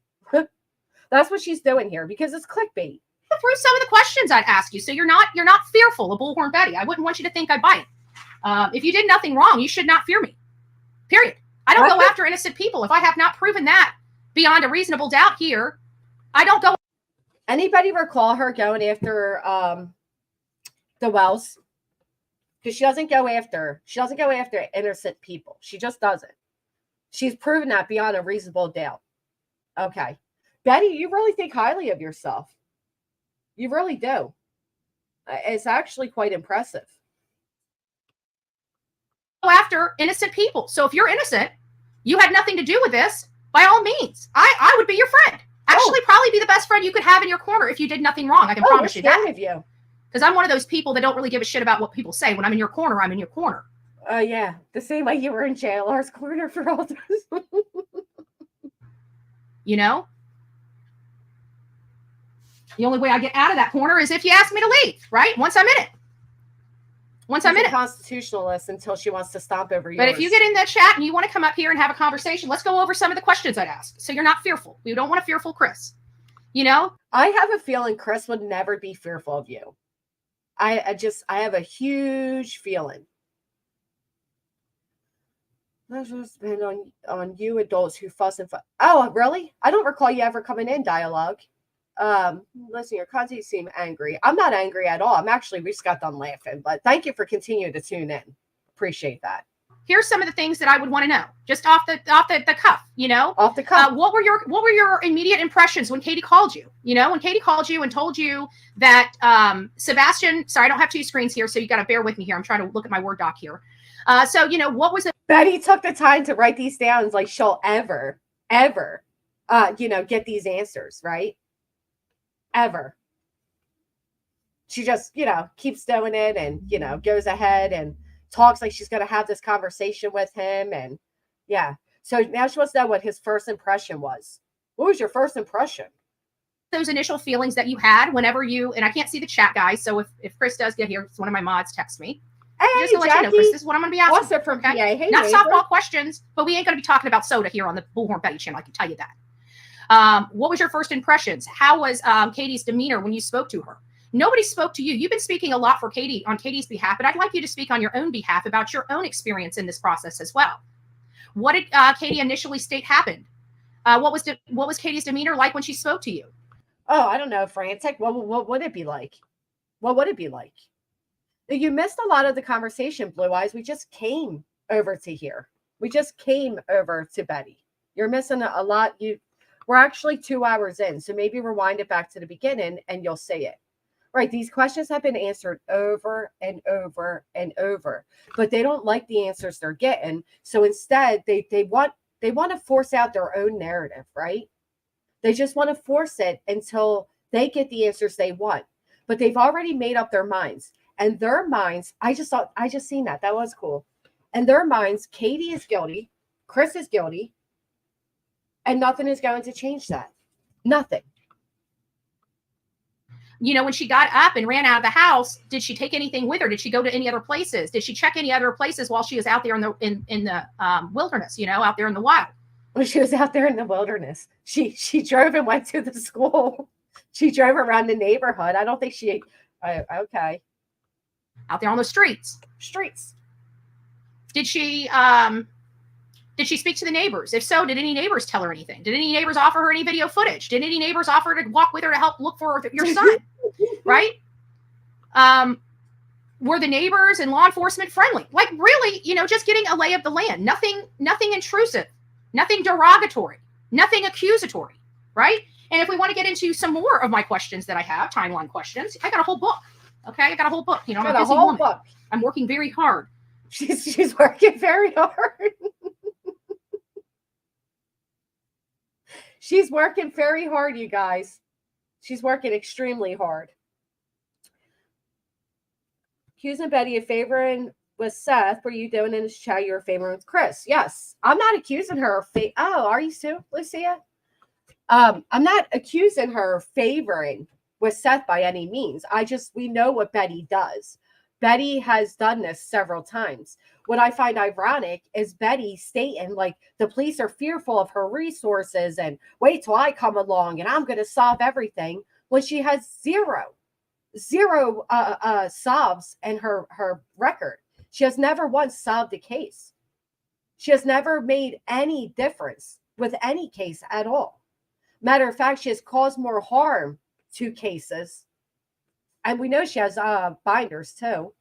That's what she's doing here, because it's clickbait. Through some of the questions I'd ask you, so you're not fearful of Bullhorn Betty. I wouldn't want you to think I'd bite. If you did nothing wrong, you should not fear me. Period. I don't go after innocent people. If I have not proven that beyond a reasonable doubt here, I don't go. Anybody recall her going after the Wells? Because she doesn't go after innocent people. She just doesn't. She's proven that beyond a reasonable doubt. Okay. Betty, you really think highly of yourself. You really do. It's actually quite impressive. Go after innocent people. So if you're innocent, you had nothing to do with this, by all means, I would be your friend. Actually, probably be the best friend you could have in your corner if you did nothing wrong. I can promise you that. Of you. Because I'm one of those people that don't really give a shit about what people say. When I'm in your corner, I'm in your corner. Yeah. The same way you were in JLR's corner for all those. You know? The only way I get out of that corner is if you ask me to leave, right? Once I'm in it. Once I'm in it. Constitutionalist until she wants to stomp over yours. But if you get in the chat and you want to come up here and have a conversation, let's go over some of the questions I'd ask. So you're not fearful. We don't want a fearful Chris. You know? I have a feeling Chris would never be fearful of you. I have a huge feeling. That's just depend on you adults who fuss and fuss. Oh, really? I don't recall you ever coming in dialogue. Listen, your content seem angry. I'm not angry at all. We just got done laughing, but thank you for continuing to tune in. Appreciate that. here's some of the things that I would want to know, just off the cuff, you know, off the cuff. What were your immediate impressions when Katie called you? You know, when Katie called you and told you that Sebastian, sorry, I don't have two screens here, so you got to bear with me here. I'm trying to look at my Word doc here. So, you know, what was it? Betty took the time to write these down. Like she'll ever, you know, get these answers, right? Ever. She just, you know, keeps doing it and, you know, goes ahead and talks like she's going to have this conversation with him. And yeah. So now she wants to know what his first impression was. What was your first impression? Those initial feelings that you had whenever you, and I can't see the chat, guys. So if Chris does get here, one of my mods text me. Hey, just to let you know, Chris, this is what I'm going to be asking. Also from PA. Hey, not neighbor. softball questions, but we ain't going to be talking about soda here on the Bullhorn Betty channel. I can tell you that. What was your first impressions? How was Katie's demeanor when you spoke to her? Nobody spoke to you. You've been speaking a lot for Katie on Katie's behalf, but I'd like you to speak on your own behalf about your own experience in this process as well. What did Katie initially state happened? What was Katie's demeanor like when she spoke to you? Oh, I don't know, frantic. What would it be like? What would it be like? You missed a lot of the conversation, Blue Eyes. We just came over to here. We just came over to Betty. You're missing a lot. We're actually 2 hours in, so maybe rewind it back to the beginning and you'll see it. Right, these questions have been answered over and over and over, but they don't like the answers they're getting. So instead, they want to force out their own narrative, right? They just want to force it until they get the answers they want. But they've already made up their minds. And their minds, I just seen that. That was cool. And their minds, Katie is guilty, Chris is guilty, and nothing is going to change that. Nothing. You know, when she got up and ran out of the house, did she take anything with her? Did she go to any other places? Did she check any other places while she was out there in the wilderness, you know, out there in the wild? When she was out there in the wilderness, she drove and went to the school. She drove around the neighborhood. I don't think she, okay. Out there on the streets. Did she speak to the neighbors? If so, did any neighbors tell her anything? Did any neighbors offer her any video footage? Did any neighbors offer to walk with her to help look for your son? Right? Were the neighbors and law enforcement friendly? Like really, you know, just getting a lay of the land. Nothing intrusive, nothing derogatory, nothing accusatory, right? And if we want to get into some more of my questions that I have, timeline questions, I got a whole book. Okay, I got a whole book. You know, I'm a busy woman. Book. I'm working very hard. She's working very hard. She's working very hard, you guys. She's working extremely hard. Accusing Betty of favoring with Seth. Were you doing in this chat you were favoring with Chris? Yes. I'm not accusing her of oh, are you Sue, Lucia? I'm not accusing her of favoring with Seth by any means. We know what Betty does. Betty has done this several times. What I find ironic is Betty stating like the police are fearful of her resources and wait till I come along and I'm going to solve everything when she has zero solves in her record. She has never once solved a case. She has never made any difference with any case at all. Matter of fact, she has caused more harm to cases. And we know she has binders too.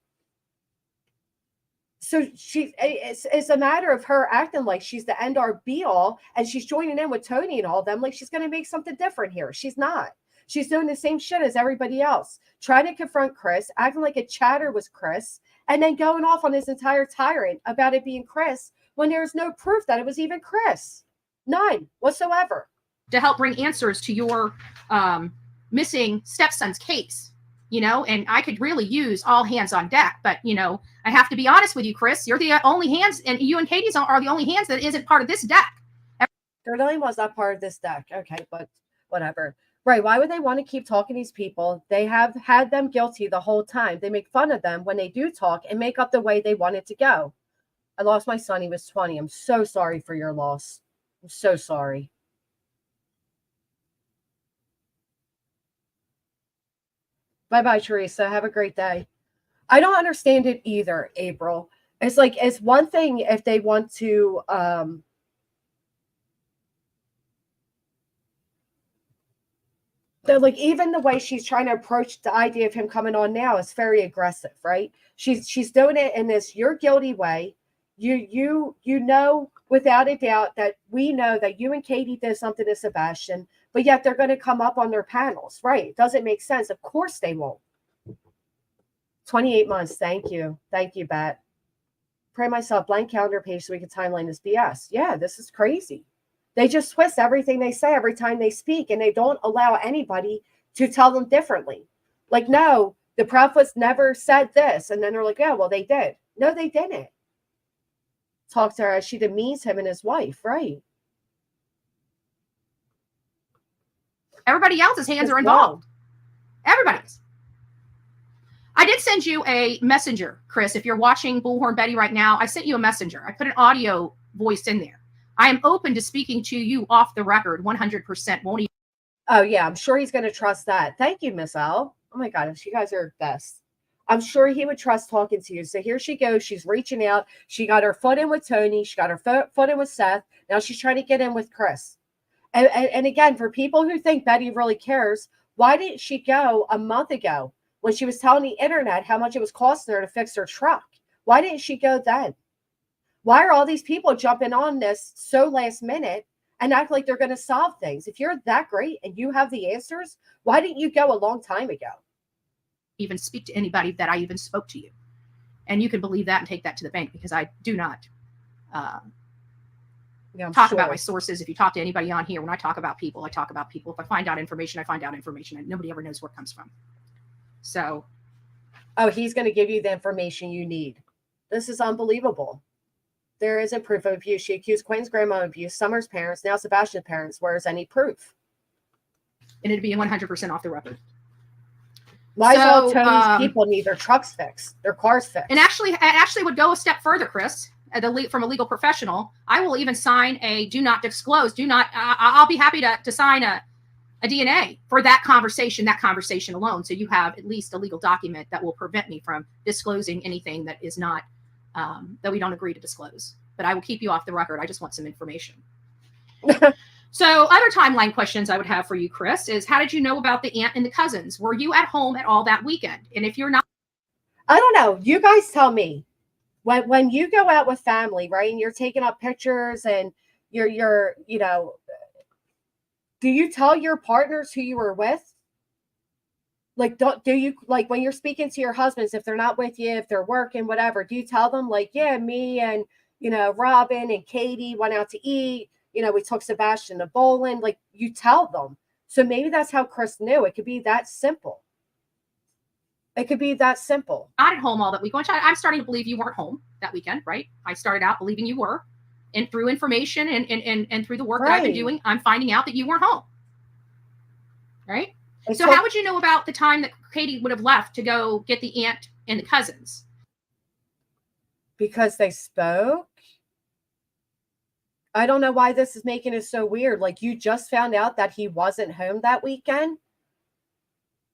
So it's a matter of her acting like she's the end all be all, and she's joining in with Tony and all them like she's going to make something different here. She's not. She's doing the same shit as everybody else, trying to confront Chris, acting like a chatter was Chris, and then going off on his entire tirade about it being Chris when there's no proof that it was even Chris. None whatsoever. To help bring answers to your missing stepson's case, you know, and I could really use all hands on deck, but, you know, I have to be honest with you, Chris, you're the only hands, and you and Katie's are the only hands that isn't part of this deck. They're the only ones not part of this deck. Okay, but whatever. Right. Why would they want to keep talking to these people? They have had them guilty the whole time. They make fun of them when they do talk and make up the way they want it to go. I lost my son. He was 20. I'm so sorry for your loss. I'm so sorry. Bye-bye, Teresa. Have a great day. I don't understand it either, April. It's like, it's one thing if they want to, like, even the way she's trying to approach the idea of him coming on now is very aggressive, right? She's doing it in this, you're guilty way. You know without a doubt that we know that you and Katie did something to Sebastian, but yet they're going to come up on their panels, right? It doesn't make sense. Of course they won't. 28 months. Thank you, Bet. Pray myself blank calendar page so we can timeline this BS. Yeah, this is crazy. They just twist everything they say every time they speak, and they don't allow anybody to tell them differently. Like, no, the prophets never said this, and then they're like, yeah, well, they did. No, they didn't. Talk to her as she demeans him and his wife, right? Everybody else's hands are involved. Everybody's. I did send you a messenger, Chris. If you're watching Bullhorn Betty right now, I sent you a messenger. I put an audio voice in there. I am open to speaking to you off the record 100%. Won't he? Oh, yeah. I'm sure he's going to trust that. Thank you, Miss L. Oh, my gosh. You guys are best. I'm sure he would trust talking to you. So here she goes. She's reaching out. She got her foot in with Tony. She got her foot in with Seth. Now she's trying to get in with Chris. And again, for people who think Betty really cares, why didn't she go a month ago when she was telling the internet how much it was costing her to fix her truck? Why didn't she go then? Why are all these people jumping on this so last minute and act like they're going to solve things? If you're that great and you have the answers, why didn't you go a long time ago? Even speak to anybody that I even spoke to you. And you can believe that and take that to the bank, because I do not talk about my sources. If you talk to anybody on here, when I talk about people, I talk about people. If I find out information, I find out information, and nobody ever knows where it comes from. So. Oh, he's going to give you the information you need. This is unbelievable. There isn't proof of abuse. She accused Quinn's grandma of abuse, Summer's parents, now Sebastian's parents. Where's any proof? And it'd be 100% off the record. Why do all Tony's people need their trucks fixed, their cars fixed? And actually would go a step further, Chris, from a legal professional. I will even sign a do not disclose. I'll be happy to sign a DNA for that conversation alone. So you have at least a legal document that will prevent me from disclosing anything that is not, that we don't agree to disclose. But I will keep you off the record. I just want some information. So other timeline questions I would have for you, Chris, is how did you know about the aunt and the cousins? Were you at home at all that weekend? And if you're not, I don't know. You guys tell me. When you go out with family, right, and you're taking up pictures and you're do you tell your partners who you were with? Like, do you, like, when you're speaking to your husbands, if they're not with you, if they're working, whatever, do you tell them, like, yeah, me and, Robin and Katie went out to eat, we took Sebastian to bowling, like, you tell them. So maybe that's how Chris knew. It could be that simple. It could be that simple. Not at home all that week. I'm starting to believe you weren't home that weekend, right? I started out believing you were. And through information and through the work that I've been doing, I'm finding out that you weren't home. Right? So how would you know about the time that Katie would have left to go get the aunt and the cousins? Because they spoke. I don't know why this is making it so weird. Like, you just found out that he wasn't home that weekend.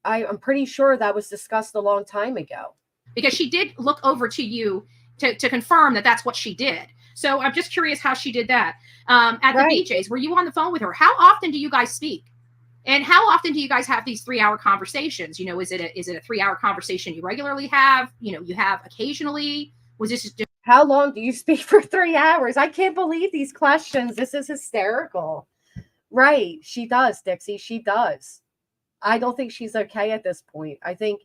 I'm pretty sure that was discussed a long time ago. Because she did look over to you to confirm that that's what she did. So I'm just curious how she did that. At the BJ's, were you on the phone with her? How often do you guys speak? And how often do you guys have these 3-hour conversations? Is it a 3-hour conversation you regularly have? You have occasionally? Was this just how long do you speak for 3 hours? I can't believe these questions. This is hysterical. Right. She does, Dixie. She does. I don't think she's okay at this point. I think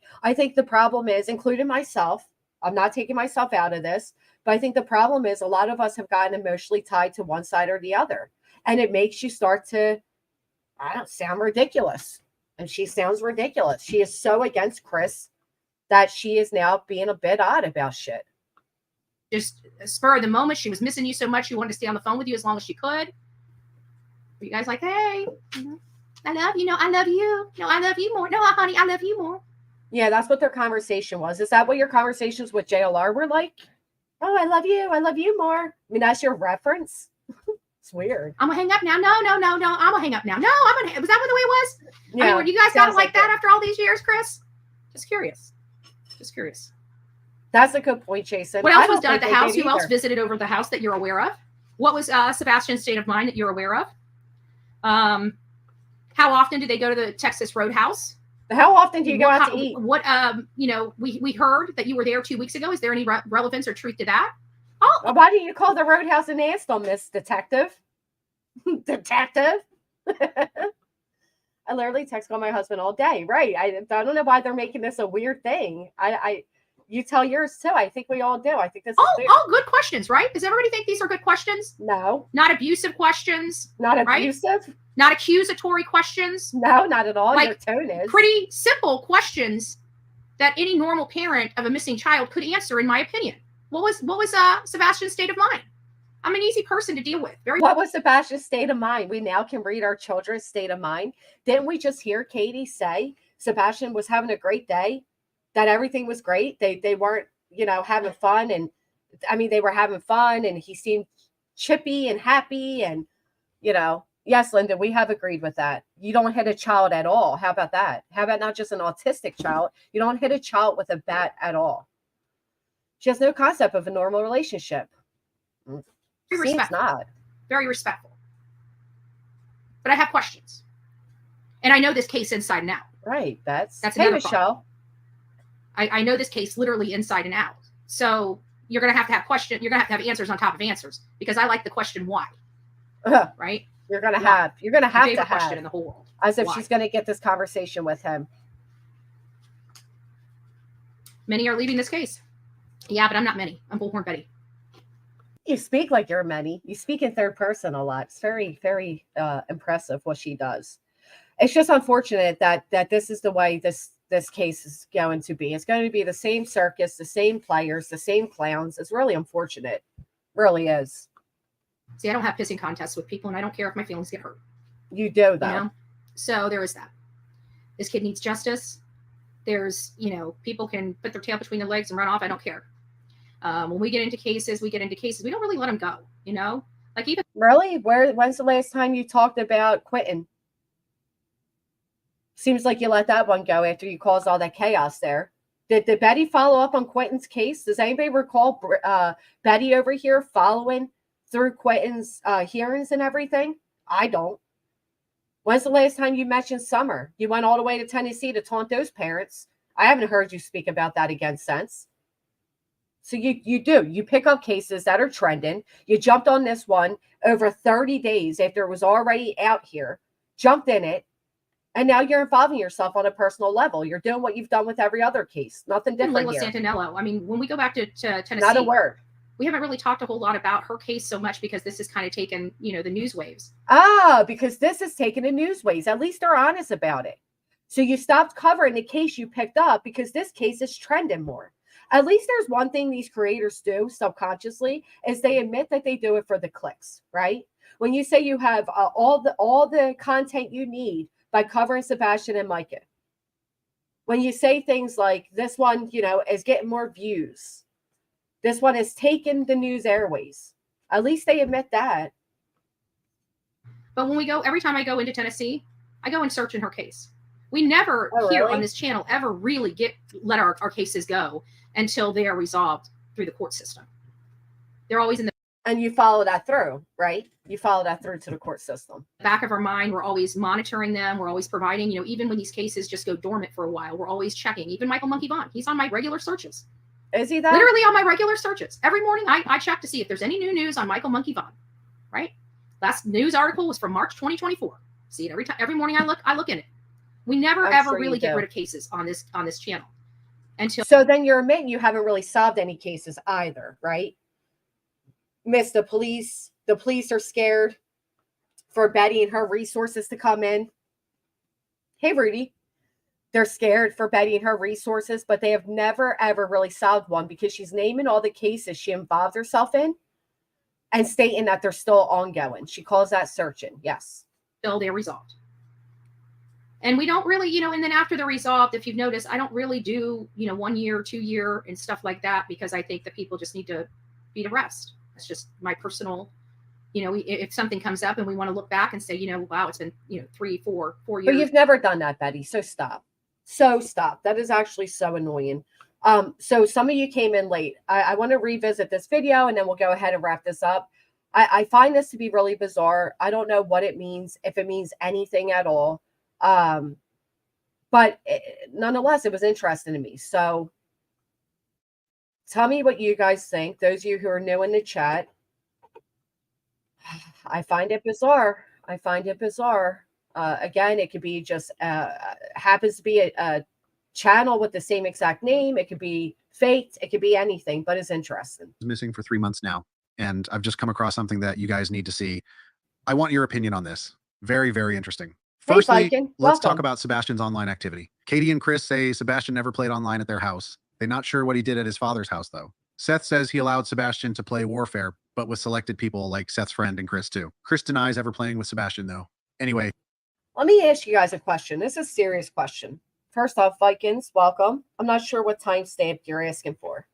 the problem is, including myself, I'm not taking myself out of this, but I think the problem is a lot of us have gotten emotionally tied to one side or the other. And it makes you start to, sound ridiculous. And she sounds ridiculous. She is so against Chris that she is now being a bit odd about shit. Just spur of the moment, she was missing you so much, she wanted to stay on the phone with you as long as she could. Were you guys like, hey, I love you. No, I love you. No, I love you more. No, honey, I love you more. Yeah, that's what their conversation was. Is that what your conversations with JLR were like? Oh, I love you. I love you more. I mean, that's your reference. It's weird. I'm gonna hang up now. No. I'm gonna hang up now. No, was that what the way it was? Yeah. You guys got it like that after all these years, Chris? Just curious. That's a good point, Jason. What else was done at the house? Who else visited over the house that you're aware of? What was Sebastian's state of mind that you're aware of? How often do they go to the Texas Roadhouse? How often do you go out to eat? What we heard that you were there 2 weeks ago. Is there any relevance or truth to that? Oh, well, why didn't you call the roadhouse and ask them, Miss Detective? Detective? I literally text on my husband all day. Right. I don't know why they're making this a weird thing. You tell yours too. I think we all do. I think this is all good questions, right? Does everybody think these are good questions? No. Not abusive questions. Not right? abusive? Not accusatory questions. No, not at all. Like, your tone is. Pretty simple questions that any normal parent of a missing child could answer, in my opinion. What was Sebastian's state of mind? I'm an easy person to deal with. What was Sebastian's state of mind? We now can read our children's state of mind. Didn't we just hear Katie say Sebastian was having a great day, that everything was great? They weren't, having fun. And I mean, they were having fun and he seemed chippy and happy. And, yes, Linda, we have agreed with that. You don't hit a child at all. How about that? How about not just an autistic child? You don't hit a child with a bat at all. She has no concept of a normal relationship. Very Seems not. Very respectful. But I have questions. And I know this case inside and out. Right. That's hey, another Michelle. I know this case literally inside and out. So you're going to have questions. You're going to have answers on top of answers, because I like the question why. Right? You're going to have to question in the whole world. As if Why? she's going to get this conversation with him. Many are leaving this case. Yeah, but I'm not many. I'm Bullhorn Betty. You speak like you're many. You speak in third person a lot. It's very, very impressive what she does. It's just unfortunate that this is the way this case is going to be. It's going to be the same circus, the same players, the same clowns. It's really unfortunate. Really is. See, I don't have pissing contests with people, and I don't care if my feelings get hurt. You do, though. So there is that. This kid needs justice. There's, people can put their tail between their legs and run off. I don't care. When we get into cases. We don't really let them go, Like even really? When's the last time you talked about quitting? Seems like you let that one go after you caused all that chaos there. Did Betty follow up on Quentin's case? Does anybody recall Betty over here following through Quentin's hearings and everything? I don't. When's the last time you mentioned Sumner? You went all the way to Tennessee to taunt those parents. I haven't heard you speak about that again since. So you pick up cases that are trending. You jumped on this one over 30 days after it was already out here, jumped in it, and now you're involving yourself on a personal level. You're doing what you've done with every other case. Nothing different Layla here. Santinello. I mean, when we go back to Tennessee, Not a word. We haven't really talked a whole lot about her case so much because this has kind of taken, the news waves. Because this has taken the news waves. At least they're honest about it. So you stopped covering the case you picked up because this case is trending more. At least there's one thing these creators do subconsciously is they admit that they do it for the clicks, right? When you say you have all the content you need by covering Sebastian and Micah. When you say things like this one, is getting more views. This one has taken the news airways. At least they admit that. But when every time I go into Tennessee, I go and search in her case. We never here on this channel ever really let our cases go until they are resolved through the court system. They're always in the and you follow that through, right? You follow that through to the court system. Back of our mind, we're always monitoring them. We're always providing, even when these cases just go dormant for a while, we're always checking. Even Michael Monkey Vaughn, he's on my regular searches. Is he that? Literally on my regular searches. Every morning I check to see if there's any new news on Michael Monkey Vaughn, right? Last news article was from March 2024. See it every morning I look in it. We never ever really get rid of cases on this channel. So then you're admitting you haven't really solved any cases either, right? Miss the police are scared for Betty and her resources to come in. Hey, Rudy. They're scared for Betty and her resources, but they have never, ever really solved one because she's naming all the cases she involved herself in and stating that they're still ongoing. She calls that searching. Yes. Still, they're resolved. And we don't really, and then after they're resolved, if you've noticed, I don't really do, 1 year, 2 year and stuff like that because I think that people just need to beat a rest. That's just my personal, if something comes up and we want to look back and say, wow, it's been, 3, 4 years. But you've never done that, Betty. So stop. That is actually so annoying. So some of you came in late. I want to revisit this video and then we'll go ahead and wrap this up. I find this to be really bizarre. I don't know what it means, if it means anything at all. But nonetheless, it was interesting to me. So Tell me what you guys think. Those of you who are new in the chat, I find it bizarre. I find it bizarre. Again, it could be just happens to be a channel with the same exact name. It could be faked. It could be anything, but it's interesting. Missing for 3 months now, and I've just come across something that you guys need to see. I want your opinion on this. Very, very interesting. Firstly, Viking, let's talk welcome. about Sebastian's online activity. Katie and Chris say Sebastian never played online at their house. They're not sure what he did at his father's house, though. Seth says he allowed Sebastian to play Warfare, but with selected people like Seth's friend and Chris, too. Chris denies ever playing with Sebastian, though. Anyway. Let me ask you guys a question. This is a serious question. First off, Vikings, welcome. I'm not sure what timestamp you're asking for.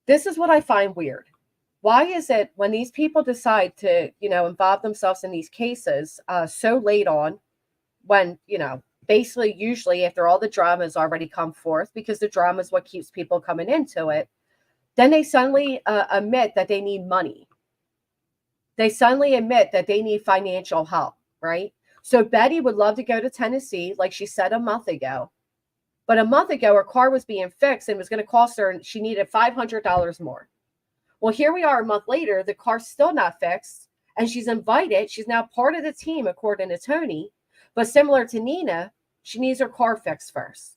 This is what I find weird. Why is it when these people decide to, involve themselves in these cases so late on, when, basically usually after all the drama has already come forth, because the drama is what keeps people coming into it, then they suddenly admit that they need money. They suddenly admit that they need financial help, right? So Betty would love to go to Tennessee, like she said a month ago. But a month ago, her car was being fixed and was going to cost her, and she needed $500 more. Well, here we are a month later, the car's still not fixed, and she's invited. She's now part of the team, according to Tony. But similar to Nina, she needs her car fixed first.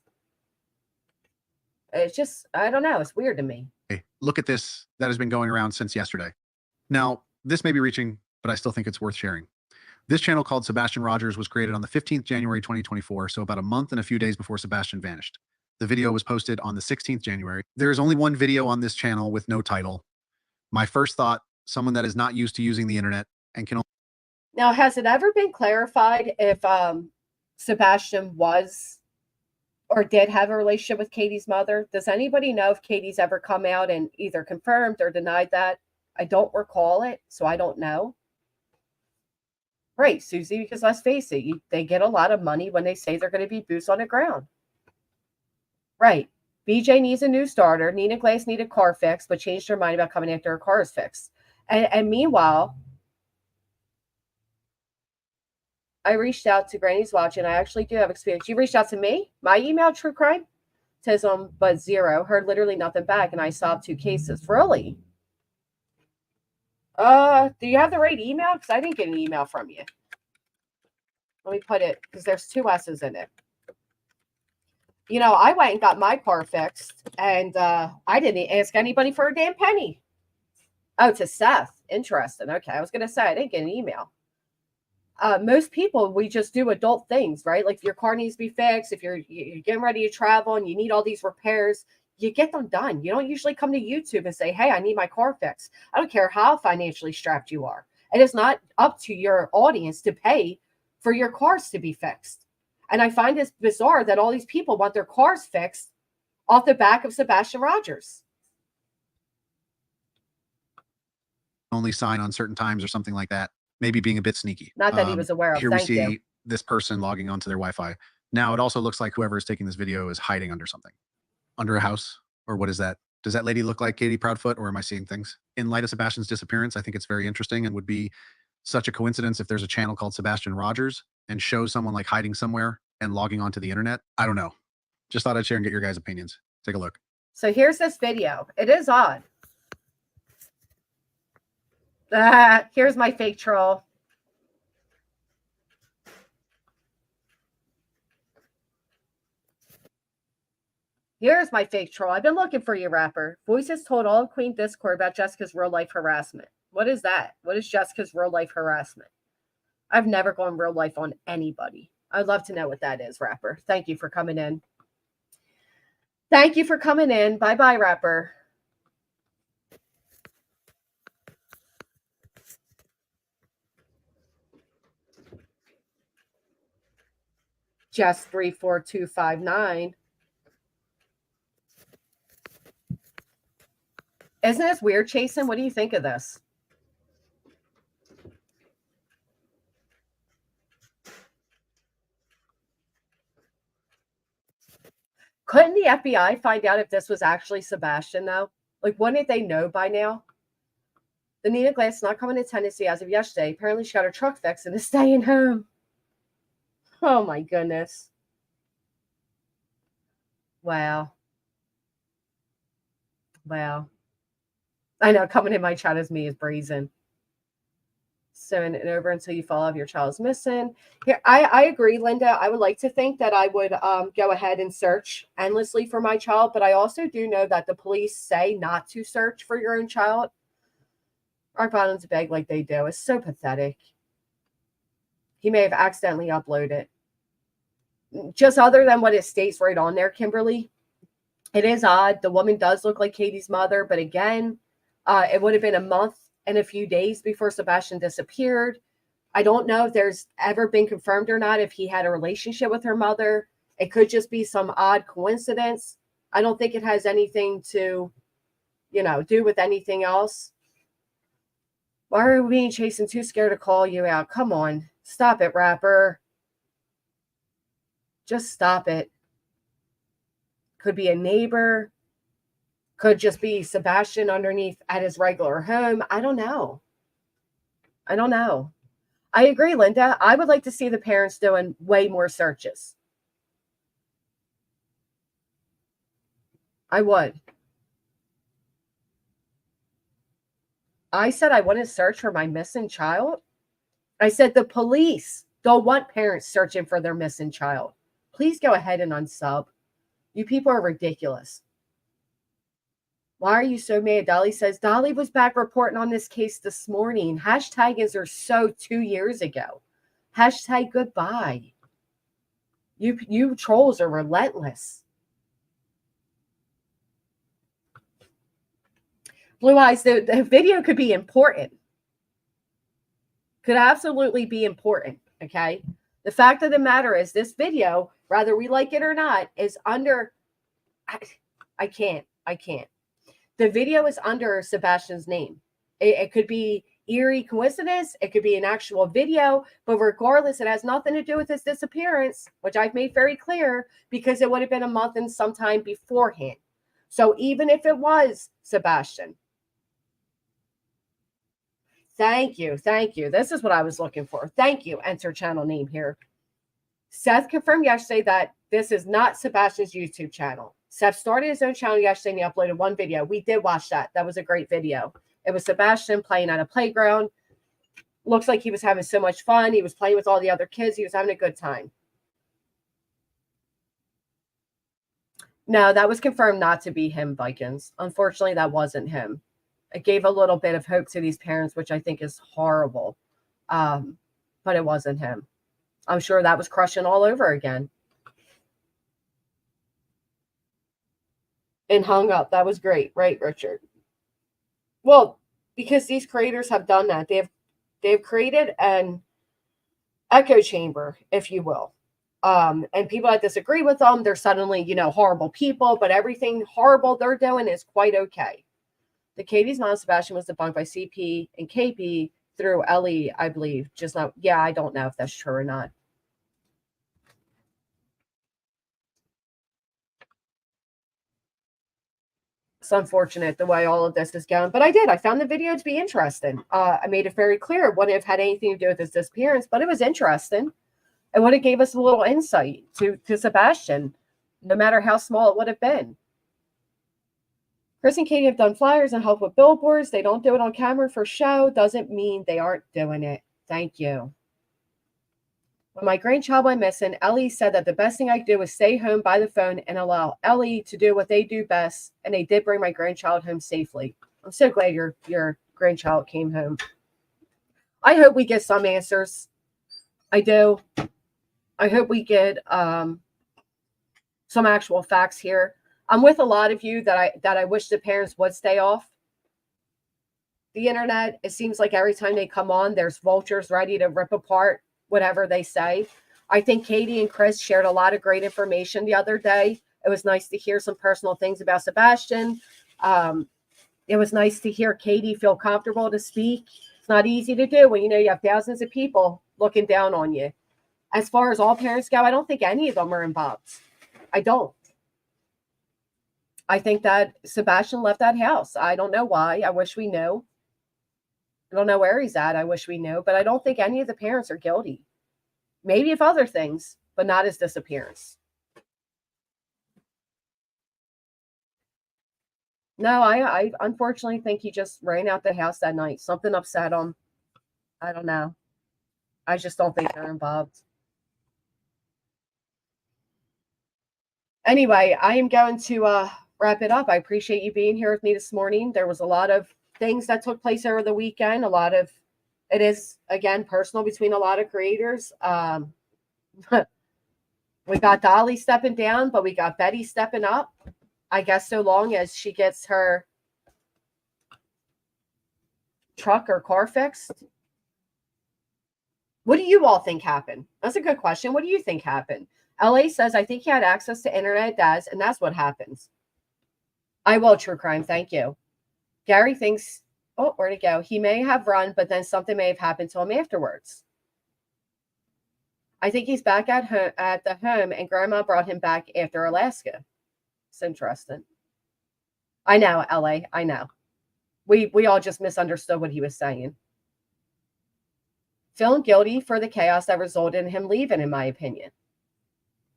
It's just, I don't know. It's weird to me. Hey, look at this that has been going around since yesterday. Now, this may be reaching, but I still think it's worth sharing. This channel called Sebastian Rogers was created on the 15th January 2024, so about a month and a few days before Sebastian vanished. The video was posted on the 16th January. There is only one video on this channel with no title. My first thought, someone that is not used to using the internet and can... Now, has it ever been clarified if Sebastian was or did have a relationship with Katie's mother? Does anybody know if Katie's ever come out and either confirmed or denied that? I don't recall it, so I don't know. Right, Susie, because let's face it, they get a lot of money when they say they're going to be boots on the ground. Right. BJ needs a new starter. Nina Glass needed a car fix, but changed her mind about coming after her car is fixed. And meanwhile, I reached out to Granny's Watch, and I actually do have experience. You reached out to me? My email, True Crime? Says but zero. Heard literally nothing back, and I solved 2 cases. Really? Do you have the right email? Because I didn't get an email from you. Let me put it, because there's 2 S's in it. I went and got my car fixed, and I didn't ask anybody for a damn penny. Oh, to Seth. Interesting. Okay, I was going to say, I didn't get an email. Most people, we just do adult things, right? Like if your car needs to be fixed, if you're getting ready to travel and you need all these repairs, you get them done. You don't usually come to YouTube and say, hey, I need my car fixed. I don't care how financially strapped you are. It is not up to your audience to pay for your cars to be fixed. And I find this bizarre that all these people want their cars fixed off the back of Sebastian Rogers. Only sign on certain times or something like that. Maybe being a bit sneaky. Not that he was aware of. Here we Thank see you. this person logging onto their Wi-Fi. Now it also looks like whoever is taking this video is hiding under something. Under a house? Or what is that? Does that lady look like Katie Proudfoot, or am I seeing things? In light of Sebastian's disappearance, I think it's very interesting and would be such a coincidence if there's a channel called Sebastian Rogers and shows someone like hiding somewhere and logging onto the internet. I don't know. Just thought I'd share and get your guys' opinions. Take a look. So here's this video. It is odd. Here's my fake troll. Here's my fake troll. I've been looking for you, rapper. Voices told all of Queen Discord about Jessica's real life harassment. What is that? What is Jessica's real life harassment? I've never gone real life on anybody. I'd love to know what that is, rapper. Thank you for coming in. Thank you for coming in. Bye-bye, rapper. Just 34259. Isn't this weird, Chasen? What do you think of this? Couldn't the FBI find out if this was actually Sebastian, though? Like, wouldn't they know by now? The Nina Glass is not coming to Tennessee as of yesterday. Apparently, she got her truck fixed and is staying home. Oh, my goodness. Wow. Wow. I know, coming in my chat as me is brazen. So, and over until you follow if your child's missing. Here, I agree, Linda. I would like to think that I would go ahead and search endlessly for my child, but I also do know that the police say not to search for your own child. Our bottoms beg like they do. It's so pathetic. He may have accidentally uploaded. Just other than what it states right on there, Kimberly, it is odd. The woman does look like Katie's mother, but again, it would have been a month and a few days before Sebastian disappeared. I don't know if there's ever been confirmed or not if he had a relationship with her mother. It could just be some odd coincidence. I don't think it has anything to, do with anything else. Why are we being chased and too scared to call you out? Come on. Stop it, rapper. Just stop it. Could be a neighbor. Could just be Sebastian underneath at his regular home. I don't know. I agree, Linda. I would like to see the parents doing way more searches. I would. I said I want to search for my missing child. I said the police don't want parents searching for their missing child. Please go ahead and unsub. You people are ridiculous. Why are you so mad? Dolly says, Dolly was back reporting on this case this morning. Hashtags are so 2 years ago. Hashtag goodbye. You trolls are relentless. Blue Eyes, the video could be important. Could absolutely be important, okay? The fact of the matter is this video, whether we like it or not, is under... I can't. The video is under Sebastian's name. It could be eerie coincidence. It could be an actual video. But regardless, it has nothing to do with his disappearance, which I've made very clear, because it would have been a month and some time beforehand. So even if it was Sebastian. Thank you. This is what I was looking for. Thank you. Enter channel name here. Seth confirmed yesterday that this is not Sebastian's YouTube channel. Seth started his own channel yesterday and he uploaded one video. We did watch that. That was a great video. It was Sebastian playing at a playground. Looks like he was having so much fun. He was playing with all the other kids. He was having a good time. No, that was confirmed not to be him, Vikings. Unfortunately, that wasn't him. It gave a little bit of hope to these parents, which I think is horrible. But it wasn't him. I'm sure that was crushing all over again. And hung up. That was great, right, Richard? Well, because these creators have done that. They've created an echo chamber, if you will. And people that disagree with them, they're suddenly, horrible people, but everything horrible they're doing is quite okay. The Katie's mom, Sebastian, was debunked by CP and KP through Ellie, I believe. Just not, yeah, I don't know if that's true or not. It's unfortunate the way all of this is going, but I found the video to be interesting. I made it very clear it wouldn't have had anything to do with his disappearance, but it was interesting. It would have gave us a little insight to Sebastian, no matter how small it would have been. Chris and Katie have done flyers and help with billboards. They don't do it on camera for show. Doesn't mean they aren't doing it. Thank you. When my grandchild went missing, Ellie said that the best thing I could do was stay home by the phone and allow Ellie to do what they do best. And they did bring my grandchild home safely. I'm so glad your grandchild came home. I hope we get some answers. I do. I hope we get some actual facts here. I'm with a lot of you that I wish the parents would stay off the internet. It seems like every time they come on, there's vultures ready to rip apart whatever they say. I think Katie and Chris shared a lot of great information the other day. It was nice to hear some personal things about Sebastian. It was nice to hear Katie feel comfortable to speak. It's not easy to do when you have thousands of people looking down on you. As far as all parents go, I don't think any of them are involved. I don't. I think that Sebastian left that house. I don't know why. I wish we knew. I don't know where he's at. I wish we knew. But I don't think any of the parents are guilty. Maybe of other things, but not his disappearance. No, I unfortunately think he just ran out the house that night. Something upset him. I don't know. I just don't think they're involved. Anyway, I am going to wrap it up. I appreciate you being here with me this morning. There was a lot of things that took place over the weekend. It is, again, personal between a lot of creators. We got Dolly stepping down, but we got Betty stepping up. I guess so long as she gets her truck or car fixed. What do you all think happened? That's a good question. What do you think happened? LA says, I think he had access to internet, Daz, and that's what happens. I will, true crime. Thank you. Gary thinks, oh, where'd it go? He may have run, but then something may have happened to him afterwards. I think he's back at the home, and Grandma brought him back after Alaska. It's interesting. I know, LA. I know. We all just misunderstood what he was saying. Feeling guilty for the chaos that resulted in him leaving, in my opinion.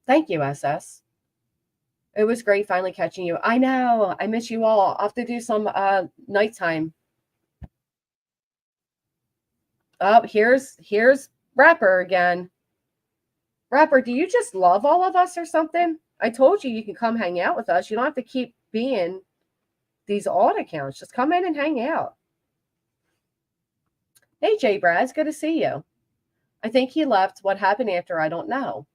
Thank you, SS. It was great finally catching you. I know. I miss you all. I'll have to do some nighttime. Oh, here's Rapper again. Rapper, do you just love all of us or something? I told you can come hang out with us. You don't have to keep being these alt accounts. Just come in and hang out. Hey, Jay Brad, it's good to see you. I think he left. What happened after, I don't know.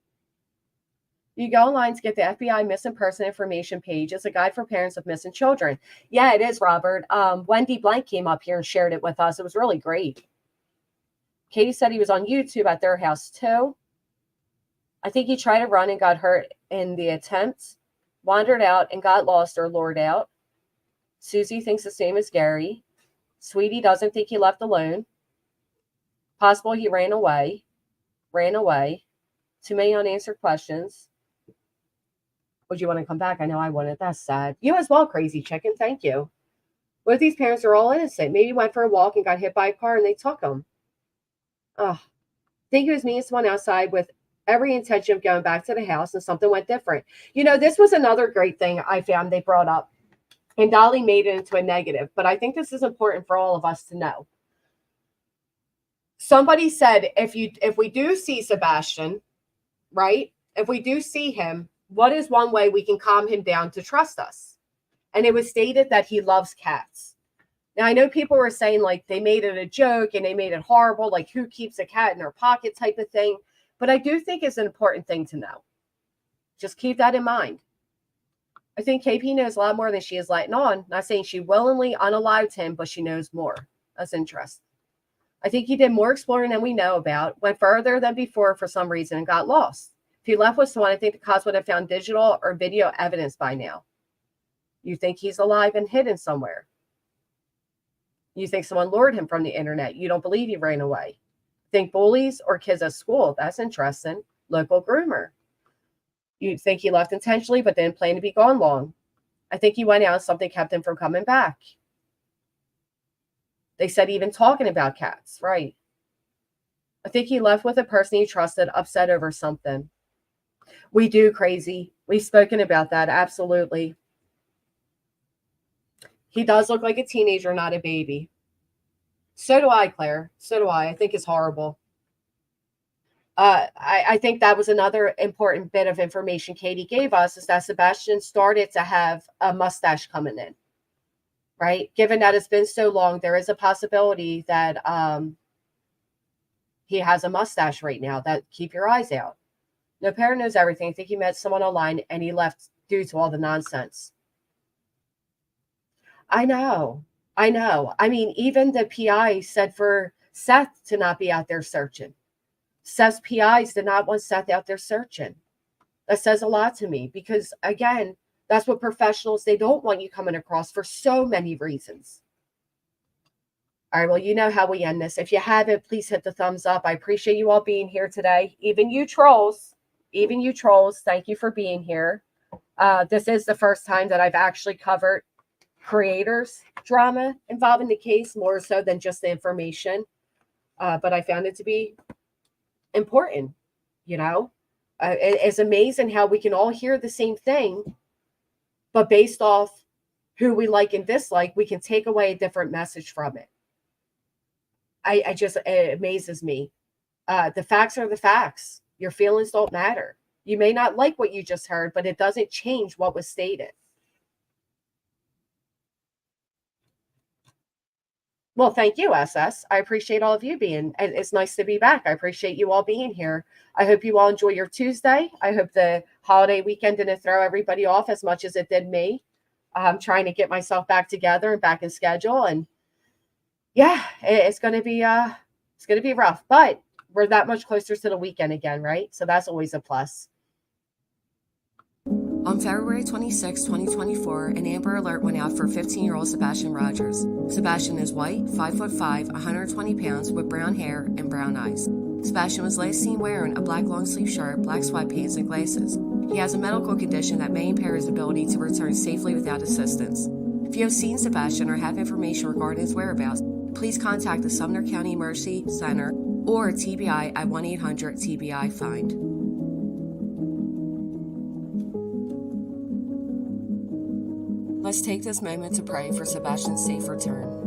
You go online to get the FBI missing person information page. It's a guide for parents of missing children. Yeah, it is, Robert. Wendy Blank came up here and shared it with us. It was really great. Katie said he was on YouTube at their house too. I think he tried to run and got hurt in the attempt, wandered out and got lost or lured out. Susie thinks the same as Gary. Sweetie doesn't think he left alone. Possible he ran away. Too many unanswered questions. Would you want to come back? I know I wouldn't. That's sad. You as well, Crazy Chicken. Thank you. What if these parents are all innocent? Maybe went for a walk and got hit by a car and they took him. Oh, think it was me and someone outside with every intention of going back to the house and something went different. You know, this was another great thing I found they brought up. And Dolly made it into a negative. But I think this is important for all of us to know. Somebody said, if we do see Sebastian, right? If we do see him, what is one way we can calm him down to trust us? And it was stated that he loves cats. Now, I know people were saying like they made it a joke and they made it horrible, like who keeps a cat in their pocket type of thing. But I do think it's an important thing to know. Just keep that in mind. I think KP knows a lot more than she is letting on. Not saying she willingly unalived him, but she knows more. That's interesting. I think he did more exploring than we know about, went further than before for some reason and got lost. If he left with someone, I think the cops would have found digital or video evidence by now. You think he's alive and hidden somewhere. You think someone lured him from the internet. You don't believe he ran away. Think bullies or kids at school. That's interesting. Local groomer. You think he left intentionally but didn't plan to be gone long. I think he went out and something kept him from coming back. They said even talking about cats, right? I think he left with a person he trusted, upset over something. We do, Crazy. We've spoken about that, absolutely. He does look like a teenager, not a baby. So do I, Claire. So do I. I think it's horrible. I think that was another important bit of information Katie gave us, is that Sebastian started to have a mustache coming in, right? Given that it's been so long, there is a possibility that he has a mustache right now. That keep your eyes out. No parent knows everything. I think he met someone online and he left due to all the nonsense. I know. I mean, even the PI said for Seth to not be out there searching. Seth's PIs did not want Seth out there searching. That says a lot to me because, again, that's what professionals, they don't want you coming across for so many reasons. All right, well, you know how we end this. If you haven't, please hit the thumbs up. I appreciate you all being here today. Even you trolls, thank you for being here. This is the first time that I've actually covered creators drama involving the case, more so than just the information. But I found it to be important, you know. It's amazing how we can all hear the same thing, but based off who we like and dislike, we can take away a different message from it. It amazes me. The facts are the facts. Your feelings don't matter. You may not like what you just heard, but it doesn't change what was stated. Well, thank you, SS. I appreciate all of you being. It's nice to be back. I appreciate you all being here. I hope you all enjoy your Tuesday. I hope the holiday weekend didn't throw everybody off as much as it did me. I'm trying to get myself back together and back in schedule, and yeah, it's going to be rough, but we're that much closer to the weekend again, right? So that's always a plus. On February 26, 2024, an Amber Alert went out for 15-year-old Sebastian Rogers. Sebastian is white, 5'5", 120 pounds, with brown hair and brown eyes. Sebastian was last seen wearing a black long-sleeve shirt, black sweatpants, and glasses. He has a medical condition that may impair his ability to return safely without assistance. If you have seen Sebastian or have information regarding his whereabouts, please contact the Sumner County Emergency Center or TBI at 1-800-TBI-FIND. Let's take this moment to pray for Sebastian's safe return.